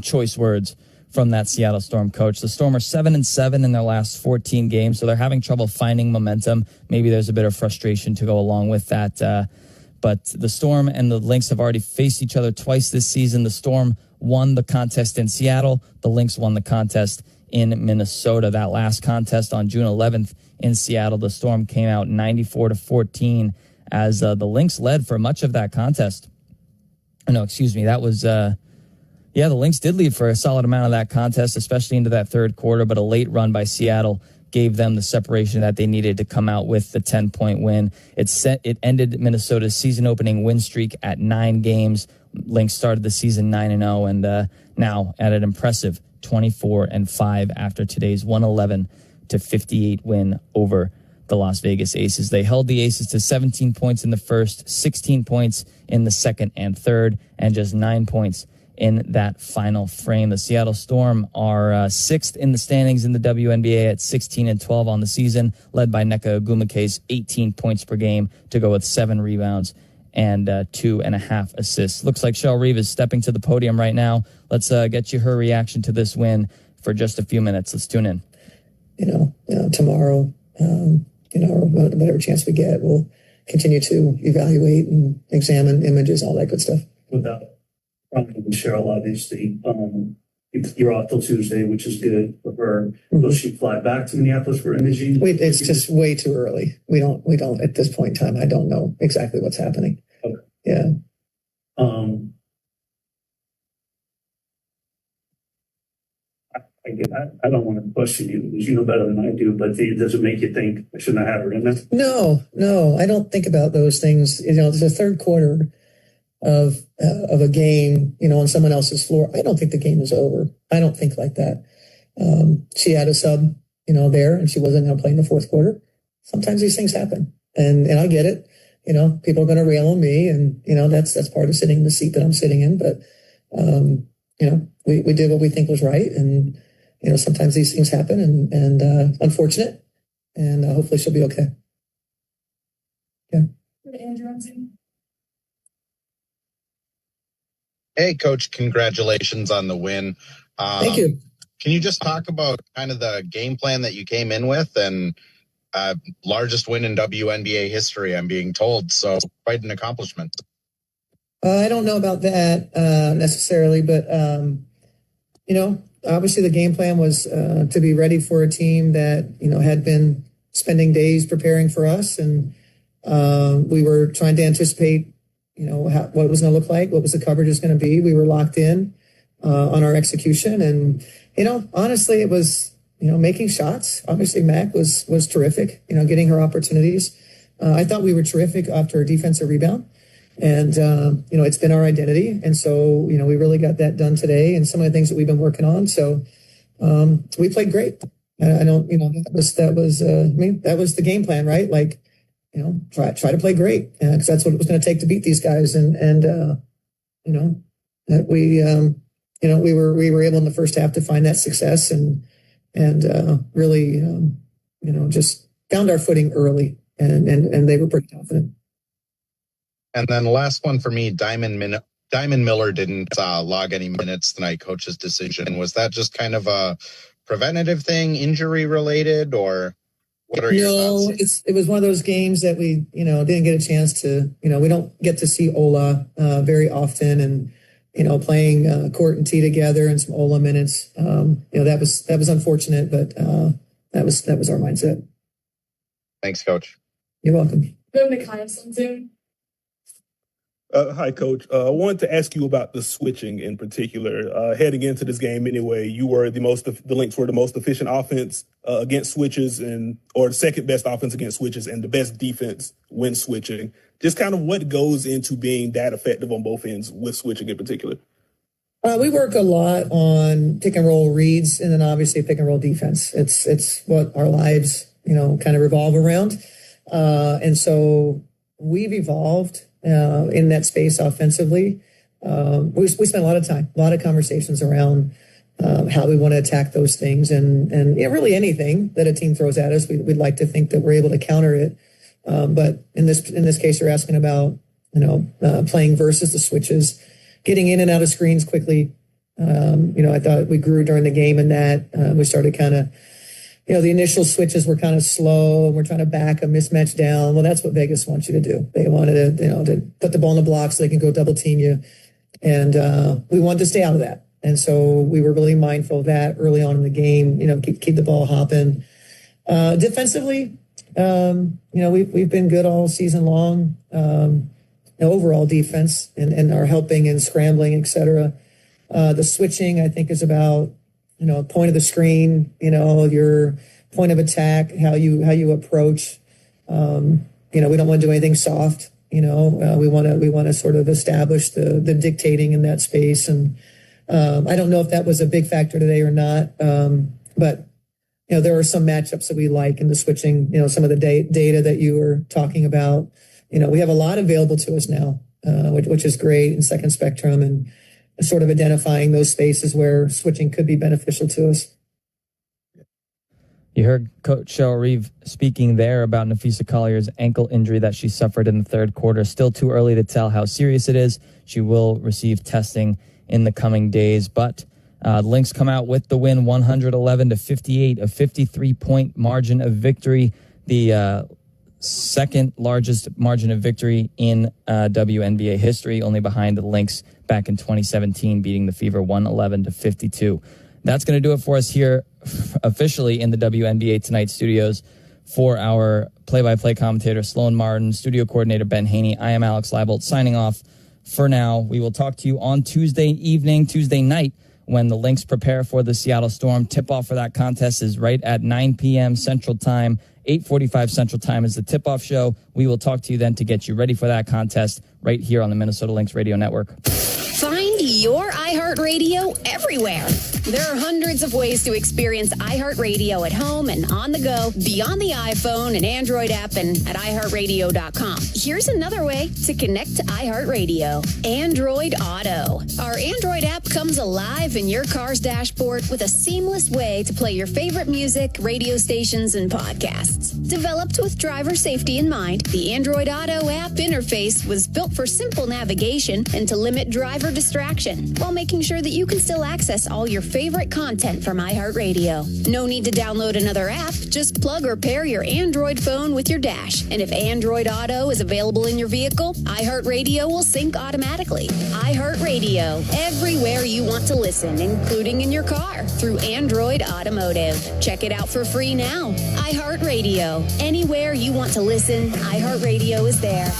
choice words from that Seattle Storm coach. The Storm are 7-7 in their last 14 games, so they're having trouble finding momentum. Maybe there's a bit of frustration to go along with that. But the Storm and the Lynx have already faced each other twice this season. The Storm won the contest in Seattle. The Lynx won the contest in Minnesota. That last contest on June 11th in Seattle, the Storm came out 94-14 as the Lynx led for much of that contest. That was, the Lynx did lead for a solid amount of that contest, especially into that third quarter, but a late run by Seattle gave them the separation that they needed to come out with the 10-point win. It ended Minnesota's season-opening win streak at 9 games. Lynx started the season 9-0, and now at an impressive 24-5 after today's 111-58 win over the Las Vegas Aces. They held the Aces to 17 points in the first, 16 points in the second and third, and just 9 points in that final frame. The Seattle Storm are 6th in the standings in the WNBA at 16-12 on the season, led by Nneka Ogwumike's 18 points per game to go with 7 rebounds and 2.5 assists. Looks like Cheryl Reeve is stepping to the podium right now. Let's get you her reaction to this win for just a few minutes. Let's tune in. Tomorrow, or whatever chance we get, we'll continue to evaluate and examine images, all that good stuff. Without Cheryl, obviously, you're off till Tuesday, which is good for her. Will she fly back to Minneapolis for imaging? It's just way too early. We don't at this point in time. I don't know exactly what's happening. Okay. Yeah. I don't want to question you because you know better than I do, but does it make you think I shouldn't have had her in there? No, I don't think about those things. It's the third quarter of a game, on someone else's floor. I don't think the game is over. I don't think like that. She had a sub, there, and she wasn't going to play in the fourth quarter. Sometimes these things happen, and I get it. People are going to rail on me, and that's part of sitting in the seat that I'm sitting in. But we did what we think was right, and sometimes these things happen, and unfortunate, and hopefully she'll be okay. Yeah. Hey, Coach, congratulations on the win. Thank you. Can you just talk about kind of the game plan that you came in with and largest win in WNBA history, I'm being told. So quite an accomplishment. I don't know about that necessarily, but, obviously the game plan was to be ready for a team that, had been spending days preparing for us. And we were trying to anticipate what it was going to look like, what was the coverage is going to be. We were locked in on our execution. And, honestly, it was, making shots. Obviously, Mac was terrific, getting her opportunities. I thought we were terrific after a defensive rebound. And, it's been our identity. And so, we really got that done today and some of the things that we've been working on. So we played great. I don't, that was the game plan, right? Like, try to play great because that's what it was going to take to beat these guys. And that we were able in the first half to find that success and really, just found our footing early and they were pretty confident. And then last one for me, Diamond Miller didn't log any minutes tonight, coach's decision. Was that just kind of a preventative thing, injury related, or what are your thoughts? It was one of those games that we, didn't get a chance to, we don't get to see Ola very often and, playing court and tee together and some Ola minutes. That was unfortunate, but that was our mindset. Thanks, Coach. You're welcome. Go to Caius soon. Hi, Coach. I wanted to ask you about the switching in particular. Heading into this game anyway, the Lynx were the most efficient offense against switches or the second best offense against switches and the best defense when switching. Just kind of what goes into being that effective on both ends with switching in particular? We work a lot on pick and roll reads and then obviously pick and roll defense. It's what our lives, kind of revolve around. And so we've evolved in that space offensively. We spent a lot of time, a lot of conversations around how we want to attack those things and really anything that a team throws at us, we'd like to think that we're able to counter it. But in this case, you're asking about, playing versus the switches, getting in and out of screens quickly. I thought we grew during the game in that we started kind of, the initial switches were kind of slow and we're trying to back a mismatch down. Well, that's what Vegas wants you to do. They wanted to, to put the ball in the block so they can go double team you. And we wanted to stay out of that. And so we were really mindful of that early on in the game, keep the ball hopping. Defensively, we've been good all season long. Overall defense and our helping and scrambling, et cetera. The switching, I think, is about, point of the screen, your point of attack, how you approach. We don't want to do anything soft. We want to sort of establish the dictating in that space. And I don't know if that was a big factor today or not. But there are some matchups that we like in the switching. Some of the data that you were talking about. We have a lot available to us now, which is great in Second Spectrum and sort of identifying those spaces where switching could be beneficial to us. You heard Coach Cheryl Reeve speaking there about Napheesa Collier's ankle injury that she suffered in the third quarter. Still too early to tell how serious it is. She will receive testing in the coming days. But the Lynx come out with the win, 111-58, a 53-point margin of victory. The second largest margin of victory in WNBA history, only behind the Lynx back in 2017, beating the Fever 111-52. That's going to do it for us here officially in the WNBA Tonight studios. For our play-by-play commentator, Sloan Martin, studio coordinator, Ben Haney, I am Alex Leibold signing off for now. We will talk to you on Tuesday night, when the Lynx prepare for the Seattle Storm. Tip-off for that contest is right at 9 p.m. Central Time. 8:45 Central Time is the tip-off show. We will talk to you then to get you ready for that contest right here on the Minnesota Lynx Radio Network. Find your iHeartRadio everywhere. There are hundreds of ways to experience iHeartRadio at home and on the go, beyond the iPhone and Android app, and at iHeartRadio.com. Here's another way to connect to iHeartRadio. Android Auto. Our Android app comes alive in your car's dashboard with a seamless way to play your favorite music, radio stations, and podcasts. Developed with driver safety in mind, the Android Auto app interface was built for simple navigation and to limit driver distraction, while making sure that you can still access all your favorite content from iHeartRadio. No need to download another app. Just plug or pair your Android phone with your dash. And if Android Auto is available in your vehicle, iHeartRadio will sync automatically. iHeartRadio, everywhere you want to listen, including in your car, through Android Automotive. Check it out for free now. iHeartRadio. Anywhere you want to listen, iHeartRadio is there.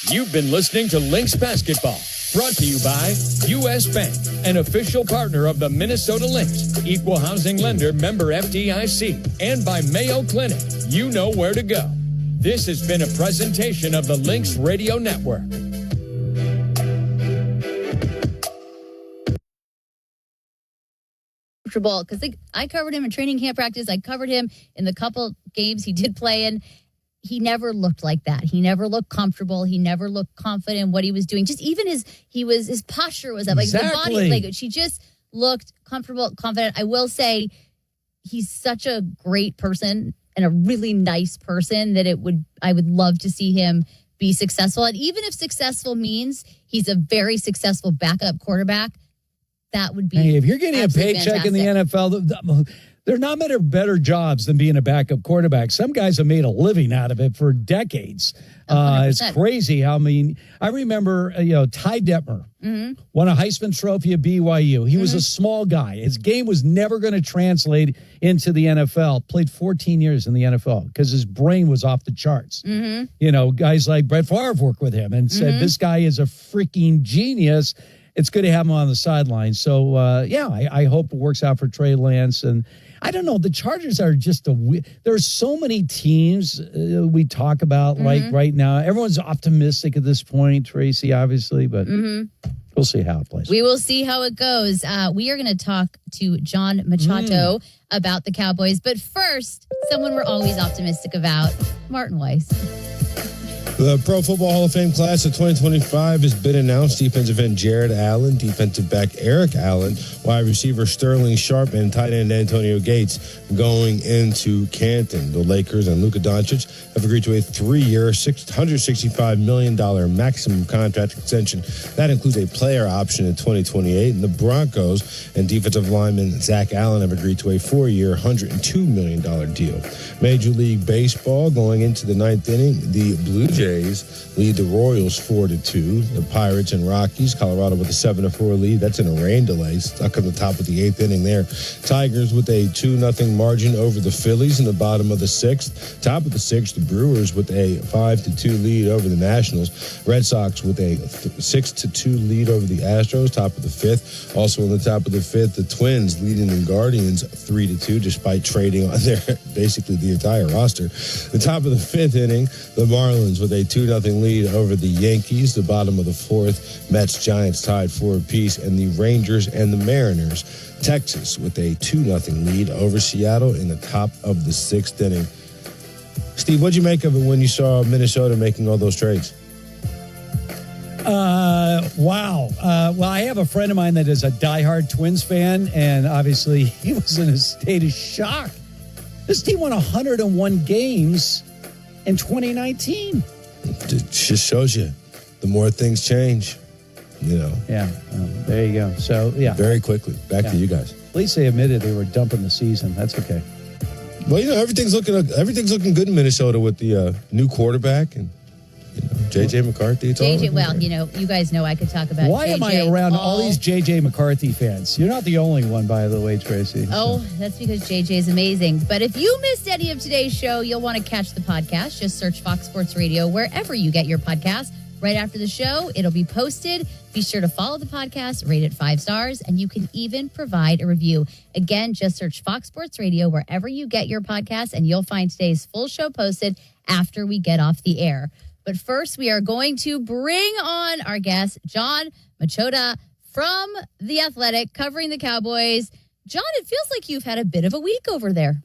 You've been listening to Lynx Basketball, brought to you by U.S. Bank, an official partner of the Minnesota Lynx, equal housing lender, member FDIC, and by Mayo Clinic. You know where to go. This has been a presentation of the Lynx Radio Network. Because I covered him in training camp practice. I covered him in the couple games he did play in. He never looked like that. He never looked comfortable. He never looked confident in what he was doing. Just even his posture was up. Like the body language. He just looked comfortable, confident. I will say he's such a great person and a really nice person that I would love to see him be successful. And even if successful means he's a very successful backup quarterback, that would be. Hey, if you're getting a paycheck fantastic. in the NFL, there are not many better jobs than being a backup quarterback. Some guys have made a living out of it for decades. It's crazy how, I remember, Ty Detmer won a Heisman Trophy at BYU. He was a small guy. His game was never going to translate into the NFL. Played 14 years in the NFL because his brain was off the charts. Guys like Brett Favre worked with him and said, this guy is a freaking genius. It's good to have him on the sideline. So, I hope it works out for Trey Lance. And I don't know, the Chargers are just there's so many teams we talk about right now. Everyone's optimistic at this point, Tracy, obviously, but we'll see how it plays. We will see how it goes. We are going to talk to John Machado about the Cowboys. But first, someone we're always optimistic about, Martin Weiss. The Pro Football Hall of Fame class of 2025 has been announced. Defensive end Jared Allen, defensive back Eric Allen, wide receiver Sterling Sharp, and tight end Antonio Gates going into Canton. The Lakers and Luka Doncic have agreed to a 3-year, $665 million maximum contract extension. That includes a player option in 2028. And the Broncos and defensive lineman Zach Allen have agreed to a 4-year, $102 million deal. Major League Baseball going into the 9th inning. The Blue Jays lead the Royals 4-2. The Pirates and Rockies, Colorado with a 7-4 lead. That's in a rain delay. Stuck on the top of the 8th inning there. Tigers with a 2-0 margin over the Phillies in the bottom of the 6th. Top of the 6th, the Brewers with a 5-2 lead over the Nationals. Red Sox with a 6-2 lead over the Astros. Top of the 5th. Also on the top of the 5th, the Twins leading the Guardians 3-2 despite trading on their basically the entire roster. The top of the 5th inning, the Marlins with a 2-0 lead over the Yankees. The bottom of the 4th, Mets, Giants tied 4 apiece, and the Rangers and the Mariners. Texas with a 2-0 lead over Seattle in the top of the 6th inning. Steve, what'd you make of it when you saw Minnesota making all those trades? Wow. Well, I have a friend of mine that is a diehard Twins fan, and obviously he was in a state of shock. This team won 101 games in 2019. It just shows you the more things change, Yeah, there you go. So, yeah. Very quickly. Back to you guys. At least they admitted they were dumping the season. That's okay. Well, everything's looking good in Minnesota with the new quarterback and JJ McCarthy. You guys know I could talk about Why JJ am I around all these JJ McCarthy fans? You're not the only one, by the way, Tracy. Oh, that's because JJ is amazing. But if you missed any of today's show, you'll want to catch the podcast. Just search Fox Sports Radio wherever you get your podcast. Right after the show, it'll be posted. Be sure to follow the podcast, rate it 5 stars, and you can even provide a review. Again, just search Fox Sports Radio wherever you get your podcast, and you'll find today's full show posted after we get off the air. But first, we are going to bring on our guest, Jon Machota from The Athletic, covering the Cowboys. Jon, it feels like you've had a bit of a week over there.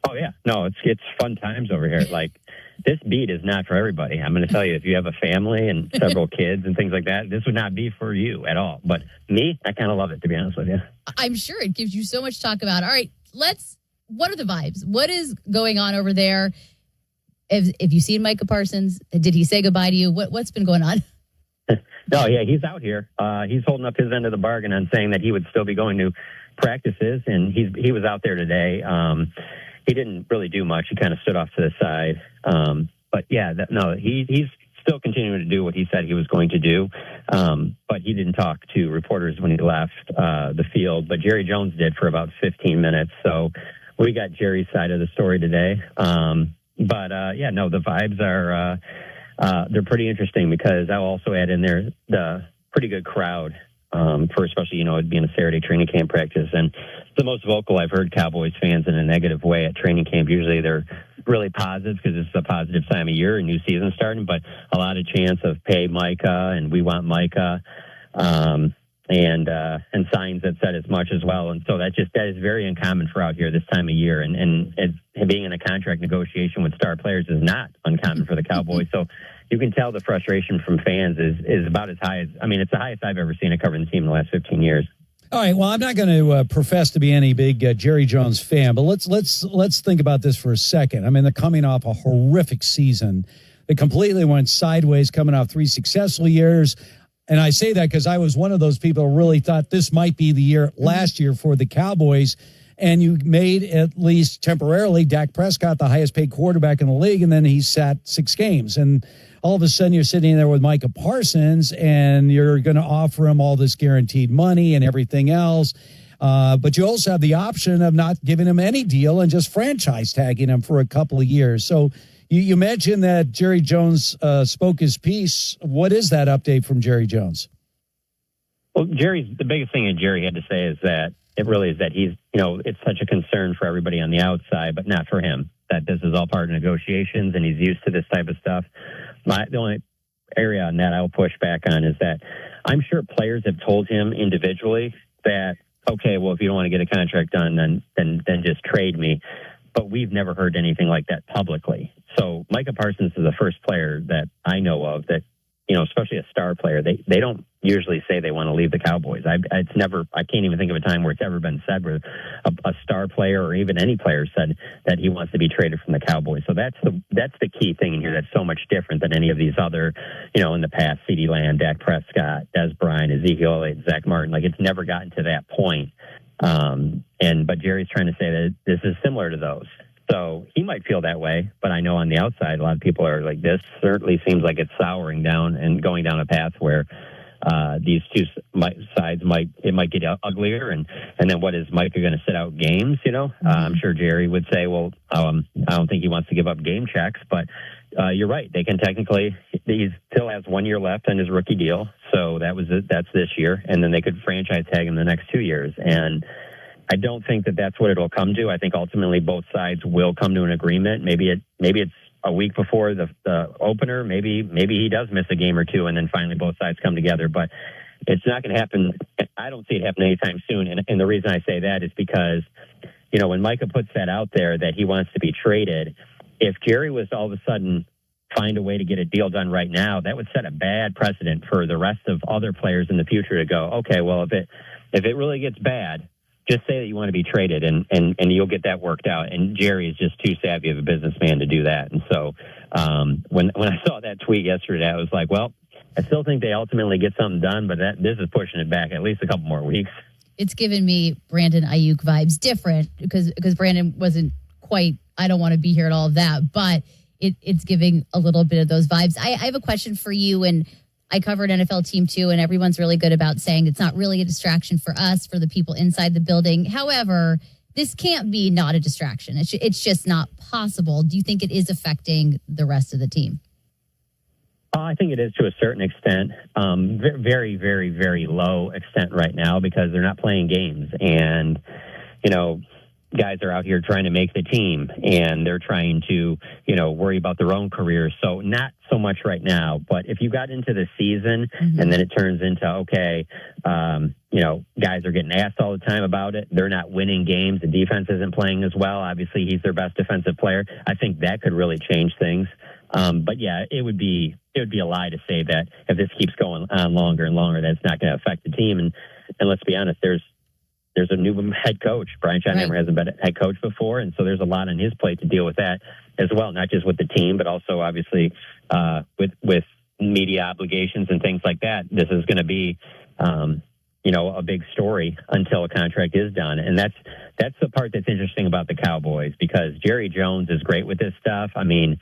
Oh, yeah. No, it's fun times over here. Like, this beat is not for everybody. I'm going to tell you, if you have a family and several kids and things like that, this would not be for you at all. But me, I kind of love it, to be honest with you. I'm sure it gives you so much to talk about. All right, what are the vibes? What is going on over there? If you seen Micah Parsons, did he say goodbye to you? What's been going on? No, yeah, he's out here. He's holding up his end of the bargain and saying that he would still be going to practices, and he was out there today. He didn't really do much. He kind of stood off to the side. But yeah, he's still continuing to do what he said he was going to do. But he didn't talk to reporters when he left the field. But Jerry Jones did for about 15 minutes. So we got Jerry's side of the story today. The vibes are they're pretty interesting because I'll also add in there the pretty good crowd. For especially, it being a Saturday training camp practice. And the most vocal I've heard Cowboys fans in a negative way at training camp. Usually they're really positive because it's a positive time of year and new season starting, but a lot of chants of pay Micah and we want Micah, and signs that said as much as well. And so that is very uncommon for out here this time of year. And being in a contract negotiation with star players is not uncommon for the Cowboys. So you can tell the frustration from fans is about as high as, it's the highest I've ever seen it covering the team in the last 15 years. All right. Well, I'm not going to profess to be any big Jerry Jones fan, but let's think about this for a second. They're coming off a horrific season. They completely went sideways, coming off 3 successful years. And I say that because I was one of those people who really thought this might be the year last year for the Cowboys. And you made, at least temporarily, Dak Prescott the highest paid quarterback in the league, and then he sat 6 games. And all of a sudden you're sitting there with Micah Parsons, and you're going to offer him all this guaranteed money and everything else. But you also have the option of not giving him any deal and just franchise tagging him for a couple of years. So you mentioned that Jerry Jones spoke his piece. What is that update from Jerry Jones? Well, the biggest thing that Jerry had to say is that it really is that he's, it's such a concern for everybody on the outside, but not for him, that this is all part of negotiations and he's used to this type of stuff. The only area on that I'll push back on is that I'm sure players have told him individually that, okay, well, if you don't want to get a contract done, then just trade me. But we've never heard anything like that publicly. So Micah Parsons is the first player that I know of that, especially a star player, they don't usually say they want to leave the Cowboys. I can't even think of a time where it's ever been said where a star player or even any player said that he wants to be traded from the Cowboys. So that's the key thing in here that's so much different than any of these other, in the past, CeeDee Lamb, Dak Prescott, Des Bryant, Ezekiel Elliott, Zach Martin. Like, it's never gotten to that point. But Jerry's trying to say that this is similar to those. So he might feel that way, but I know on the outside, a lot of people are like, this certainly seems like it's souring down and going down a path where these two sides might get uglier. And then what is Micah going to sit out games? I'm sure Jerry would say, well, I don't think he wants to give up game checks, but you're right. They can technically, he still has 1 year left on his rookie deal. So that's this year. And then they could franchise tag him the next 2 years. And I don't think that that's what it'll come to. I think ultimately both sides will come to an agreement. Maybe it's a week before the opener. Maybe he does miss a game or two, and then finally both sides come together. But it's not going to happen. I don't see it happening anytime soon. And the reason I say that is because, when Micah puts that out there that he wants to be traded, if Jerry was to all of a sudden find a way to get a deal done right now, that would set a bad precedent for the rest of other players in the future to go, okay, well, if it really gets bad, just say that you want to be traded and you'll get that worked out. And Jerry is just too savvy of a businessman to do that. And so when I saw that tweet yesterday, I was like, well, I still think they ultimately get something done, but this is pushing it back at least a couple more weeks. It's given me Brandon Ayuk vibes, different because Brandon wasn't quite, I don't want to be here and all of that, but it's giving a little bit of those vibes. I have a question for you, and I covered NFL Team 2, and everyone's really good about saying it's not really a distraction for us, for the people inside the building. However, this can't be not a distraction. It's just not possible. Do you think it is affecting the rest of the team? I think it is to a certain extent, very, very, very low extent right now because they're not playing games. And, guys are out here trying to make the team and they're trying to, worry about their own careers. So not so much right now. But if you got into the season and then it turns into, okay, guys are getting asked all the time about it. They're not winning games. The defense isn't playing as well. Obviously, he's their best defensive player. I think that could really change things. But yeah, it would be a lie to say that if this keeps going on longer and longer, that it's not going to affect the team. And let's be honest, there's a new head coach. Brian Schottenheimer hasn't been a head coach before, and so there's a lot on his plate to deal with that as well, not just with the team, but also obviously with media obligations and things like that. This is going to be a big story until a contract is done. And that's the part that's interesting about the Cowboys because Jerry Jones is great with this stuff. I mean,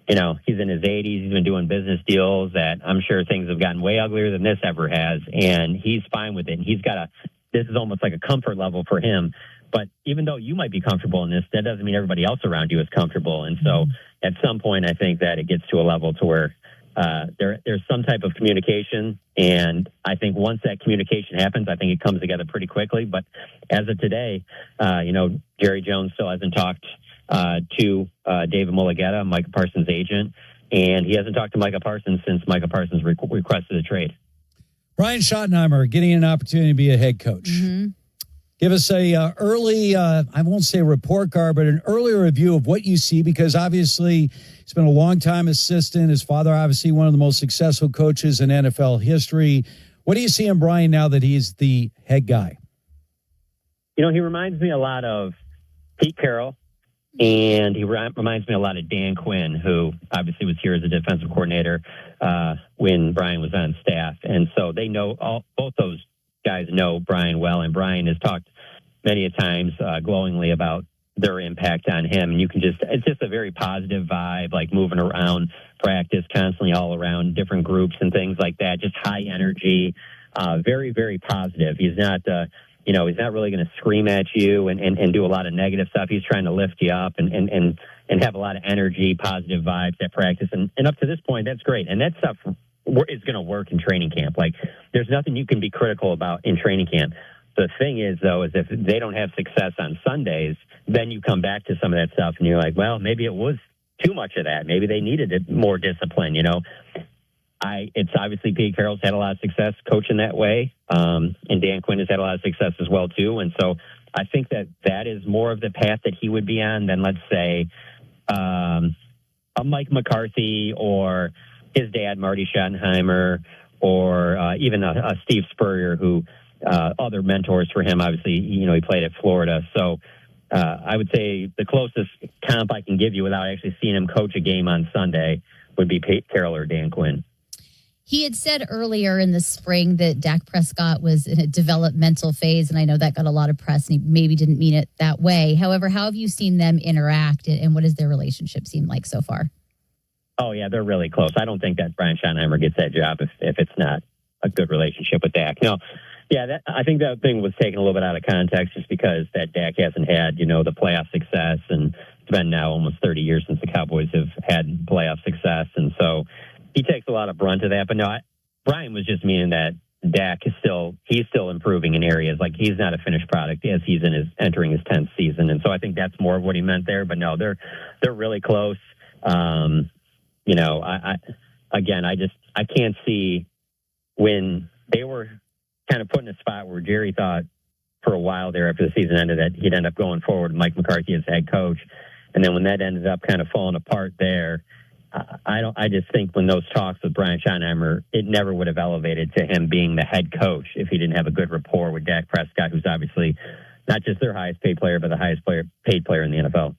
he's in his 80s. He's been doing business deals that I'm sure things have gotten way uglier than this ever has. And he's fine with it. And this is almost like a comfort level for him. But even though you might be comfortable in this, that doesn't mean everybody else around you is comfortable. And so at some point, I think that it gets to a level to where there's some type of communication. And I think once that communication happens, I think it comes together pretty quickly. But as of today, Jerry Jones still hasn't talked to David Mulugheta, Micah Parsons' agent, and he hasn't talked to Micah Parsons since Micah Parsons requested a trade. Brian Schottenheimer getting an opportunity to be a head coach. Mm-hmm. Give us a early, I won't say report card, but an early review of what you see, because obviously he's been a long-time assistant. His father, obviously one of the most successful coaches in NFL history. What do you see in Brian now that he's the head guy? He reminds me a lot of Pete Carroll, and he reminds me a lot of Dan Quinn, who obviously was here as a defensive coordinator when Brian was on staff. And so they know, both those guys know Brian well, and Brian has talked many a times glowingly about their impact on him. And it's just a very positive vibe, like moving around practice constantly all around different groups and things like that. Just high energy, very, very positive. He's not, he's not really going to scream at you and do a lot of negative stuff. He's trying to lift you up and have a lot of energy, positive vibes at practice. And up to this point, that's great. And that stuff is going to work in training camp. Like, there's nothing you can be critical about in training camp. The thing is, though, is if they don't have success on Sundays, then you come back to some of that stuff and you're like, well, maybe it was too much of that. Maybe they needed more discipline, It's obviously Pete Carroll's had a lot of success coaching that way. And Dan Quinn has had a lot of success as well, too. And so I think that is more of the path that he would be on than, let's say, a Mike McCarthy or his dad, Marty Schottenheimer, or even a Steve Spurrier, who other mentors for him. Obviously, he played at Florida. So I would say the closest comp I can give you without actually seeing him coach a game on Sunday would be Pete Carroll or Dan Quinn. He had said earlier in the spring that Dak Prescott was in a developmental phase, and I know that got a lot of press, and he maybe didn't mean it that way. However, how have you seen them interact, and what does their relationship seem like so far? Oh, yeah, they're really close. I don't think that Brian Schottenheimer gets that job if it's not a good relationship with Dak. No, yeah, I think that thing was taken a little bit out of context just because that Dak hasn't had, the playoff success, and it's been now almost 30 years since the Cowboys have had playoff success, and so he takes a lot of brunt of that. But no, Brian was just meaning that Dak is he's still improving in areas. Like, he's not a finished product as he's entering his 10th season. And so I think that's more of what he meant there. But no, they're really close. I can't see when they were kind of put in a spot where Jerry thought for a while there after the season ended that he'd end up going forward with Mike McCarthy as head coach. And then when that ended up kind of falling apart there, I just think when those talks with Brian Schottenheimer, it never would have elevated to him being the head coach if he didn't have a good rapport with Dak Prescott, who's obviously not just their highest paid player, but the highest paid player in the NFL.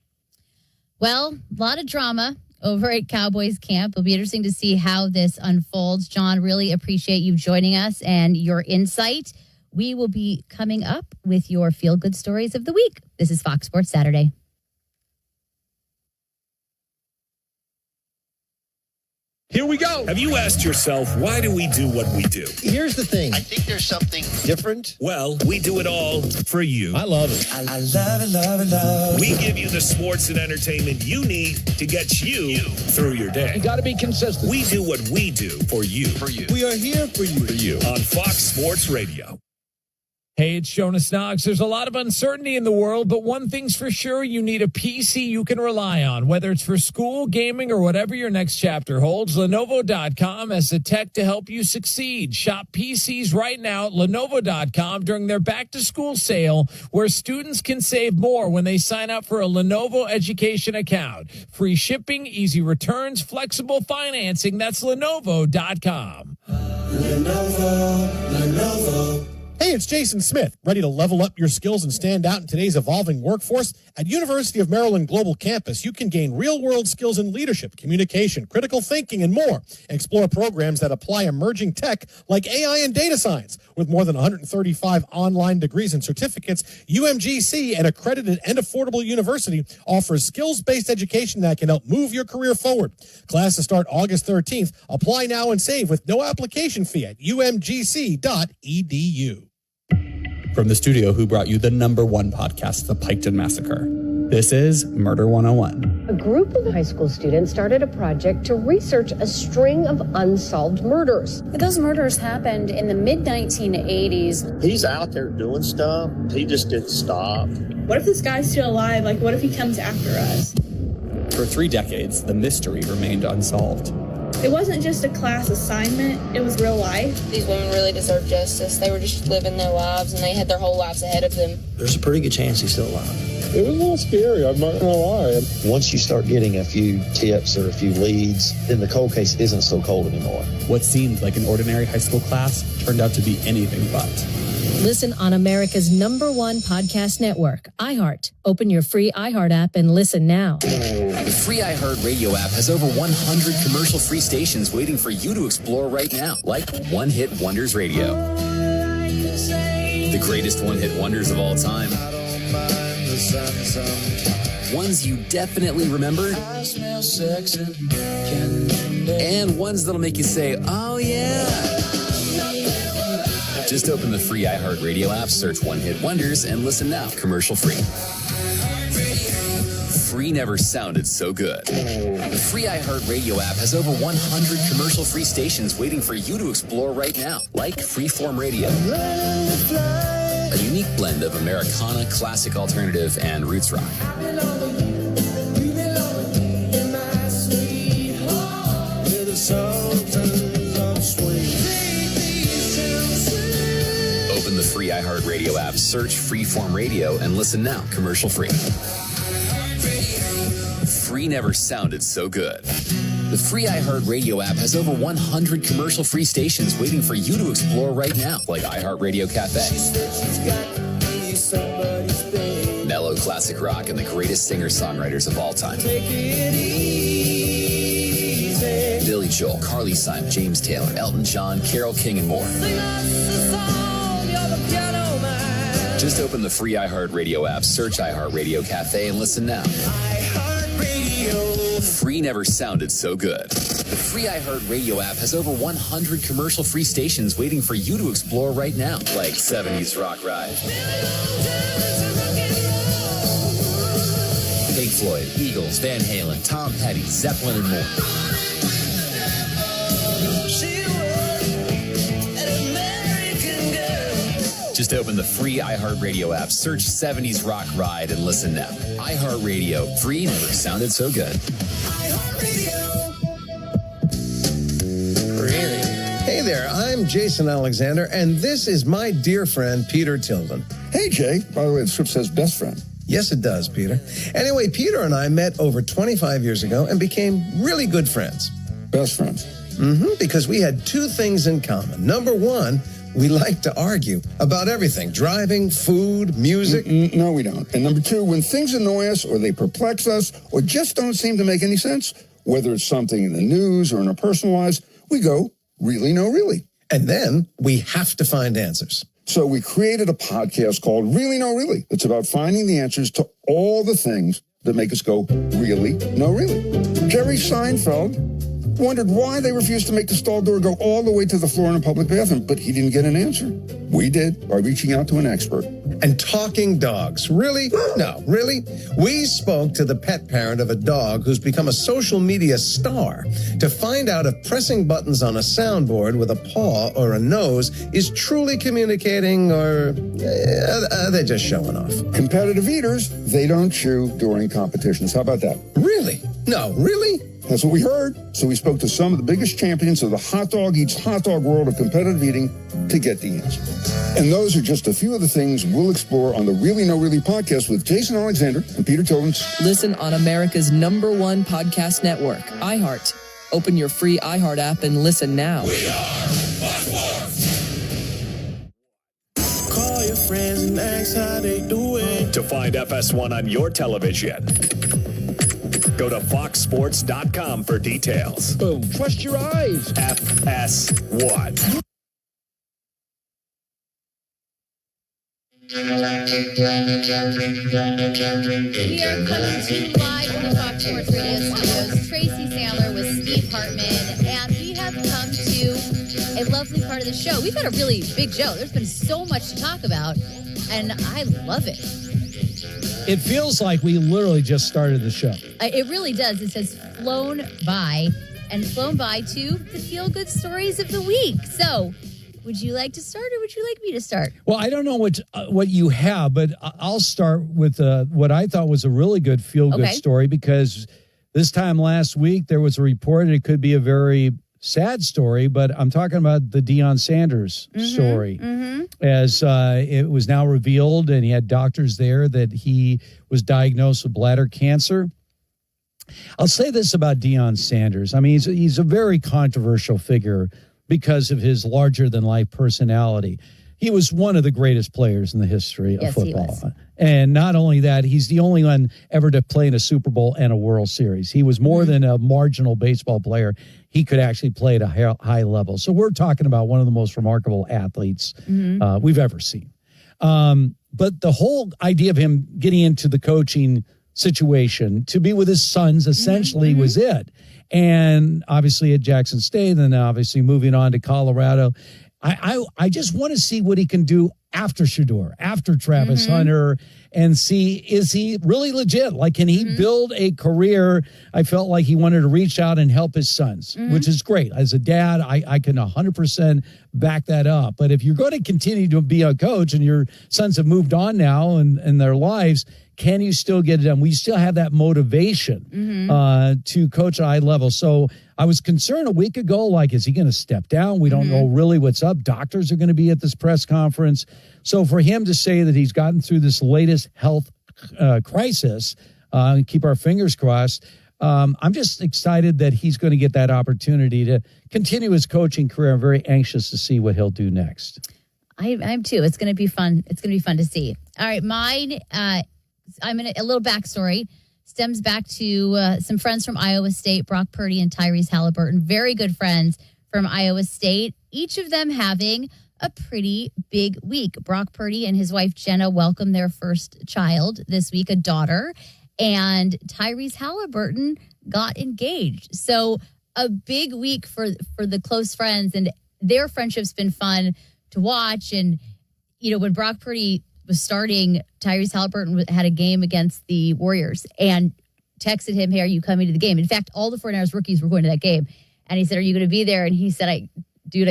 Well, a lot of drama over at Cowboys camp. It'll be interesting to see how this unfolds. John, really appreciate you joining us and your insight. We will be coming up with your feel-good stories of the week. This is Fox Sports Saturday. Here we go. Have you asked yourself, why do we do what we do? Here's the thing. I think there's something different. Well, we do it all for you. I love it. I love it, love it, love it. We give you the sports and entertainment you need to get you through your day. You got to be consistent. We do what we do for you. For you. We are here for you. For you. On Fox Sports Radio. Hey, it's Jonas Knox. There's a lot of uncertainty in the world, but one thing's for sure, you need a PC you can rely on. Whether it's for school, gaming, or whatever your next chapter holds, Lenovo.com has the tech to help you succeed. Shop PCs right now at Lenovo.com during their back-to-school sale, where students can save more when they sign up for a Lenovo education account. Free shipping, easy returns, flexible financing. That's Lenovo.com. Lenovo. Hey, it's Jason Smith, ready to level up your skills and stand out in today's evolving workforce? At University of Maryland Global Campus, you can gain real-world skills in leadership, communication, critical thinking, and more. Explore programs that apply emerging tech like AI and data science. With more than 135 online degrees and certificates, UMGC, an accredited and affordable university, offers skills-based education that can help move your career forward. Classes start August 13th. Apply now and save with no application fee at umgc.edu. From the studio who brought you the #1 podcast, The Piketon Massacre. This is Murder 101. A group of high school students started a project to research a string of unsolved murders. Those murders happened in the mid-1980s. He's out there doing stuff. He just didn't stop. What if this guy's still alive? Like, what if he comes after us? For 3 decades, the mystery remained unsolved. It wasn't just a class assignment, it was real life. These women really deserve justice. They were just living their lives, and they had their whole lives ahead of them. There's a pretty good chance he's still alive. It was a little scary, I'm not going to lie. Once you start getting a few tips or a few leads, then the cold case isn't so cold anymore. What seemed like an ordinary high school class turned out to be anything but. Listen on America's #1 podcast network, iHeart. Open your free iHeart app and listen now. The free iHeart Radio app has over 100 commercial-free stations waiting for you to explore right now, like One Hit Wonders Radio. The greatest one-hit wonders of all time. Ones you definitely remember. And ones that'll make you say, oh yeah. Just open the free iHeartRadio app, search One Hit Wonders, and listen now, commercial free. Free never sounded so good. The free iHeartRadio app has over 100 commercial-free stations waiting for you to explore right now, like Freeform Radio. A unique blend of Americana, classic alternative, and roots rock. Open the free iHeartRadio app, search Freeform Radio, and listen now, commercial free. Free never sounded so good. The free iHeartRadio app has over 100 commercial-free stations waiting for you to explore right now, like iHeartRadio Cafe. Mellow classic rock and the greatest singer-songwriters of all time. Billy Joel, Carly Simon, James Taylor, Elton John, Carole King, and more. Just open the free iHeartRadio app, search iHeartRadio Cafe, and listen now. Free never sounded so good. The free iHeartRadio app has over 100 commercial-free stations waiting for you to explore right now, like 70s Rock Ride, Pink Floyd, Eagles, Van Halen, Tom Petty, Zeppelin, and more. Just open the free iHeartRadio app, search 70s Rock Ride, and listen now. iHeartRadio, free never sounded so good. Hey there, I'm Jason Alexander, and this is my dear friend, Peter Tilden. Hey, Jay. By the way, the script says best friend. Yes, it does, Peter. Anyway, Peter and I met over 25 years ago and became really good friends. Best friends? Because we had 2 things in common. Number 1, we like to argue about everything, driving, food, music. No, we don't. And number 2, when things annoy us or they perplex us or just don't seem to make any sense, Whether it's something in the news or in our personal lives, we go, really, no, really. And then we have to find answers. So we created a podcast called Really, No, Really. It's about finding the answers to all the things that make us go, really, no, really. Jerry Seinfeld wondered why they refused to make the stall door go all the way to the floor in a public bathroom, but he didn't get an answer. We did by reaching out to an expert. And talking dogs. Really? No, really? We spoke to the pet parent of a dog who's become a social media star to find out if pressing buttons on a soundboard with a paw or a nose is truly communicating, or are they just showing off? Competitive eaters, they don't chew during competitions. How about that? Really? No, really? That's what we heard. So we spoke to some of the biggest champions of the hot dog eats hot dog world of competitive eating to get the answer. And those are just a few of the things we'll explore on the Really No Really podcast with Jason Alexander and Peter Tillins. Listen on America's #1 podcast network, iHeart. Open your free iHeart app and listen now. We are Fox Sports. Call your friends and ask how they doing. To find FS1 on your television, go to foxsports.com for details. Boom. Trust your eyes. FS1. We are coming to you live from the Fox Sports Radio studios. Tracy Sandler with Steve Hartman, and we have come to a lovely part of the show. We've had a really big show. There's been so much to talk about, and I love it. It feels like we literally just started the show. It really does. It says flown by, and flown by to the feel-good stories of the week. So, would you like to start, or would you like me to start? Well, I don't know what you have, but I'll start with what I thought was a really good feel-good story, because this time last week there was a report, and it could be a very sad story, but I'm talking about the Deion Sanders story. As it was now revealed, and he had doctors there, that he was diagnosed with bladder cancer. I'll say this about Deion Sanders. I mean, he's a very controversial figure because of his larger-than-life personality. He was one of the greatest players in the history of football. He was. And not only that, he's the only one ever to play in a Super Bowl and a World Series. He was more than a marginal baseball player. He could actually play at a high level. So we're talking about one of the most remarkable athletes we've ever seen. But the whole idea of him getting into the coaching situation to be with his sons essentially was it. And obviously at Jackson State, then obviously moving on to Colorado. I just want to see what he can do after Shedeur, after Travis Hunter, and see, is he really legit? Like, can he build a career? I felt like he wanted to reach out and help his sons, which is great. As a dad, I can 100% back that up. But if you're going to continue to be a coach and your sons have moved on now in their lives, can you still get it done? We still have that motivation to coach at a high level. So I was concerned a week ago, like, is he going to step down? We don't know really what's up. Doctors are going to be at this press conference. So for him to say that he's gotten through this latest health crisis, keep our fingers crossed, I'm just excited that he's going to get that opportunity to continue his coaching career. I'm very anxious to see what he'll do next. I'm too. It's going to be fun. It's going to be fun to see. All right, mine, I'm in a little backstory. Stems back to some friends from Iowa State, Brock Purdy and Tyrese Halliburton, very good friends from Iowa State, each of them having a pretty big week. Brock Purdy and his wife Jenna welcomed their first child this week, a daughter, and Tyrese Halliburton got engaged. So a big week for the close friends, and their friendship's been fun to watch. And, you know, when Brock Purdy was starting, Tyrese Halliburton had a game against the Warriors and texted him, hey, are you coming to the game? In fact, all the 49ers rookies were going to that game. And he said, are you going to be there? And he said, I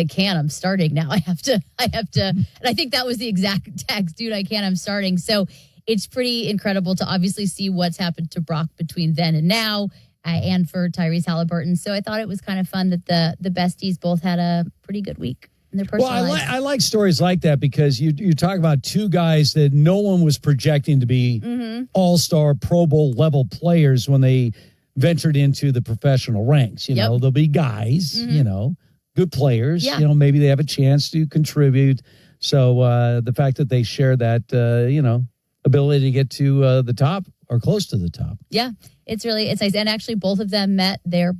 can't. I'm starting now. I have to. And I think that was the exact text. Dude, I can't. I'm starting. So it's pretty incredible to obviously see what's happened to Brock between then and now, and for Tyrese Halliburton. So I thought it was kind of fun that the besties both had a pretty good week. Well, I like stories like that, because you talk about two guys that no one was projecting to be all-star Pro Bowl level players when they ventured into the professional ranks. You know, there'll be guys, you know, good players, you know, maybe they have a chance to contribute. So the fact that they share that, you know, ability to get to the top or close to the top. Yeah, it's nice. And actually, both of them met their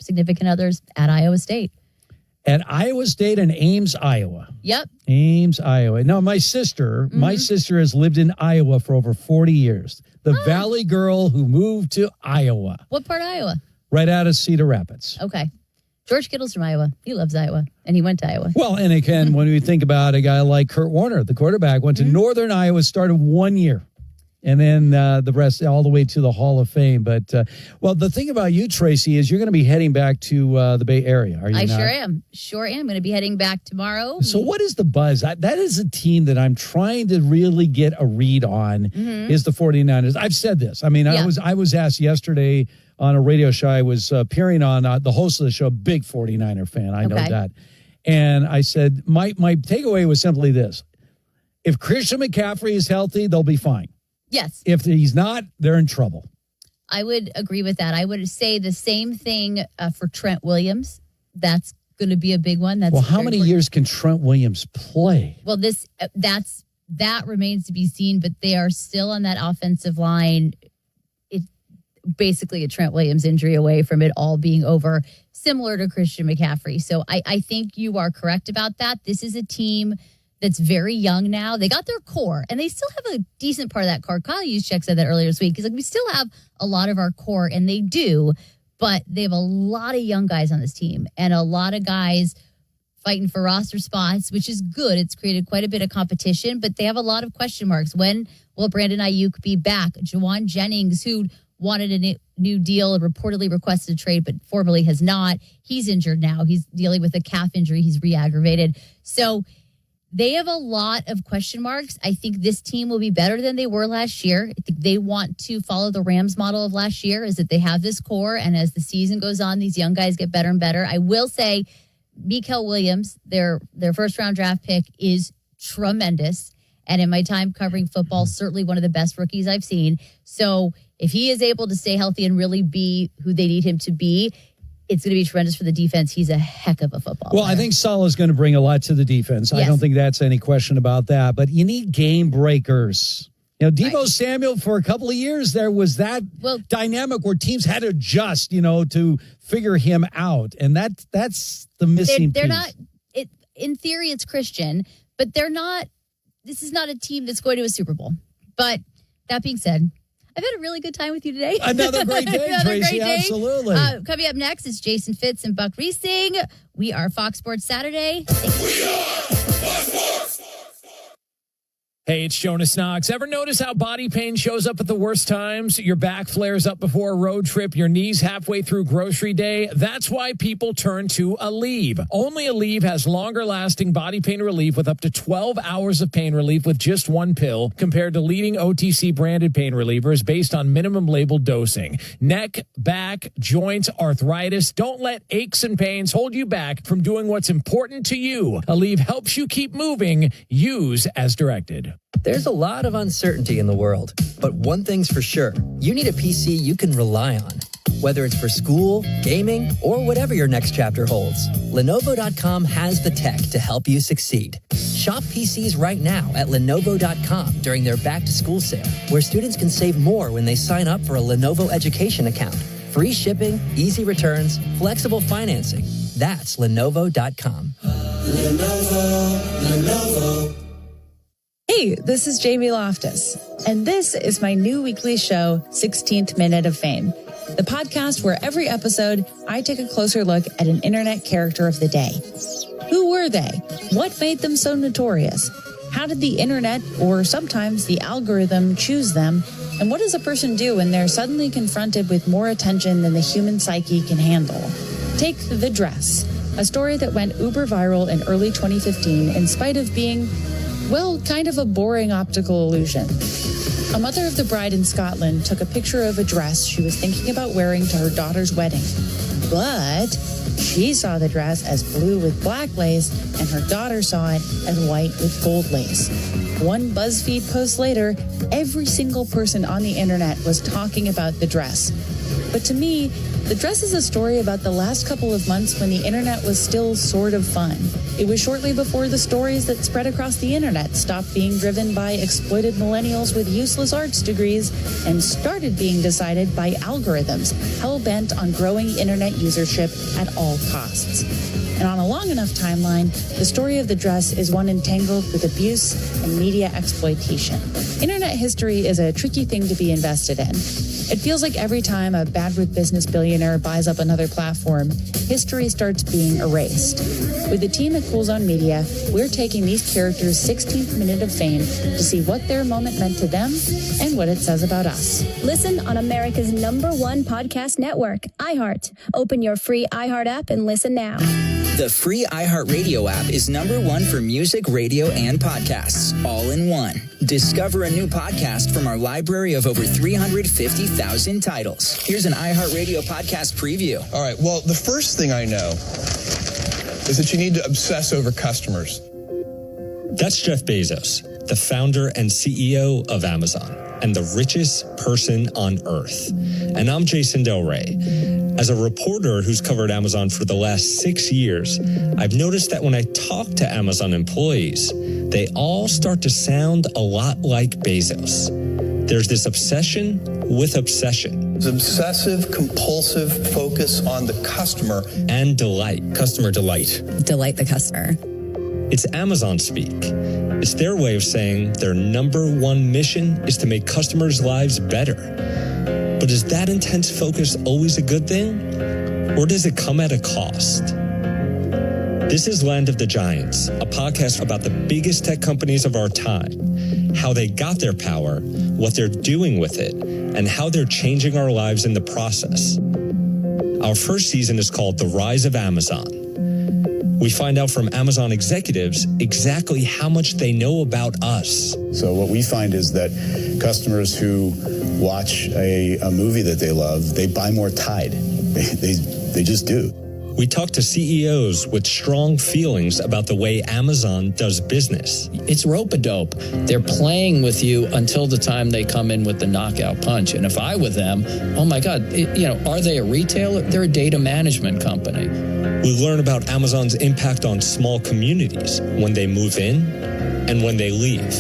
significant others at Iowa State. At Iowa State and Ames, Iowa. Yep. Ames, Iowa. No, my sister has lived in Iowa for over 40 years. The Valley girl who moved to Iowa. What part of Iowa? Right out of Cedar Rapids. Okay. George Kittle's from Iowa. He loves Iowa, and he went to Iowa. Well, and again, when we think about a guy like Kurt Warner, the quarterback, went to Northern Iowa, started 1 year. And then the rest all the way to the Hall of Fame. But, well, the thing about you, Tracy, is you're going to be heading back to the Bay Area, are you not? Sure am. Sure am. I'm going to be heading back tomorrow. So what is the buzz? That is a team that I'm trying to really get a read on is the 49ers. I've said this. I mean, I was asked yesterday on a radio show. I was appearing on the host of the show, big 49er fan. I know that. And I said, my takeaway was simply this. If Christian McCaffrey is healthy, they'll be fine. Yes. If he's not, they're in trouble. I would agree with that. I would say the same thing for Trent Williams. That's going to be a big one. That's how many years can Trent Williams play? Well, that remains to be seen, but they are still on that offensive line. It's basically a Trent Williams injury away from it all being over, similar to Christian McCaffrey. So I think you are correct about that. This is a team that's very young now. They got their core, and they still have a decent part of that core. Kyle Juszczyk said that earlier this week. He's like, we still have a lot of our core, and they do, but they have a lot of young guys on this team and a lot of guys fighting for roster spots, which is good. It's created quite a bit of competition, but they have a lot of question marks. When will Brandon Ayuk be back? Juwan Jennings, who wanted a new deal and reportedly requested a trade, but formally has not. He's injured now. He's dealing with a calf injury. He's re-aggravated. So they have a lot of question marks. I think this team will be better than they were last year. I think they want to follow the Rams model of last year, is that they have this core, and as the season goes on, these young guys get better and better. I will say, Mikael Williams, their first-round draft pick, is tremendous. And in my time covering football, certainly one of the best rookies I've seen. So if he is able to stay healthy and really be who they need him to be, it's going to be tremendous for the defense. He's a heck of a football player. I think Salah's going to bring a lot to the defense. Yes. I don't think that's any question about that. But you need game breakers. You know, Deebo Samuel, for a couple of years, there was that dynamic where teams had to adjust, to figure him out. And that's the missing they're piece. Not, in theory, it's Christian, but they're not. This is not a team that's going to a Super Bowl. But that being said, I've had a really good time with you today. Another great day, Tracy. Absolutely. Coming up next is Jason Fitz and Buck Reesing. We are Fox Sports Saturday. Hey, it's Jonas Knox. Ever notice how body pain shows up at the worst times? Your back flares up before a road trip, your knees halfway through grocery day. That's why people turn to Aleve. Only Aleve has longer-lasting body pain relief with up to 12 hours of pain relief with just one pill, compared to leading OTC-branded pain relievers based on minimum labeled dosing. Neck, back, joints, arthritis. Don't let aches and pains hold you back from doing what's important to you. Aleve helps you keep moving. Use as directed. There's a lot of uncertainty in the world, but one thing's for sure. You need a PC you can rely on. Whether it's for school, gaming, or whatever your next chapter holds, Lenovo.com has the tech to help you succeed. Shop PCs right now at Lenovo.com during their back-to-school sale, where students can save more when they sign up for a Lenovo education account. Free shipping, easy returns, flexible financing. That's Lenovo.com. Lenovo. Hey, this is Jamie Loftus, and this is my new weekly show, 16th Minute of Fame, the podcast where every episode I take a closer look at an internet character of the day. Who were they? What made them so notorious? How did the internet, or sometimes the algorithm, choose them? And what does a person do when they're suddenly confronted with more attention than the human psyche can handle? Take The Dress, a story that went uber viral in early 2015 in spite of being, well, kind of a boring optical illusion. A mother of the bride in Scotland took a picture of a dress she was thinking about wearing to her daughter's wedding. But she saw the dress as blue with black lace, and her daughter saw it as white with gold lace. One BuzzFeed post later, every single person on the internet was talking about the dress. But to me, the dress is a story about the last couple of months when the internet was still sort of fun. It was shortly before the stories that spread across the internet stopped being driven by exploited millennials with useless arts degrees and started being decided by algorithms hell-bent on growing internet usership at all costs. And on a long enough timeline, the story of the dress is one entangled with abuse and media exploitation. Internet history is a tricky thing to be invested in. It feels like every time a bad with business billionaire buys up another platform, history starts being erased. With the team at Cool Zone Media, we're taking these characters' 16th minute of fame to see what their moment meant to them and what it says about us. Listen on America's #1 podcast network, iHeart. Open your free iHeart app and listen now. The free iHeartRadio app is #1 for music, radio, and podcasts, all in one. Discover a new podcast from our library of over 350,000 titles. Here's an iHeartRadio podcast preview. All right, well, the first thing I know is that you need to obsess over customers. That's Jeff Bezos, the founder and CEO of Amazon and the richest person on earth. And I'm Jason Del Rey. As a reporter who's covered Amazon for the last 6 years, I've noticed that when I talk to Amazon employees, they all start to sound a lot like Bezos. There's this obsession with obsession. It's obsessive, compulsive focus on the customer. And delight. Customer delight. Delight the customer. It's Amazon speak. It's their way of saying their #1 mission is to make customers' lives better. But is that intense focus always a good thing? Or does it come at a cost? This is Land of the Giants, a podcast about the biggest tech companies of our time, how they got their power, what they're doing with it, and how they're changing our lives in the process. Our first season is called The Rise of Amazon. We find out from Amazon executives exactly how much they know about us. So what we find is that customers who watch a movie that they love, they buy more Tide. They just do. We talk to CEOs with strong feelings about the way Amazon does business. It's rope-a-dope. They're playing with you until the time they come in with the knockout punch. And if I were them, oh my God, are they a retailer? They're a data management company. We learn about Amazon's impact on small communities when they move in and when they leave.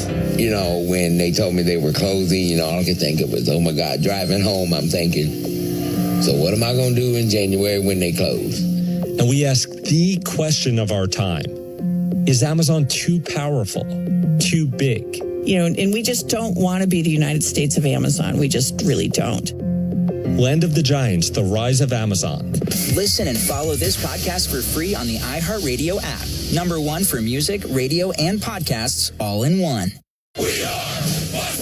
When they told me they were closing, all I could think of was, oh my God, driving home, I'm thinking, so what am I going to do in January when they close? And we ask the question of our time. Is Amazon too powerful, too big? And we just don't want to be the United States of Amazon. We just really don't. Land of the Giants, The Rise of Amazon. Listen and follow this podcast for free on the iHeartRadio app. #1 for music, radio, and podcasts, all in one. We are Fox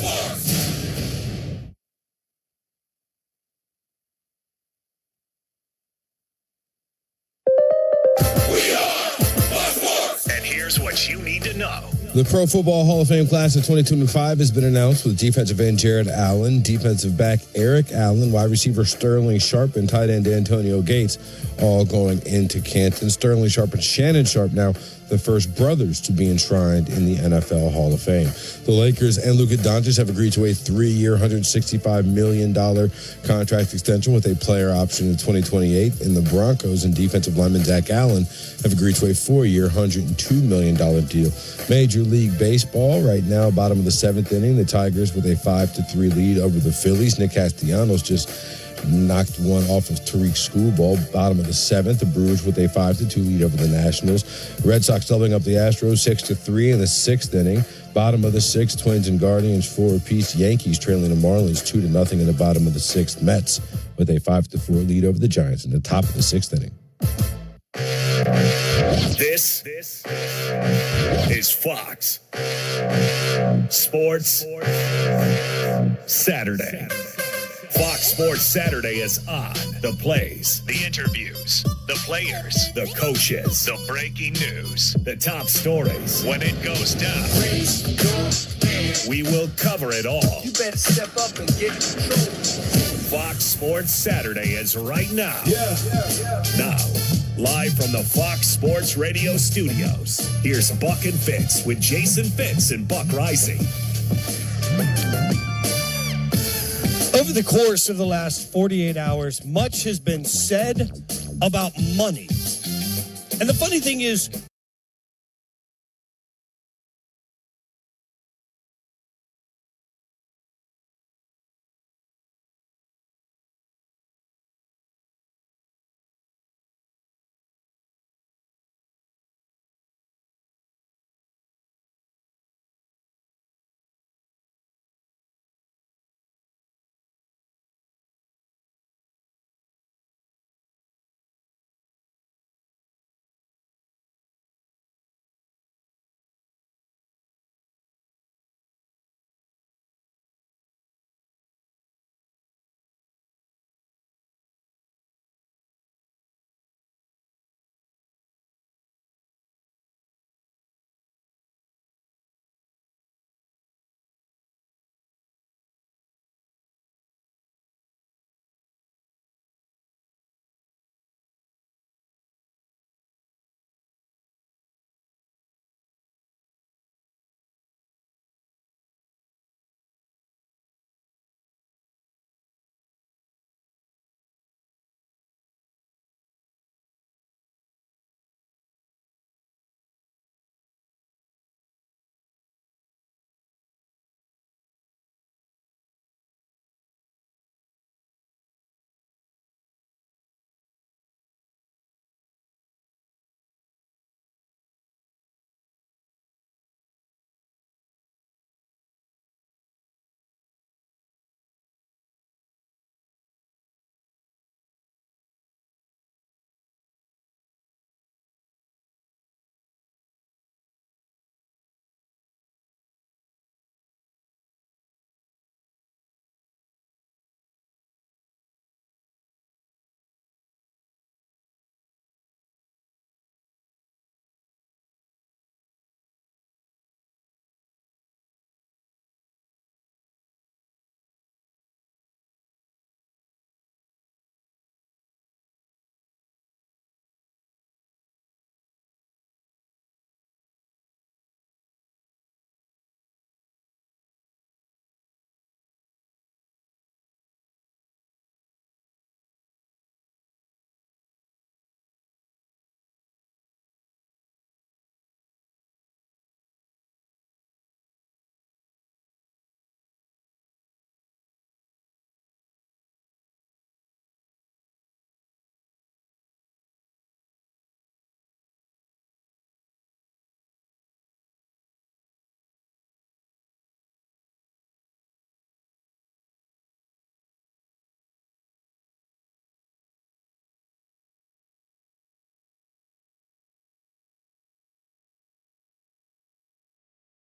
Sports. And here's what you need to know. The Pro Football Hall of Fame class of 2025 has been announced with defensive end Jared Allen, defensive back Eric Allen, wide receiver Sterling Sharp, and tight end Antonio Gates all going into Canton. Sterling Sharp and Shannon Sharp now the first brothers to be enshrined in the NFL Hall of Fame. The Lakers and Luka Doncic have agreed to a 3-year, $165 million contract extension with a player option in 2028. And the Broncos and defensive lineman Zach Allen have agreed to a 4-year, $102 million deal. Major League Baseball right now, bottom of the 7th inning. The Tigers with a 5-3 lead over the Phillies. Nick Castellanos just knocked one off of Tariq Schoolball. Bottom of the 7th, the Brewers with a 5-2 lead over the Nationals. Red Sox doubling up the Astros 6-3 in the 6th inning. Bottom of the 6th, Twins and Guardians 4 apiece. Yankees trailing the Marlins 2-0 in the bottom of the 6th. Mets with a 5-4 lead over the Giants in the top of the 6th inning. This is Fox Sports Saturday. Fox Sports Saturday is on. The plays, the interviews, the players, the coaches, the breaking news, the top stories. When it goes down, we will cover it all. You better step up and get control. Fox Sports Saturday is right now. Now, live from the Fox Sports Radio studios, here's Buck and Fitz with Jason Fitz and Buck Rising. Over the course of the last 48 hours, much has been said about money. And the funny thing is,